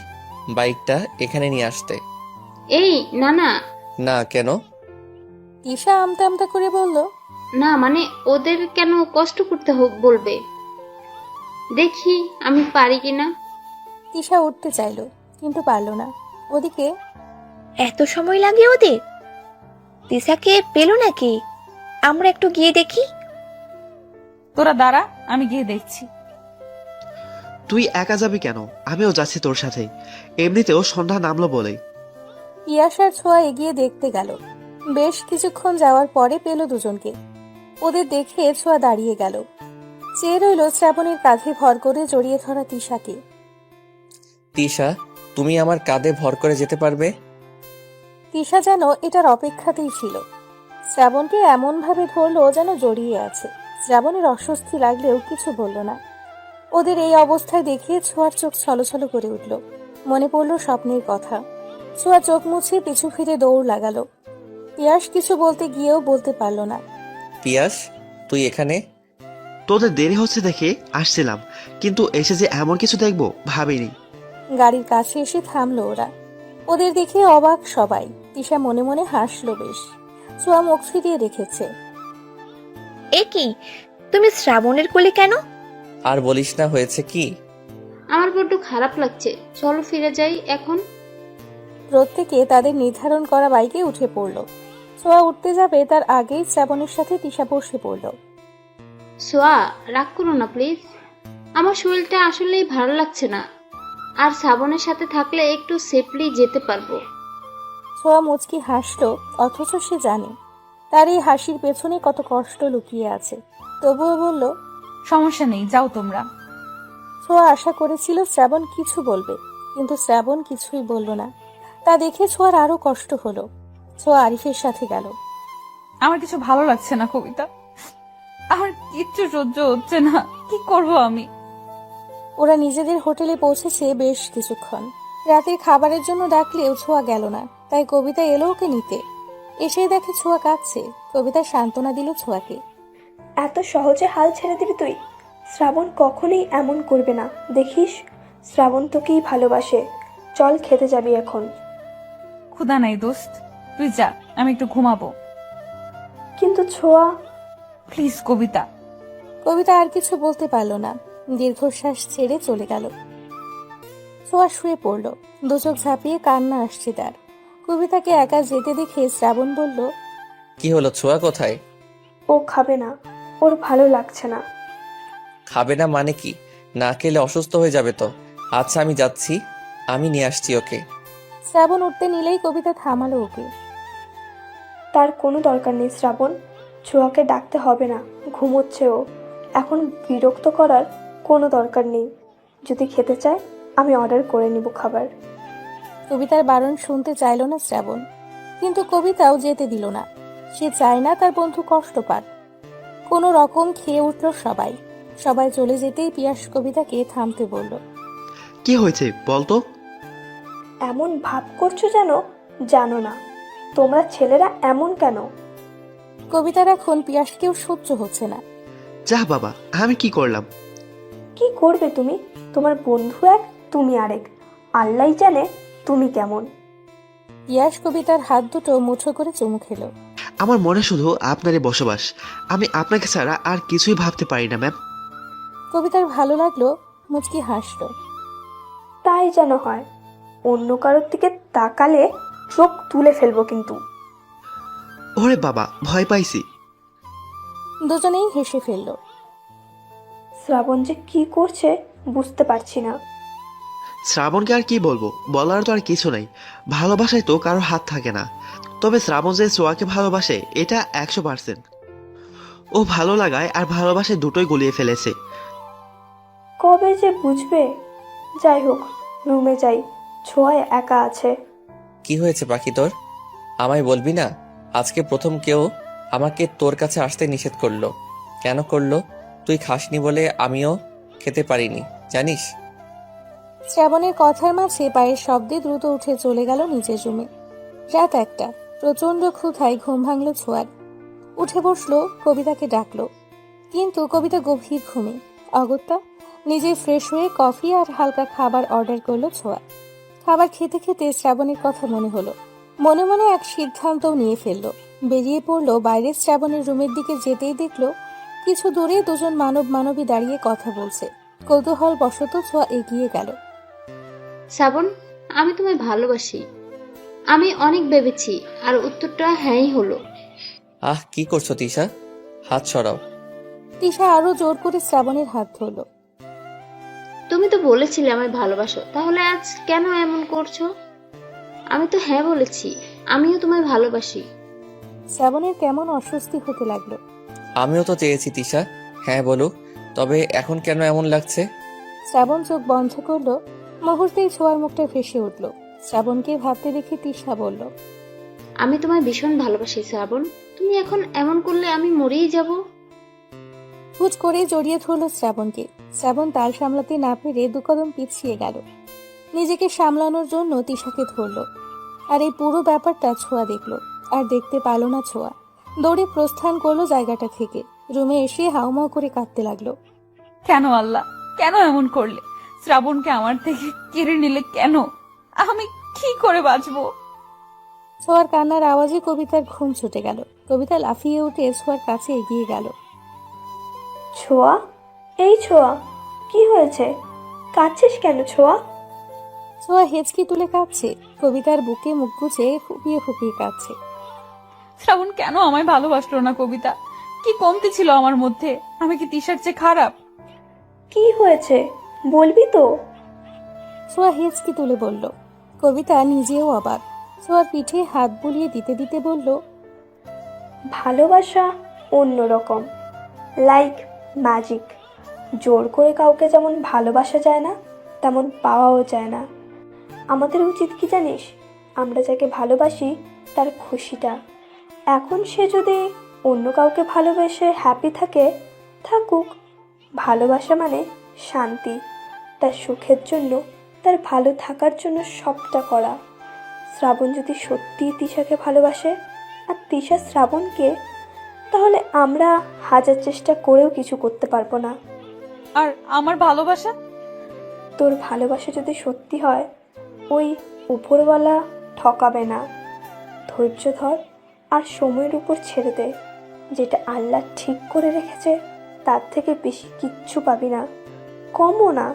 A: বাইকটা এখানে নিয়ে আসতে।
H: এই না না
A: না, কেন?
C: তিশা আমতা আমতা করে বলল,
H: না, মানে ওদের কেন কষ্ট করতে বলবে? দেখি আমি পারি কিনা।
C: তিশা উঠতে চাইল, কিন্তু পারল না। ওদিকে
J: এত সময় লাগে ওদের? তিশাকে পেল নাকি? আমরা একটু গিয়ে দেখি।
B: তোরা দাঁড়া, আমি গিয়ে দেখছি।
F: তুই একা যাবি কেন? আমিও যাচ্ছি তোর সাথে। এমনিতেও সন্ধ্যা নামলো বলে।
C: পিয়াসার ছোঁয়া এগিয়ে দেখতে গেল। বেশ কিছুক্ষণ যাওয়ার পরে পেল দুজনকে। ওদের দেখে ছোঁয়া দাঁড়িয়ে গেল। চেয়ে রইল শ্রাবণের কাঁধে ভর করে জড়িয়ে ধরা তিশাকে।
A: তিশা, তুমি আমার কাঁধে ভর করে যেতে পারবে?
C: তিশা যেন এটার অপেক্ষাতেই ছিল। শ্রাবণকে এমন ভাবে ধরলো যেন জড়িয়ে আছে। শ্রাবণের অস্বস্তি লাগলেও কিছু বলল না। ওদের এই অবস্থায় দেখে ছোঁয়ার চোখ ছলছল করে উঠল। মনে পড়ল স্বপ্নের কথা। ছোঁয়া চোখ মুছে পিছু ফিরে দৌড় লাগালো। পিয়াস কিছু বলতে গিয়েও বলতে পারল না।
A: পিয়াস, তুই এখানে?
F: তোদের দেরি হচ্ছে দেখে আসছিলাম, কিন্তু এসে যে এমন কিছু দেখবো ভাবিনি।
C: গাড়ির কাছে এসে থামলো ওরা। ওদের দেখে অবাক সবাই। তিশা মনে মনে হাসলো বেশ। ছোঁয়া মুখ ফিরিয়ে রেখেছে।
J: এ কি, তুমি শ্রাবণের কোলে কেন?
A: আর বলিস না, হয়েছে কি?
H: আমার বড্ড খারাপ লাগছে, চলো ফিরে যাই এখন।
C: প্রত্যেকে তাদের নির্ধারণ করা বাইকে উঠে পড়ল। ছোঁয়া উঠতে যাবে তার আগেই শ্রাবণের সাথে তিশা বসে পড়ল।
H: সোয়া, রাগ করো না প্লিজ। আমার শরীরটা আসলেই ভালো লাগছে না, আর শ্রাবণের সাথে থাকলে একটু সেফলি যেতে পারবো।
C: ছোঁয়া মুচকি হাসলো, অথচ সে জানে তার এই হাসির পেছনে কত কষ্ট লুকিয়ে আছে। তবুও বলল,
B: সমস্যা নেই, যাও তোমরা।
C: ছোঁয়া আশা করেছিল শ্রাবণ কিছু বলবে, কিন্তু শ্রাবণ কিছুই বলল না। তা দেখে ছোঁয়ার আরো কষ্ট হলো। ছোঁয়া আরিফের সাথে গেল।
B: আমার কিছু ভালো লাগছে না কবিতা, আমার কিচ্ছু সহ্য হচ্ছে না, কি করব আমি?
C: ওরা নিজেদের হোটেলে পৌঁছেছে বেশ কিছুক্ষণ। রাতের খাবারের জন্য ডাকলেও ছোঁয়া গেল না, তাই কবিতা এলো ওকে নিতে। এসে দেখে ছোঁয়া কাঁদছে। কবিতা সান্ত্বনা দিল ছোঁয়াকে।
G: এত সহজে হাল ছেড়ে দিবি তুই? শ্রাবণ কখনোই এমন করবে না, দেখিস। শ্রাবণ তোকেই ভালোবাসে। চল খেতে যাবি এখন।
B: ক্ষুধা নাই দোস্ত, তুই যা, আমি একটু ঘুমাবো।
G: কিন্তু ছোঁয়া।
B: প্লিজ কবিতা।
C: কবিতা আর কিছু বলতে পারল না, দীর্ঘশ্বাস ছেড়ে চলে গেল। ছোঁয়া শুয়ে পড়ল, দুচোখ ঝাঁপিয়ে কান্না আসছে তার। কবিতাকে একা যেতে দেখে শ্রাবণ বলল,
A: কি হলো, ছোঁয়া কোথায়?
G: ও খাবে না, ওর ভালো লাগছে না।
A: খাবে না মানে কি? না খেলে অসুস্থ হয়ে যাবে তো। আচ্ছা আমি যাচ্ছি, আমি নিয়ে আসছি ওকে।
C: শ্রাবণ উঠতে নিলেই কবিতা থামালো ওকে।
G: তার কোনো দরকার নেই শ্রাবণ, ছোঁয়াকে ডাকতে হবে না, ঘুমোচ্ছে ও। এখন বিরক্ত করার কোনো দরকার নেই। যদি খেতে চায় আমি অর্ডার করে নিব খাবার।
C: কবিতার বারণ শুনতে চাইল না শ্রাবণ, কিন্তু কবিতাও যেতে দিল না। সে চায় না তার বন্ধু কষ্ট পাক। কোনো রকম খেয়ে উঠল সবাই। সবাই চলে যেতেই পিয়াস কবিতাকে থামতে বলল।
F: কি হয়েছে বলতো?
G: এমন ভাব করছো যেন জানো না। তোমরা ছেলেরা এমন কেন?
C: কবিতার এখন পিয়াসকেও সহ্য হচ্ছে না।
F: যা বাবা, আমি কি করলাম?
G: কি করবে তুমি? তোমার বন্ধু এক, তুমি আরেক। আল্লাহ জানে তুমি কেমন।
C: পিয়াস কবিতার হাত দুটো মুঠো করে চুমু খেলো।
F: আমার মনে শুধু আপনারই বসবাস। আমি আপনাকে ছাড়া আর কিছুই ভাবতে পারি না ম্যাম।
C: কবিতার ভালো লাগলো, মুচকি হাসলো।
G: তাই যেন হয়। অন্য কারোর দিকে তাকালে চোখ তুলে ফেলবো কিন্তু।
F: ওরে বাবা, ভয় পাইছি।
C: দুজনেই হেসে ফেলল।
G: শ্রাবণ যে কি করছে বুঝতে পারছি না।
F: শ্রাবণকে আর কি বলবো, বলার তো আর কিছু নাই। ভালোবাসায় তো কারোর হাত থাকে না। তবে শ্রাবণ যে সোয়াকে ভালোবাসে এটা 100%। ও ভালো লাগায় আর ভালোবাসায় দুটোই গুলিয়ে ফেলেছে।
G: কবে যে বুঝবে? যাই হোক, রুমে যাই, ছোঁয়ায় একা আছে।
A: কি হয়েছে পাখি তোর? আমায় বলবি না? আজকে প্রথম কেউ আমাকে তোর কাছে আসতে নিষেধ করলো। কেন করলো? তুই খাসনি বলে আমিও খেতে পারিনি, জানিস?
C: শ্রাবণের কথার মাঝে পায়ের শব্দে দ্রুত উঠে চলে গেল নিজের রুমে। রাত 1টা, প্রচন্ড ক্ষুধায় ঘুম ভাঙল ছোঁয়ার। উঠে বসলো, কবিতাকে ডাকলো, কিন্তু কবিতা গভীর ঘুমে। অগত্যা নিজে ফ্রেশ হয়ে কফি আর হালকা খাবার অর্ডার করলো ছোঁয়া। খাবার খেতে খেতে শ্রাবণের কথা মনে হলো। মনে মনে এক সিদ্ধান্তও নিয়ে ফেললো। বেরিয়ে পড়লো বাইরে। শ্রাবণের রুমের দিকে যেতেই দেখলো কিছু দূরে দুজন মানবী দাঁড়িয়ে কথা বলছে। কৌতূহল বশত ছোঁয়া এগিয়ে গেল।
H: শ্রাবণ, আমি তোমায় ভালোবাসি। আমি অনেক ভেবেছি, আর উত্তরটা হ্যাঁই হলো।
A: আহ, কি করছো তিশা? হাত সরাও।
C: তিশা আরো জোর করে শ্রাবণের হাত ধরল।
H: তুমি তো বলেছিলে আমায় ভালোবাসো, তাহলে আজ কেন এমন করছো? আমি তো হ্যাঁ বলেছি, আমিও তোমায় ভালোবাসি।
C: শ্রাবণের কেমন অস্বস্তি হতে লাগলো।
A: আমিও তো চেয়েছি তিশা হ্যাঁ বলুক, তবে এখন কেন এমন লাগছে?
C: শ্রাবণ চোখ বন্ধ করলো। মুহূর্তেই ছোঁয়ার মুখটা ভেসে উঠল। শ্রাবণকে ভাবতে দেখে তিশা বলল,
H: আমি তোমায় ভীষণ ভালোবাসি শ্রাবণ। তুমি এখন এমন করলে আমি মরেই যাব।
C: হুট করে জড়িয়ে ধরলো শ্রাবণকে। শ্রাবণ তাল সামলাতে না পেরে 2 কদম পিছিয়ে গেল। নিজেকে সামলানোর জন্য তিশাকে ধরল। আর এই পুরো ব্যাপারটা ছোঁয়া দেখলো, আর দেখতে পেল না ছোঁয়া। দৌড়ে প্রস্থান করলো জায়গাটা থেকে। রুমে এসে হাউমাউ করে কাঁদতে লাগলো।
B: কেন আল্লাহ, কেন এমন করলে? শ্রাবণকে আমার থেকে কেড়ে নিলে কেন? আমি কি করে বাঁচবো?
C: ছোঁয়ার কান্নার আওয়াজে কবিতার ঘুম ছুটে গেল। কবিতা লাফিয়ে উঠে ছোঁয়ার কাছে এগিয়ে গেল।
G: ছোঁয়া, এই ছোঁয়া, কি হয়েছে? কাঁদছিস কেন ছোঁয়া?
C: ছোঁয়া হেঁচকি তুলে কাঁদছে। কবিতার বুকে মুখ গুজে ফুপিয়ে ফুপিয়ে কাঁদছে।
B: শ্রাবণ কেন আমায় ভালোবাসলো না? কবিতা, কি কমতি ছিল আমার মধ্যে? আমি কি তিশার চেয়ে খারাপ?
G: কি হয়েছে বলবি তো?
C: ছোঁয়া হেঁচকি তুলে বলল। কবিতা নিজেও অবাক। ছোঁয়ার পিঠে হাত বুলিয়ে দিতে দিতে বলল,
G: ভালোবাসা অন্যরকম, লাইক ম্যাজিক। জোর করে কাউকে যেমন ভালোবাসা যায় না, তেমন পাওয়াও যায় না। আমাদের উচিত কি জানিস, আমরা যাকে ভালোবাসি তার খুশিটা। এখন সে যদি অন্য কাউকে ভালোবেসে হ্যাপি থাকে, থাকুক। ভালোবাসা মানে শান্তি, তার সুখের জন্য, তার ভালো থাকার জন্য সবটা করা। শ্রাবণ যদি সত্যিই তিশাকে ভালোবাসে আর তিশা শ্রাবণকে, তাহলে আমরা হাজার চেষ্টা করেও কিছু করতে পারবো না।
B: আর আমার ভালোবাসা?
G: তোর ভালোবাসা যদি সত্যি হয়, ওই উপরওয়ালা ঠকাবে না। ধৈর্য ধর আর সময়ের উপর ছেড়ে দে। যেটা আল্লাহ ঠিক করে রেখেছে তার থেকে বেশি কিচ্ছু পাবি না, কমও না।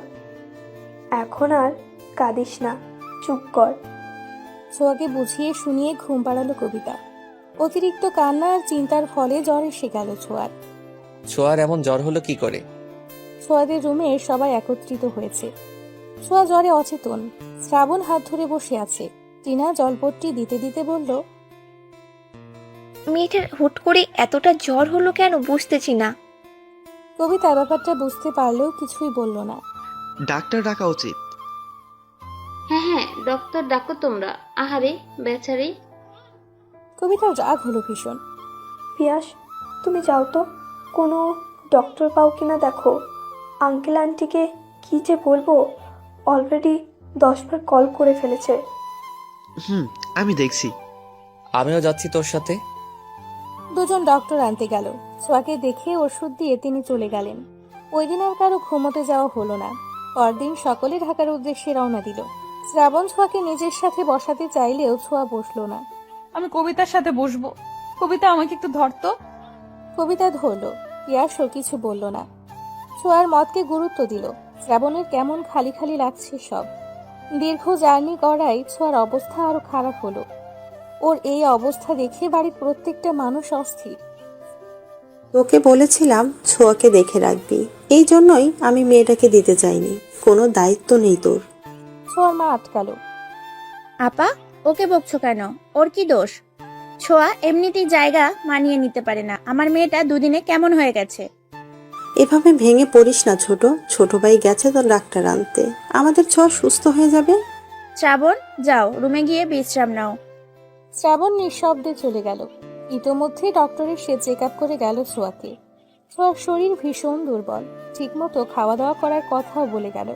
G: এখন আর কাঁদিস না, চুপ কর।
C: ছোঁয়াকে বুঝিয়ে শুনিয়ে ঘুম পাড়ালো কবিতা। অতিরিক্ত কান্না আর চিন্তার ফলে জ্বর এসে গেল ছোঁয়ার।
A: ছোঁয়ার এমন জ্বর হলো কি করে?
C: ছোঁয়াদের রুমে সবাই একত্রিত হয়েছে। ছোঁয়া জ্বরে অচেতন। শ্রাবণ হাত ধরে বসে আছে। টিনা জলপট্টি দিতে দিতে বলল,
J: মেয়েটার হুট করে এতটা জ্বর হলো কেন বুঝতেছি না।
C: কবিতা ব্যাপারটা বুঝতে পারলেও কিছুই বলল না।
F: ডাক্তার ডাকা উচিত।
H: হ্যাঁ হ্যাঁ, ডক্টর ডাকো তোমরা। আহারে বেচারি।
C: কবিতার রাগ হলো ভীষণ।
G: পিয়াস, তুমি যাও তো, কোনো ডক্টর পাও কিনা দেখো। আঙ্কেল আন্টিকে কি যে বলবো, অলরেডি 10 বার কল করে ফেলেছে।
F: আমি দেখছি।
A: আমিও যাচ্ছি তোর সাথে।
C: দুজন ডক্টর আনতে গেল। ছোঁয়াকে দেখে ওষুধ দিয়ে তিনি চলে গেলেন। ওই দিন আর কারো ঘুমোতে যাওয়া হলো না। পরদিন সকলে ঢাকার উদ্দেশ্যে রওনা দিল। শ্রাবণ ছোঁয়াকে নিজের সাথে বসাতে চাইলেও ছোঁয়া বসলো না।
B: আমি কবিতার সাথে বসবো। কবিতা, আমাকে একটু ধরতো।
C: কবিতা ধরলো। পিয়াসও কিছু বলল না। ছোঁয়ার মতকে গুরুত্ব দিল। শ্রাবণের কেমন খালি খালি লাগছে সব। দীর্ঘ জার্নি করায় ছোঁয়ার অবস্থা আরো খারাপ হলো। ওর এই অবস্থা দেখে বাড়ির প্রত্যেকটা মানুষ অস্থির।
E: তোকে বলেছিলাম ছোঁয়াকে দেখে রাখবি, এই জন্যই আমি মেয়েটাকে দিতে চাইনি। কোনো দায়িত্ব নেই তোর।
C: ছোঁয়ার মা আটকালো।
D: আপা, ওকে বকছো কেন? ওর কি দোষ? ছোঁয়া এমনিতেই জায়গা মানিয়ে নিতে পারে না। আমার মেয়েটা দুদিনে কেমন হয়ে গেছে।
E: এভাবে ভেঙে পড়িস না ছোট। ছোট ভাই গেছে তো ডাক্তার আনতে, আমাদের ছোঁয়া সুস্থ হয়ে যাবে।
D: শ্রাবণ, যাও রুমে গিয়ে বিশ্রাম নাও।
C: শ্রাবণ নিঃশব্দে চলে গেল। ইতোমধ্যে ডক্টরের সে চেক আপ করে গেল ছোঁয়াকে। ছোঁয়ার শরীর ভীষণ দুর্বল। ঠিকমতো খাওয়া দাওয়া করার কথাও বলে গেল।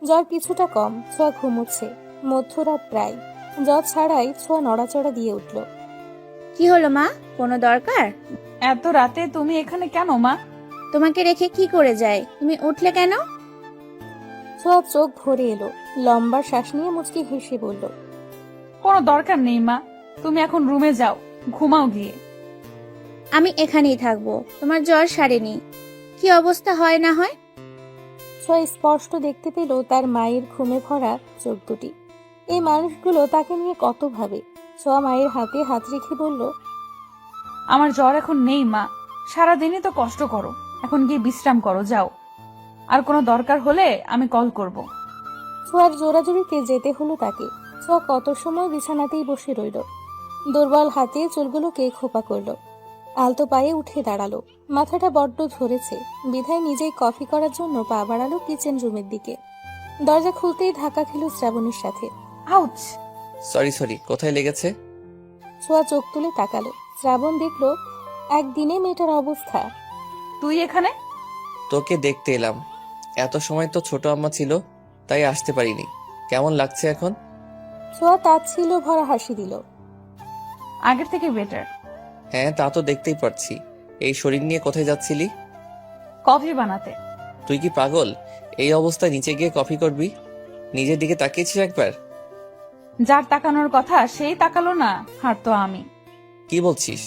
C: জ্বর কিছুটা কম। ছোঁয়া ঘুমোচ্ছে। মধ্যরাত প্রায়। জ্বর ছাড়াই ছোঁয়া নড়াচড়া দিয়ে উঠল।
D: কি হলো মা, কোনো দরকার?
B: এত রাতে তুমি এখানে কেন মা?
D: তোমাকে রেখে কি করে যায়? তুমি উঠলে কেন?
C: ছোঁয়া চোখ ভরে এলো। লম্বা শ্বাস নিয়ে মুচকি হেসে বলল,
B: কোনো দরকার নেই মা, তুমি এখন রুমে যাও, ঘুমাও গিয়ে।
D: আমি এখানেই থাকবো। তোমার জ্বর সারেনি, কি অবস্থা হয় না হয়।
C: ছোঁয়া স্পষ্ট দেখতে পেল তার মায়ের ঘুমে ভরা চোখ দুটি। এই মানুষগুলো তাকে নিয়ে কত ভাবে। ছোঁয়া মায়ের হাতে হাত রেখে বলল,
B: আমার জ্বর এখন নেই মা, সারাদিনই তো কষ্ট করো, এখন গিয়ে বিশ্রাম করো, যাও। আর কোনো দরকার হলে আমি কল করব।
C: ছোঁয়ার জোরাজুরিতে যেতে হলো তাকে। ছোঁয়া কত সময় বিছানাতেই বসে রইল। দুর্বল হাতে চুলগুলোকে খোপা করলো। আলতো পায়ে উঠে দাঁড়ালো। মাথাটা বড্ড ধরেছে। বিধায় নিজেই কফি করার জন্য পা বাড়ালো কিচেন রুমের দিকে। দরজা খুলতেই ধাক্কা খেল শ্রাবণীর সাথে।
B: আউচ!
A: সরি, কোথায় লেগেছে?
C: ছোঁয়া চোখ তুলে তাকালো। শ্রাবণ দেখলো একদিনে মেয়েটার অবস্থা।
B: তুই এখানে?
A: তোকে দেখতে এলাম। এত সময় তো ছোট আম্মা ছিল, তাই আসতে পারিনি। কেমন লাগছে এখন?
C: ছোঁয়া তাচ্ছিল্য ভরা হাসি দিল।
B: আগের থেকে বেটার।
A: হ্যাঁ, তা তো দেখতেই পারছি। এই শরীর নিয়ে কোথায় যাচ্ছিলি?
B: কফি বানাতে।
A: তুই কি পাগল? এই অবস্থায় নিচে গিয়ে কফি করবি? নিজের দিকে তাকিয়েছিস একবার?
B: যার তাকানোর কথা সেই তাকালো না, আর তো আমি।
A: কি বলছিস?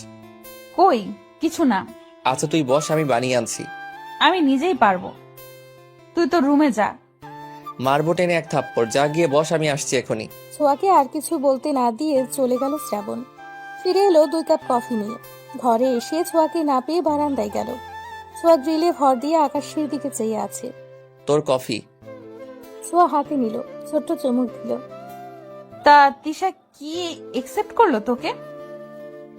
B: কই কিছু না।
A: আচ্ছা তুই বস, আমি বানিয়ে আনছি।
B: আমি নিজেই পারবো, তুই তো রুমে যা।
A: মারবো টেনে এক থাপ্পড়। যা গিয়ে বস, আমি আসছি এখনই।
C: ছোঁয়াকে আর কিছু বলতে না দিয়ে চলে গেল শ্রাবণ। ফিরে এলো 2 কাপ কফি নিয়ে। ঘরে এসে ছোঁয়াকে না পেয়ে বারান্দায় গেল। ছোঁয়া গ্রিলে ভর দিয়ে আকাশের দিকে চেয়ে আছে।
A: তোর কফি।
C: ছোঁয়া হাতে নিল, ছোট্ট চুমুক দিল।
B: তা তিশা কি একসেপ্ট করলো তোকে?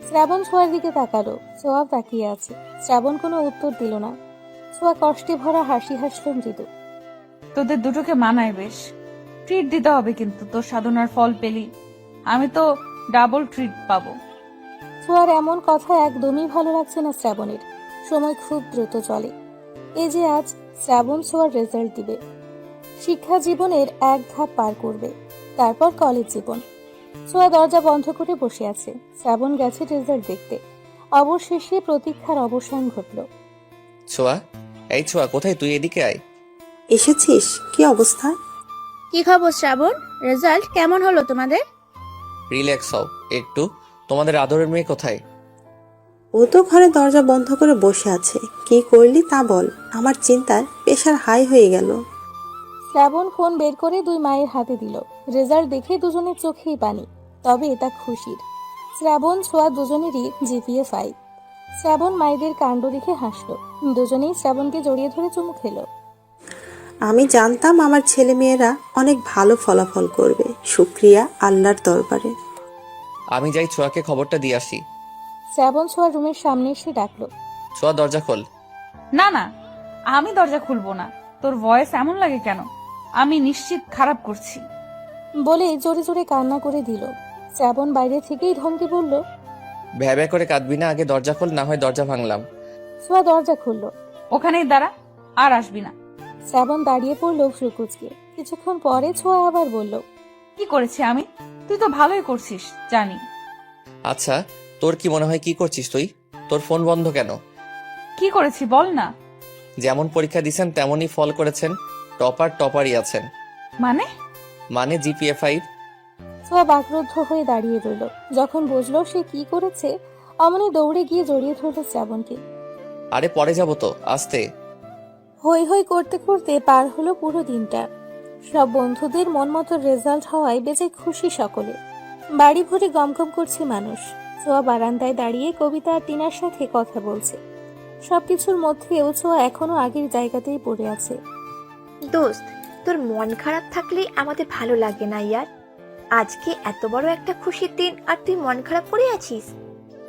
C: শ্রাবণ ছোঁয়ার দিকে তাকালো। ছোঁয়া তাকিয়ে আছে। শ্রাবণ কোনো উত্তর দিল না। ছোঁয়া কষ্টে ভরা হাসি হাসল মৃদু।
B: তোদের দুটোকে মানায় বেশ। ট্রিট দিতে হবে কিন্তু, তোর সাধনার ফল পেলি আমি তো ডাবল ট্রিট পাবো।
C: ছোঁয়ার এমন কথা একদমই ভালো লাগছে না শ্রাবণের। সময় খুব দ্রুত চলে। এই যে আজ শ্রাবণ ছোঁয়ার রেজাল্ট দিবে, শিক্ষা জীবনের এক ধাপ পার করবে, তারপর কলেজ জীবন। ছোঁয়া দরজা বন্ধ করে বসে আছে। শ্রাবণ গেছে রেজাল্ট দেখতে। অবশেষে প্রতীক্ষার অবসান ঘটল।
A: ছোঁয়া, এই ছোঁয়া, কোথায় তুই? এদিকে আয়।
E: এসেছিস? কি অবস্থা?
D: কি খবর শ্রাবণ? রেজাল্ট কেমন হলো তোমাদের?
A: রিল্যাক্স হও একটু। তোমাদের আদরের মেয়ে কোথায়?
E: ও তো ঘরে দরজা বন্ধ করে বসে আছে। কি করলি তা বল, আমার চিন্তার প্রেশার হাই হয়ে গেল।
C: শ্রাবণ ফোন বের করে দুই মায়ের হাতে দিল। রেজাল্ট দেখে দুজনের চোখেই পানি, তবে এটা খুশির। শ্রাবণ ছোঁয়া দুজনেরই জিপিএ 5। শ্রাবণ মায়েদের কাণ্ড দেখে হাসলো। দুজনেই শ্রাবণকে জড়িয়ে ধরে চুমু খেলো।
E: আমি জানতাম আমার ছেলে মেয়েরা অনেক ভালো ফলাফল করবে, শুক্রিয়া আল্লাহর দরবারে।
A: আমি যাই ছোঁয়াকে খবরটা দিয়ে আসি।
C: শ্রাবণ ছোঁয়ার রুমের সামনে এসে ডাকলো।
A: ছোঁয়া, দরজা খোল।
B: না না, আমি দরজা খুলবো না। তোর ভয়েস এমন লাগে কেন? আমি নিশ্চিত খারাপ করছি।
C: বলে জোরে জোরে কান্না করে দিল। শ্রাবণ বাইরে থেকেই ধমকে বলল,
A: ভ্যা ভ্যা করে কাঁদবি না, আগে দরজা খোল, না হয় দরজা ভাঙলাম।
C: ছোঁয়া দরজা খুললো।
B: ওখানেই দাঁড়া, আর আসবি না।
C: শ্রাবণ দাঁড়িয়ে পড়লো ফ্রুকুচকে। কিছুক্ষণ পরে ছোঁয়া আবার বলল,
B: কি করেছি আমি? তুই তো ভালোই করছিস জানি।
A: আচ্ছা, তোর কি মনে হয় কি করছিস তুই? তোর ফোন বন্ধ কেন?
B: কি করেছি বল না।
A: যেমন পরীক্ষা দিছেন তেমনই ফল করেছেন। টপারই আছেন। মানে জিপিএ 5।
C: ছোঁয়া বাকরুদ্ধ হয়ে দাঁড়িয়ে রইল। যখন বুঝলো সে কি করেছে, অমনি দৌড়ে গিয়ে জড়িয়ে ধরল শ্রাবণকে।
A: আরে পরে যাব তো, আস্তে।
C: হই হই করতে করতে পার হলো পুরো দিনটা। সব বন্ধুদের মন মতো রেজাল্ট হওয়ায় বেজে খুশি সকলে। বাড়ি ভরে গমগম করছে মানুষ। ছোঁয়া বারান্দায় দাঁড়িয়ে কবিতা আর টিনার সাথে কথা বলছে। সবকিছুর মধ্যেও ছোঁয়া এখনো আগের জায়গাতেই পড়ে আছে।
J: দোস্ত, তোর মন খারাপ থাকলে আমাদের ভালো লাগে না ইয়ার। আজকে এত বড় একটা খুশির দিন আর তুই মন খারাপ করে আছিস।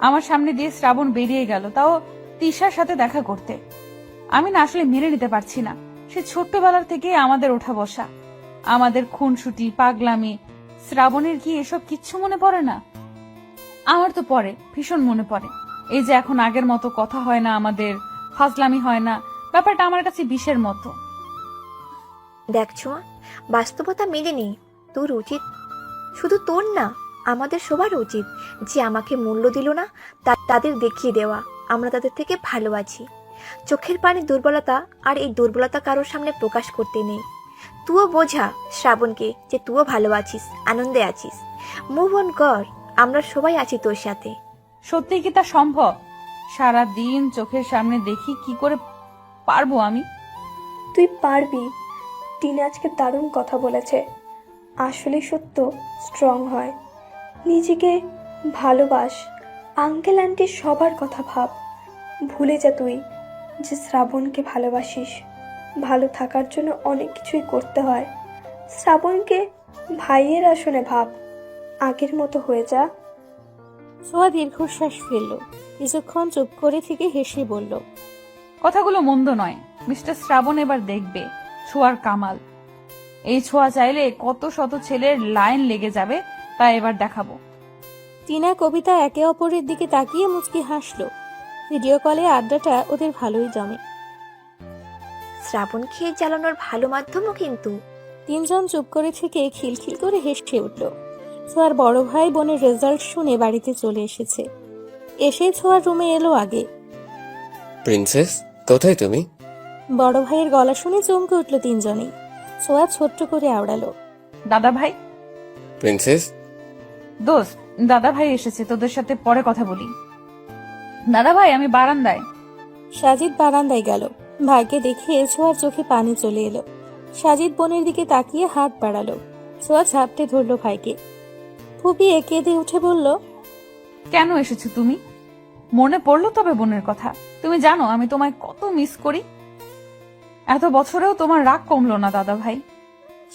B: আমার সামনে দিয়ে শ্রাবণ বেরিয়ে গেল, তাও তিশার সাথে দেখা করতে। আমি না আসলে মেনে নিতে পারছি না। সে ছোট্টবেলার থেকে আমাদের ওঠা বসা, আমাদের খুনসুটি, পাগলামি। শ্রাবণের কি এসব কিচ্ছু মনে পড়ে না? আমার তো পড়ে, ভীষণ মনে পড়ে। এই যে এখন আগের মতো কথা হয় না আমাদের, ফাজলামি হয় না, ব্যাপারটা আমার কাছে বিষের মতো।
J: দেখ ছোঁয়া, বাস্তবতা মেনে নেই। তোর উচিত, শুধু তোর না, আমাদের সবার উচিত যে আমাকে মূল্য দিল না তাদের দেখিয়ে দেওয়া আমরা তাদের থেকে ভালো আছি। চোখের পানি দুর্বলতা, আর এই দুর্বলতা কারোর সামনে প্রকাশ করতে নেই। তুইও বোঝা শ্রাবণকে যে তুইও ভালো আছিস, আনন্দে আছিস। মুভ অন কর, আমরা সবাই আছি তোর সাথে।
B: সত্যি কি তা সম্ভব? সারা দিন চোখের সামনে দেখি, কি করে পারবো আমি?
G: তুই পারবি। টিনা আজকে দারুণ কথা বলেছে। আসলে সত্য স্ট্রং হয়। নিজেকে ভালোবাস। আঙ্কেল আন্টি সবার কথা ভাব। ভুলে যা তুই যে শ্রাবণকে ভালোবাসিস। ভালো থাকার জন্য অনেক কিছুই করতে হয়। শ্রাবণকে ভাইয়ের আসনে ভাব। আগের মতো হয়ে যা।
C: ছোঁয়া দীর্ঘশ্বাস ফেলল। কিছুক্ষণ চুপ করে থেকে হেসে বলল,
B: কথাগুলো মন্দ নয়। মিস্টার শ্রাবণ এবার দেখবে ছোঁয়ার কামাল। এই ছোঁয়া চাইলে কত শত ছেলের লাইন লেগে যাবে, তা এবার দেখাবো।
C: টিনা কবিতা একে অপরের দিকে তাকিয়ে মুচকি হাসলো। ভিডিও কলে আড্ডাটা ওদের ভালোই জমে।
J: শ্রাবণ খেয়ে জ্বালানোর ভালো মাধ্যমও কিন্তু।
C: তিনজন চুপ করে থেকে খিলখিল করে হেসে উঠল। ছোঁয়ার বড় ভাই বোনের রেজাল্ট শুনে বাড়িতে চলে এসেছে। এসে ছোঁয়ার রুমে এলো আগে।
A: প্রিন্সেস, কোথায় তুমি?
C: বড় ভাইয়ের গলা শুনে চমকে উঠল তিনজনেই। ছোঁয়া ছোট্ট করে আওড়ালো,
B: দাদা ভাই।
A: প্রিন্সেস।
B: দোস্ত, দাদা ভাই এসেছে, তোদের সাথে পরে কথা বলি। দাদা ভাই, আমি বারান্দায়।
C: সাজিদ বারান্দায় গেল। ভাইকে দেখে ছোঁয়ার চোখে পানি চলে এলো। সাজিদ বোনের দিকে তাকিয়ে হাত বাড়ালো। ছোঁয়া ঝাপটে ধরলো ভাইকে। ফুপিয়ে কেঁদে উঠে বলল,
B: কেন এসেছো তুমি? মনে পড়লো তবে বোনের কথা? তুমি জানো আমি তোমায় কত মিস করি। এত বছরেও তোমার রাগ কমলো না দাদা ভাই।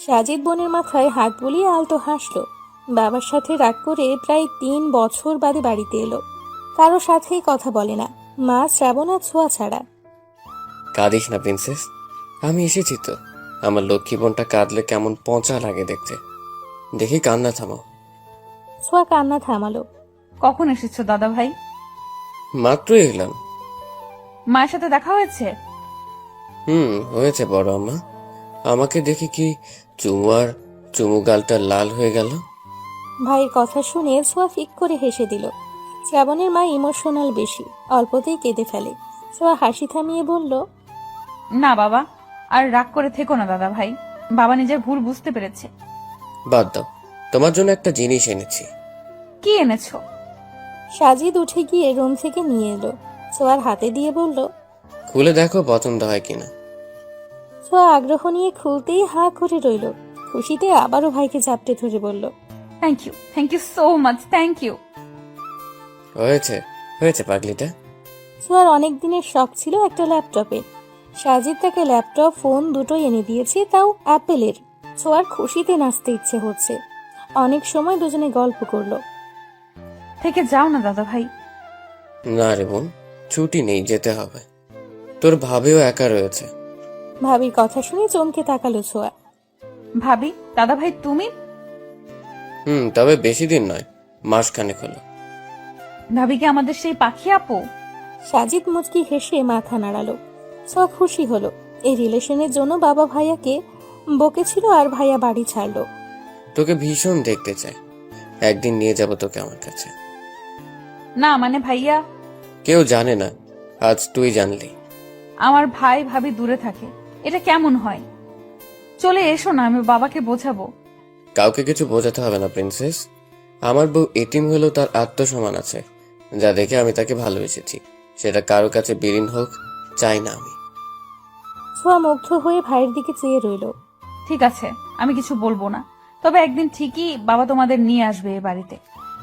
C: সাজিদ বোনের মাথায় হাত বুলিয়ে আলতো হাসলো। বাবার সাথে রাগ করে প্রায় 3 বছর বাদে বাড়িতে এলো। কারো সাথেই কথা বলে না, মা, শ্রাবণ আর ছোঁয়া ছাড়া।
L: কাঁদিস না প্রিন্সেস, আমি এসেছি তো। আমার লক্ষ্মী বোনটা কাঁদলে কেমন পচা লাগে দেখতে। দেখি কান্না থামাও।
C: ছোঁয়া কান্না থামালো।
B: কখন এসেছো দাদা ভাই?
L: মাত্রই এলাম।
B: মায়ের সাথে দেখা হয়েছে?
L: হয়েছে বড় আম্মা। আমাকে দেখে কি চুমু গালটা লাল হয়ে গেল।
C: ভাইয়ের কথা শুনে ছোঁয়া ফিক করে হেসে দিল। শ্রাবণের মা ইমোশনাল বেশি, অল্পতেই কেঁদে ফেলে। ছোঁয়া হাসি থামিয়ে বলল,
B: না বাবা, আর রাগ করে থেকো না দাদা ভাই, বাবা নিজের ভুল বুঝতে পেরেছে।
L: বাদ দাও, তোমার জন্য একটা জিনিস এনেছি।
B: কি এনেছো?
C: সাজিদ উঠে গিয়ে রুম থেকে নিয়ে এলো। ছোঁয়ার হাতে দিয়ে বলল,
L: খুলে দেখো পছন্দ হয় কিনা।
C: ছোঁয়া আগ্রহ নিয়ে খুলতেই হাঁ করে রইল। খুশিতে আবারও ভাইকে চাপটে ধরে বলল,
B: thank you so much, thank you.
L: হয়েছে হয়েছে পাগলিটা।
C: ছোঁয়ার অনেক দিনের শখ ছিল একটা ল্যাপটপের। সাজিদ তাকে ল্যাপটপ ফোন দুটোই এনে দিয়েছে, তাও অ্যাপেলের। ছোঁয়ার খুশিতে নাচতে ইচ্ছে হচ্ছে। অনেক সময় দুজনে গল্প করলো।
B: থেকে যাও না দাদা ভাই।
L: না রে বোন, ছুটি নেই, যেতে হবে। তোর ভাবেও একা রয়েছে।
C: ভাবির কথা শুনে চমকে তাকালো ছোঁয়া।
B: ভাবি? দাদা ভাই তুমি?
L: তবে বেশি দিন নয়, মাসখানেক হলো।
B: ভাবিকে আমাদের সেই পাখি আপু?
C: সাজিদ মুচকি হেসে মাথা নাড়ালো। ছোঁয়া খুশি হলো। এই রিলেশনের জন্য বাবা ভাইয়াকে বকেছিল আর ভাইয়া বাড়ি ছাড়লো।
L: তোকে ভীষণ দেখতে চাই, একদিন নিয়ে যাব তোকে আমার কাছে।
B: না মানে ভাইয়া।
L: কেউ জানে না, আজ তুই জানলি।
B: আমার ভাই ভাবি দূরে থাকে, এটা কেমন হয়? চলে এসো না, আমি বাবাকে বোঝাবো।
L: কাউকে কিছু বোঝাতে হবে না প্রিন্সেস। আমার বউ এতিম হলেও তার আত্মসম্মান আছে, যা দেখে আমি তাকে ভালোবেসেছি। সেটা কারো কাছে বিলীন হোক চাই না আমি।
C: ছোঁয়া মুগ্ধ হয়ে ভাইয়ের দিকে চেয়ে রইল।
B: ঠিক আছে, আমি কিছু বলবো না, তবে একদিন ঠিকই বাবা তোমাদের নিয়ে আসবে এ বাড়িতে।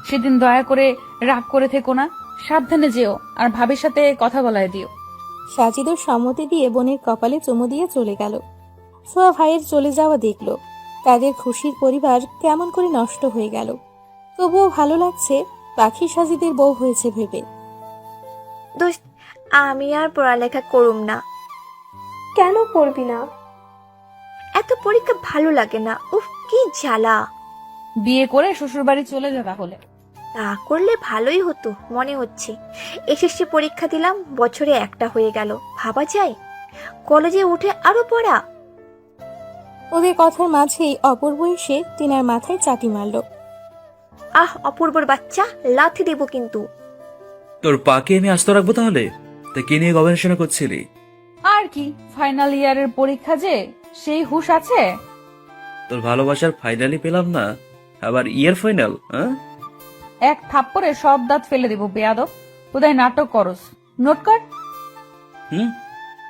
B: সেদিন দয়া করে রাগ করে থেকো না, সাবধানে যেও, আর ভাবির সাথে কথা বলায় দিও।
C: সাজিদও সম্মতি দিয়ে বোনের কপালে চুমু দিয়ে চলে গেল। ছোঁয়া ভাইয়ের চলে যাওয়া দেখলো। তাদের খুশির পরিবার কেমন করে নষ্ট হয়ে গেল। তবুও ভালো লাগছে পাখি সাজিদের বউ হয়েছে ভেবে।
J: দোস্ত, আমি আর পড়ালেখা করুম না।
G: কেন পড়বি না?
J: এত পরীক্ষা ভালো লাগে না, উফ কি জ্বালা।
B: বিয়ে করে শ্বশুর বাড়ি চলে যা তাহলে।
J: তা করলে ভালোই হতো মনে হচ্ছে। এসএসসি পরীক্ষা দিলাম, বছরে একটা হয়ে গেল, ভাবা যায়। কলেজে উঠে আরো পড়া।
C: ওদের কথার মাঝেই অপূর্ব এসে টিনার মাথায় চাটি মারল।
J: অপূর্বর বাচ্চা, লাথি দেব কিন্তু।
M: তোর পাকে আমি আস্ত রাখবো তাহলে? তা কি নিয়ে গবেষণা করছিলি?
B: আর কি, ফাইনাল ইয়ারের পরীক্ষা যে, সেই হুঁশ আছে?
M: তোর ভালোবাসার ফাইনালি পেলাম না, আবার ইয়ার ফাইনাল?
B: এক থাপ্পড়ে সব দাঁত ফেলে দেব বেয়াদব। বোধহয় নাটক করস, নোট কর।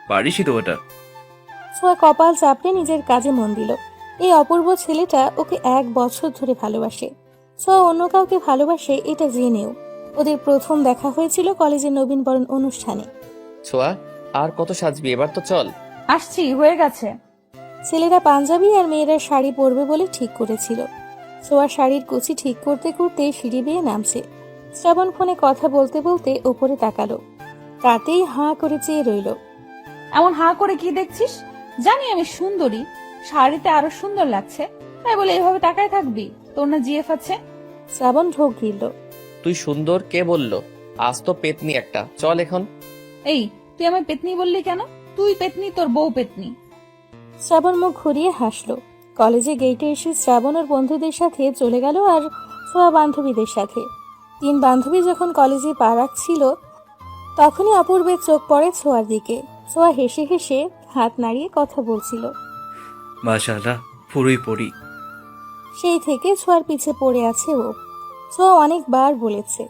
M: পারিসই তো ওটা।
C: ছোঁয়া কপাল চাপড়ে নিজের কাজে মন দিল। এই অপূর্ব ছেলেটা ওকে 1 বছর ধরে ভালোবাসে। ছোঁয়া অন্য কাউকে ভালোবাসে এটা জেনেও। ওদের প্রথম দেখা হয়েছিল কলেজের নবীনবরণ অনুষ্ঠানে।
A: ছোঁয়া, আর কত সাজবি, এবার তো চল।
B: আসছি, হয়ে গেছে।
C: ছেলেরা পাঞ্জাবি আর মেয়েরা শাড়ি পরবে বলে ঠিক করেছিল। ছোঁয়া শাড়ির কুচি ঠিক করতে করতে সিঁড়ি বেয়ে নামছে। শ্রাবণ ফোনে কথা বলতে বলতে উপরে তাকালো। তাতেই হাঁ করে চেয়ে রইল।
B: এমন হাঁ করে কি দেখছিস? জানি আমি সুন্দরী, শাড়িতে আরো সুন্দর লাগছে, তাই বলে এভাবে তাকায় থাকবি? তোর না জিএফ আছে?
C: শ্রাবণ ঢোক গিলল।
A: তুই সুন্দর কে বললো? আজ তো পেতনি একটা, চল এখন।
B: এই, তুই আমায় পেতনি বললি কেন? তুই পেতনি, তোর বউ পেতনি।
C: শ্রাবণ মুখ ঘুরিয়ে হাসলো। কলেজে গেটে এসে শ্রাবণ ওর বন্ধুদের সাথে চলে গেল আর ছোঁয়া বান্ধবীদের সাথে। 3 বান্ধবী যখন কলেজে পা রাখছিল তখনই অপূর্বের চোখ পড়ে ছোঁয়ার দিকে। ছোঁয়া হেসে হেসে হাত নাড়িয়ে কথা বলছিল।
M: মাশাআল্লাহ, পুরোই পড়ি।
C: সেই থেকে ছোঁয়ার পিছে পড়ে আছে ও। ছোঁয়া অনেকবার বলেছে,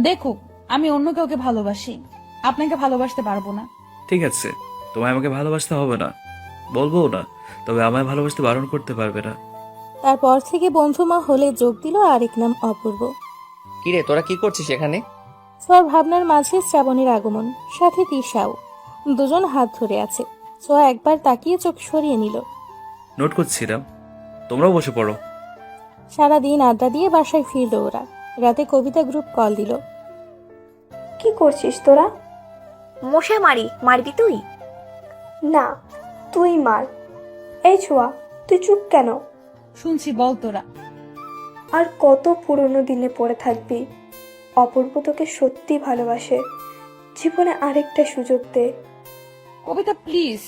B: দেখুক আমি অন্য কাউকে ভালোবাসি, আপনাকে ভালোবাসতে পারবো না।
M: ঠিক আছে, তোমায় আমাকে ভালোবাসতে হবে না, বলবো না, তবে আমায় ভালোবাসতে বারণ করতে পারবে না।
C: তারপর থেকে বন্ধুমা হলে যোগ দিল আরেক নাম অপূর্ব।
A: কিরে, তোরা কি করছিস এখানে?
C: ছোঁয়ার ভাবনার মাঝে শ্রাবণের আগমন, সাথে তিশাও। দুজন হাত ধরে আছে। ছোঁয়া একবার তাকিয়ে চোখ সরিয়ে নিল।
M: নোট করছিলাম, তোমরাও বসে পড়ো।
C: সারাদিন আড্ডা দিয়ে বাসায় ফিরল ওরা। রাতে কবিতা গ্রুপ কল দিল।
G: কি করছিস তোরা?
J: মশা মারবি তুই?
G: না, তুই মার। এই ছোঁয়া, তুই চুপ কেন?
B: শুনছি, বল তোরা।
G: আর কত পুরনো দিনে পড়ে থাকবি? অপূর্ব তোকে সত্যি ভালোবাসে। জীবনে আরেকটা সুযোগ দে।
B: কবিতা প্লিজ,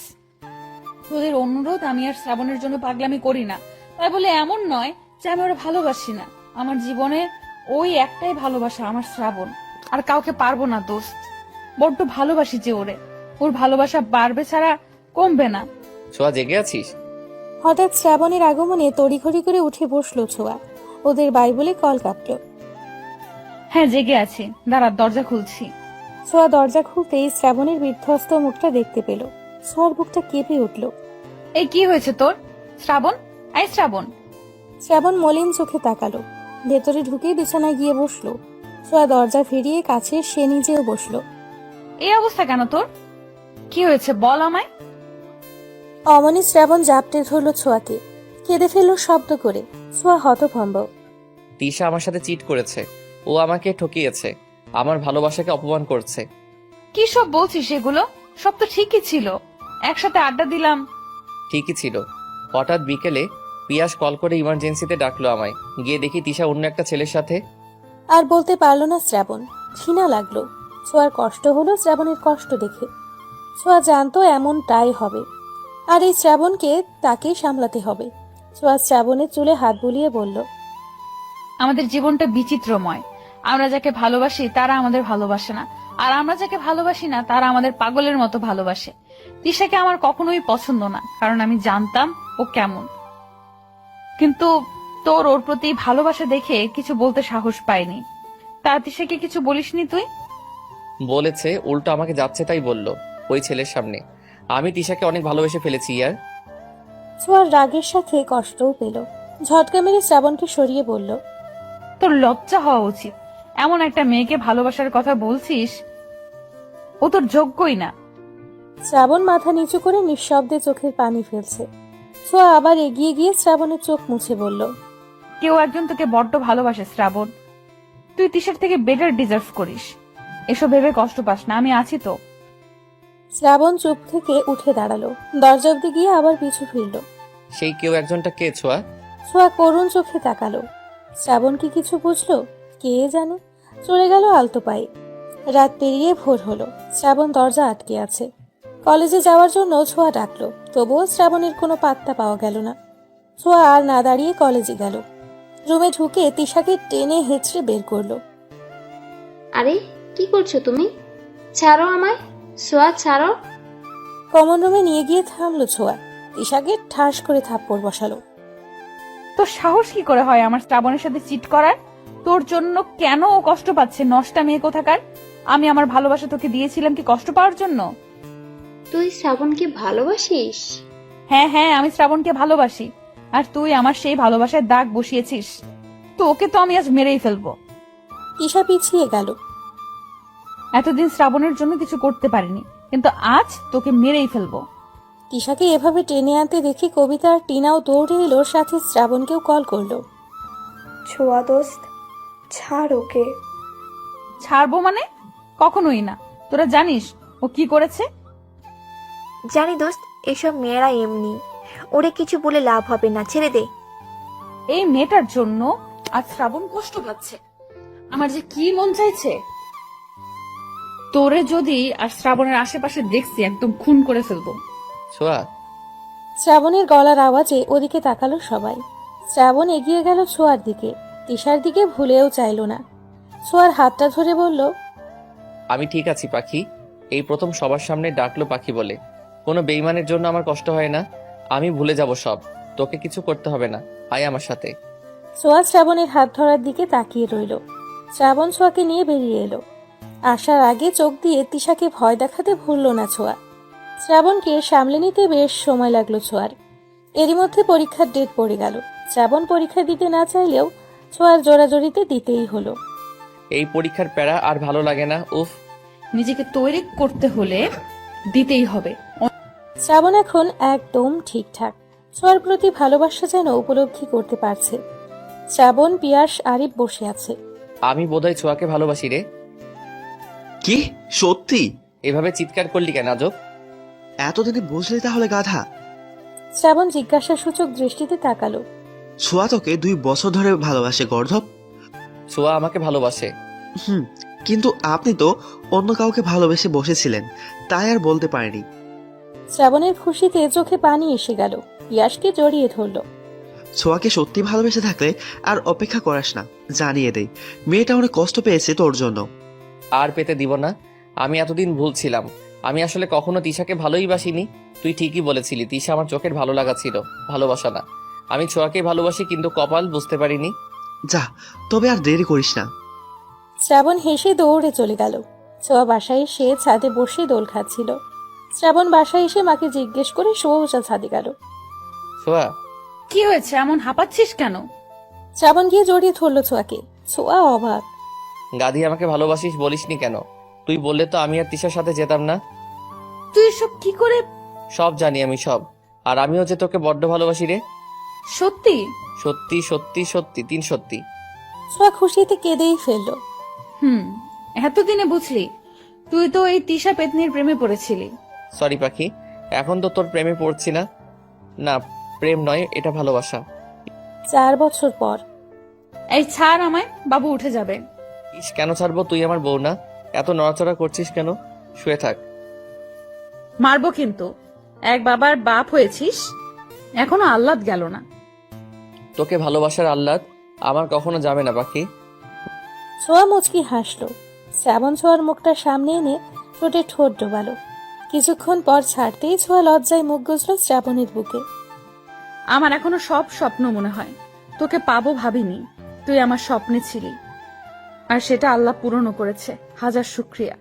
B: তোদের অনুরোধ, আমি আর শ্রাবণের জন্য পাগলামি করি না। তাই বলে এমন নয় যে আমি ওরা ভালোবাসি না। আমার জীবনে ওই একটাই ভালোবাসা, আমার শ্রাবণ। আর কাউকে পারবো না দোস্ত। বড্ড ভালোবাসি যে ওরে। ওর ভালোবাসা বাড়বে ছাড়া কমবে না।
A: ছোঁয়া, জেগে আছিস?
C: হঠাৎ শ্রাবণের আগমনে তড়িঘড়ি করে উঠে বসলো ছোঁয়া। ওদের বাইবলে কল কাঁপলো।
B: হ্যাঁ, জেগে আছি, দাঁড়া, দরজা খুলছি।
C: ছোঁয়া দরজা খুলতেই শ্রাবণের বিধ্বস্ত মুখটা দেখতে পেল। ছোঁয়ার বুকটা কেঁপে উঠল।
B: এই কি হয়েছে তোর? শ্রাবণ, এই শ্রাবণ।
C: শ্রাবণ মলিন চোখে তাকালো। ভেতরে ঢুকে বিছানায় গিয়ে বসলো। ছোঁয়া দরজা ফিরিয়ে কাছে সে নিজেও বসলো।
B: এই অবস্থা কেন তোর? কি হয়েছে বল আমায়।
C: অমনি শ্রাবণ জাপটে ধরলো ছোঁয়াকে। কেঁদে ফেললো শব্দ করে। ছোঁয়া হতভম্ব।
A: তিশা আমার সাথে চিট করেছে। ও আমাকে ঠকিয়েছে, আমার ভালোবাসাকে অপমান করছে।
B: কি সব বলছিস এগুলো? সব তো ঠিকই ছিল, একসাথে আড্ডা দিলাম।
A: ঠিকই ছিল। হঠাৎ বিকেলে পিয়াস কল করে ইমার্জেন্সিতে ডাকলো আমায়। গিয়ে দেখি তিশা অন্য একটা ছেলের সাথে।
C: আর বলতে পারলো না শ্রাবণ। ঘৃণা লাগলো। ছোঁয়ার কষ্ট হলো শ্রাবণের কষ্ট দেখে। ছোঁয়া জানতো এমনটাই হবে, আর এই শ্রাবণকে তাকেই সামলাতে হবে। ছোঁয়া শ্রাবণের চুলে হাত বুলিয়ে বলল,
B: আমাদের জীবনটা বিচিত্রময়। আমরা যাকে ভালোবাসি তারা আমাদের ভালোবাসে না, আর আমরা যাকে ভালোবাসি না তারা আমাদের পাগলের মতো ভালোবাসে। তিশাকে আমার কখনোই পছন্দ না, কারণ আমি জানতাম ও কেমন। কিন্তু তোর ওর প্রতি ভালোবাসা দেখে কিছু বলতে সাহস পাইনি। তা তিশাকে কিছু বলিসনি তুই?
A: বলেছে, উল্টো আমাকে যাচ্ছে তাই বলল ওই ছেলের সামনে। আমি তিশাকে অনেক ভালোবেসে ফেলেছি ইয়ার।
C: ছোঁয়ার রাগের সাথে কষ্টও পেল। ঝটকা মেরে শ্রাবণকে সরিয়ে বলল,
B: তোর লজ্জা হওয়া উচিত। এমন একটা মেয়েকে ভালোবাসার কথা বলছিস, ও তোর যোগ্যই না।
C: শ্রাবণ মাথা নিচু করে নিঃশব্দে চোখের পানি ফেলছে। ছোঁয়া আবার এগিয়ে গিয়ে শ্রাবণের চোখ মুছে বলল,
B: কেউ একজন তোকে বড্ড ভালোবাসে শ্রাবণ। তুই তিশার থেকে বেটার ডিজার্ভ করিস। এসব ভেবে কষ্ট পাস না, আমি আছি তো।
C: শ্রাবণ চুপ থেকে উঠে দাঁড়ালো। দরজা অব্দি গিয়ে আবার পিছু ফিরল।
A: সেই কেউ একজনটা কে ছোঁয়া?
C: ছোঁয়া করুণ চোখে তাকালো। শ্রাবণ কি কিছু বুঝলো? কে জানে। চলে গেল আলতো পায়ে। রাত পেরিয়ে ভোর হলো। শ্রাবণ দরজা আটকে আছে। কলেজে যাওয়ার জন্য ছোঁয়া ডাকলো, তবুও শ্রাবণের কোনো পাত্তা পাওয়া গেল না। ছোঁয়া আর না দাঁড়িয়ে কলেজে গেল। রুমে ঢুকে তিশাকে টেনে হেঁচড়ে বের করলো।
H: আরে কি করছো তুমি? ছাড়ো আমায়, সোয়া ছাড়ো।
C: কমন রুমে নিয়ে গিয়ে থামলো ছোঁয়া। তিশাকে ঠাস করে থাপ্পড় বসালো।
B: তোর সাহস কি করে হয় আমার শ্রাবণের সাথে চিট করার? তোর জন্য কেন ও কষ্ট পাচ্ছে, নষ্টা মেয়ে কোথাকার? আমি আমার ভালোবাসা তোকে দিয়েছিলাম কি কষ্ট পাওয়ার জন্য?
H: তুই শ্রাবণকে ভালোবাসিস?
B: হ্যাঁ হ্যাঁ, আমি শ্রাবণকে ভালোবাসি। আর তুই আমার সেই ভালোবাসায় দাগ বসিয়েছিস। তো ওকে তো আমি আজ মেরেই ফেলবো।
C: তিশা পিছিয়ে গেল।
B: এতদিন শ্রাবণের জন্য কিছু করতে পারিনি, কিন্তু আজ তোকে মেরেই ফেলবো।
C: তিশাকে এভাবে টেনে আনতে দেখে কবিতা আর টিনাও দৌড়ে এলো, সাথে শ্রাবণকেও কল করলো।
G: ছোঁয়া দোস্ত, ছাড় ওকে।
B: ছাড়বো মানে? কখনোই না। তোরা জানিস ও কি করেছে?
J: জানি দোস্ত, এসব মেয়েরা এমনি। ওরে কিছু বলে লাভ হবে না, ছেড়ে দে।
B: এই মেয়েটার জন্য আজ শ্রাবণ কষ্ট পাচ্ছে। আমার যে কি মন চাইছে, তোরে যদি আর শ্রাবণের আশেপাশে দেখছি একদম খুন করে ফেলবো।
A: ছোঁয়া,
C: শ্রাবণের গলার আওয়াজে ওদিকে তাকালো সবাই। শ্রাবণ এগিয়ে গেল ছোঁয়ার দিকে। তিশার দিকে ভুলেও চাইল না। ছোঁয়ার হাতটা ধরে বলল,
A: আমি ঠিক আছি পাখি। এই প্রথম সবার সামনে ডাকলো পাখি বলে। কোনো বেইমানের জন্য আমার কষ্ট হয় না। আমি ভুলে যাব সব। তোকে কিছু করতে হবে না, আয় আমার সাথে।
C: ছোঁয়া শ্রাবণের হাত ধরার দিকে তাকিয়ে রইল। শ্রাবণ ছোঁয়াকে নিয়ে বেরিয়ে এলো। আসার আগে চোখ দিয়ে তিশাকে ভয় দেখাতে ভুলল না ছোঁয়া। শ্রাবণকে সামলে নিতে বেশ সময় লাগলো ছোঁয়ার। এরই মধ্যে পরীক্ষার ডেট পড়ে গেল। শ্রাবণ পরীক্ষা দিতে না চাইলেও ছোঁয়ার জোরাজোরিতে দিতেই হলো।
A: এই পরীক্ষার প্যারা আর ভালো লাগে না, উফ।
B: নিজেকে তৈরি করতে হলে দিতেই হবে।
C: শ্রাবণ এখন একদম ঠিকঠাক। ছোঁয়ার প্রতি ভালোবাসা যেন উপলব্ধি করতে পারছে। শ্রাবণ, পিয়াস, আরিফ বসে আছে।
A: আমি বোধহয় ছোঁয়াকে ভালোবাসি রে।
F: কি সত্যি?
A: এভাবে চিৎকার করলি কেন আজব?
F: এতদিনে বুঝলি তাহলে গাধা?
C: শ্রাবণ জিজ্ঞাসাসূচক দৃষ্টিতে তাকালো।
F: ছোঁয়া তোকে 2 বছর ধরে ভালোবাসে গর্ধব।
A: ছোঁয়া আমাকে ভালোবাসে।
F: কিন্তু আপনি তো অন্য কাউকে ভালোবেসে বসেছিলেন, তাই আর বলতে পারেনি।
C: শ্রাবণের খুশিতে চোখে পানি এসে গেল। ইয়াশকে জড়িয়ে ধরল।
F: ছোঁয়াকে সত্যি ভালোবেসে থাকলে আর অপেক্ষা করাস না, জানিয়ে দেই মেয়েটা অনেক কষ্ট পেয়েছে তোর জন্য।
A: আর পেতে দিব না। আমি এতদিন ভুলছিলাম। আমি আসলে কখনো তিশাকে ভালোই বাসিনি। তুই ঠিকই বলেছিলি, তিশা আমার চোখের ভালো লাগা ছিল, ভালোবাসা না। আমি ছোঁয়াকে ভালোবাসি, কিন্তু কপাল বুঝতে পারিনি।
F: যা, তবে আর দেরি করিস না।
C: শ্রাবণ হেসে দৌড়ে চলে গেল। ছোঁয়া বাসায় এসে ছাদে বসে দোল খাচ্ছিল। শ্রাবণ বাসায় এসে মাকে জিজ্ঞেস করে সোজা ছাদে গেল।
A: ছোঁয়া,
B: কি হয়েছে, এমন হাঁপাচ্ছিস কেন?
C: শ্রাবণ গিয়ে জড়িয়ে ধরল ছোঁয়াকে। ছোঁয়া অবাক।
A: গাধি আমাকে ভালোবাসিস বলিসনি কেন? তুই বললে তো আমি আর তিশার সাথে যেতাম না।
B: তুই সব কি করে?
A: সব জানি আমি, সব। আর আমিও যে তোকে বড্ড ভালোবাসি রে।
B: সত্যি?
A: সত্যি সত্যি সত্যি, 3 সত্যি।
C: ছোঁয়া খুশিতে কেঁদেই ফেলল।
B: এতদিনে বুঝলি? তুই তো এই তিশা পেতনির প্রেমে পড়েছিলি।
A: সরি পাখি, এখন তো তোর প্রেমে পড়ছি না। না, প্রেম নয়, এটা ভালোবাসা।
C: 4 বছর পর।
B: এই ছাড় আমায়, বাবু উঠে যাবে।
A: ইস, কেন ছাড়বো? তুই আমার বউ না? এত নড়াচড়া করছিস কেন? শুয়ে থাক।
B: মারবো কিন্তু। এক বাবার বাপ হয়েছিস, এখনো আহ্লাদ গেল না।
A: তোকে ভালোবাসার আহ্লাদ আমার কখনো যাবে না পাখি।
C: ছোঁয়া মুচকি হাসলো। শ্রাবণ ছোঁয়ার মুখটা সামনে এনে ঠোঁটে ঠোঁট ডোবালো। কিছুক্ষণ পর ছাড়তেই ছোঁয়া লজ্জায় মুখ গুজল শ্রাবণের বুকে।
B: আমার এখনো সব স্বপ্ন মনে হয়। তোকে পাবো ভাবিনি। তুই আমার স্বপ্নে ছিলি, আর সেটা আল্লাহ পূরণও করেছে। হাজার শুকরিয়া।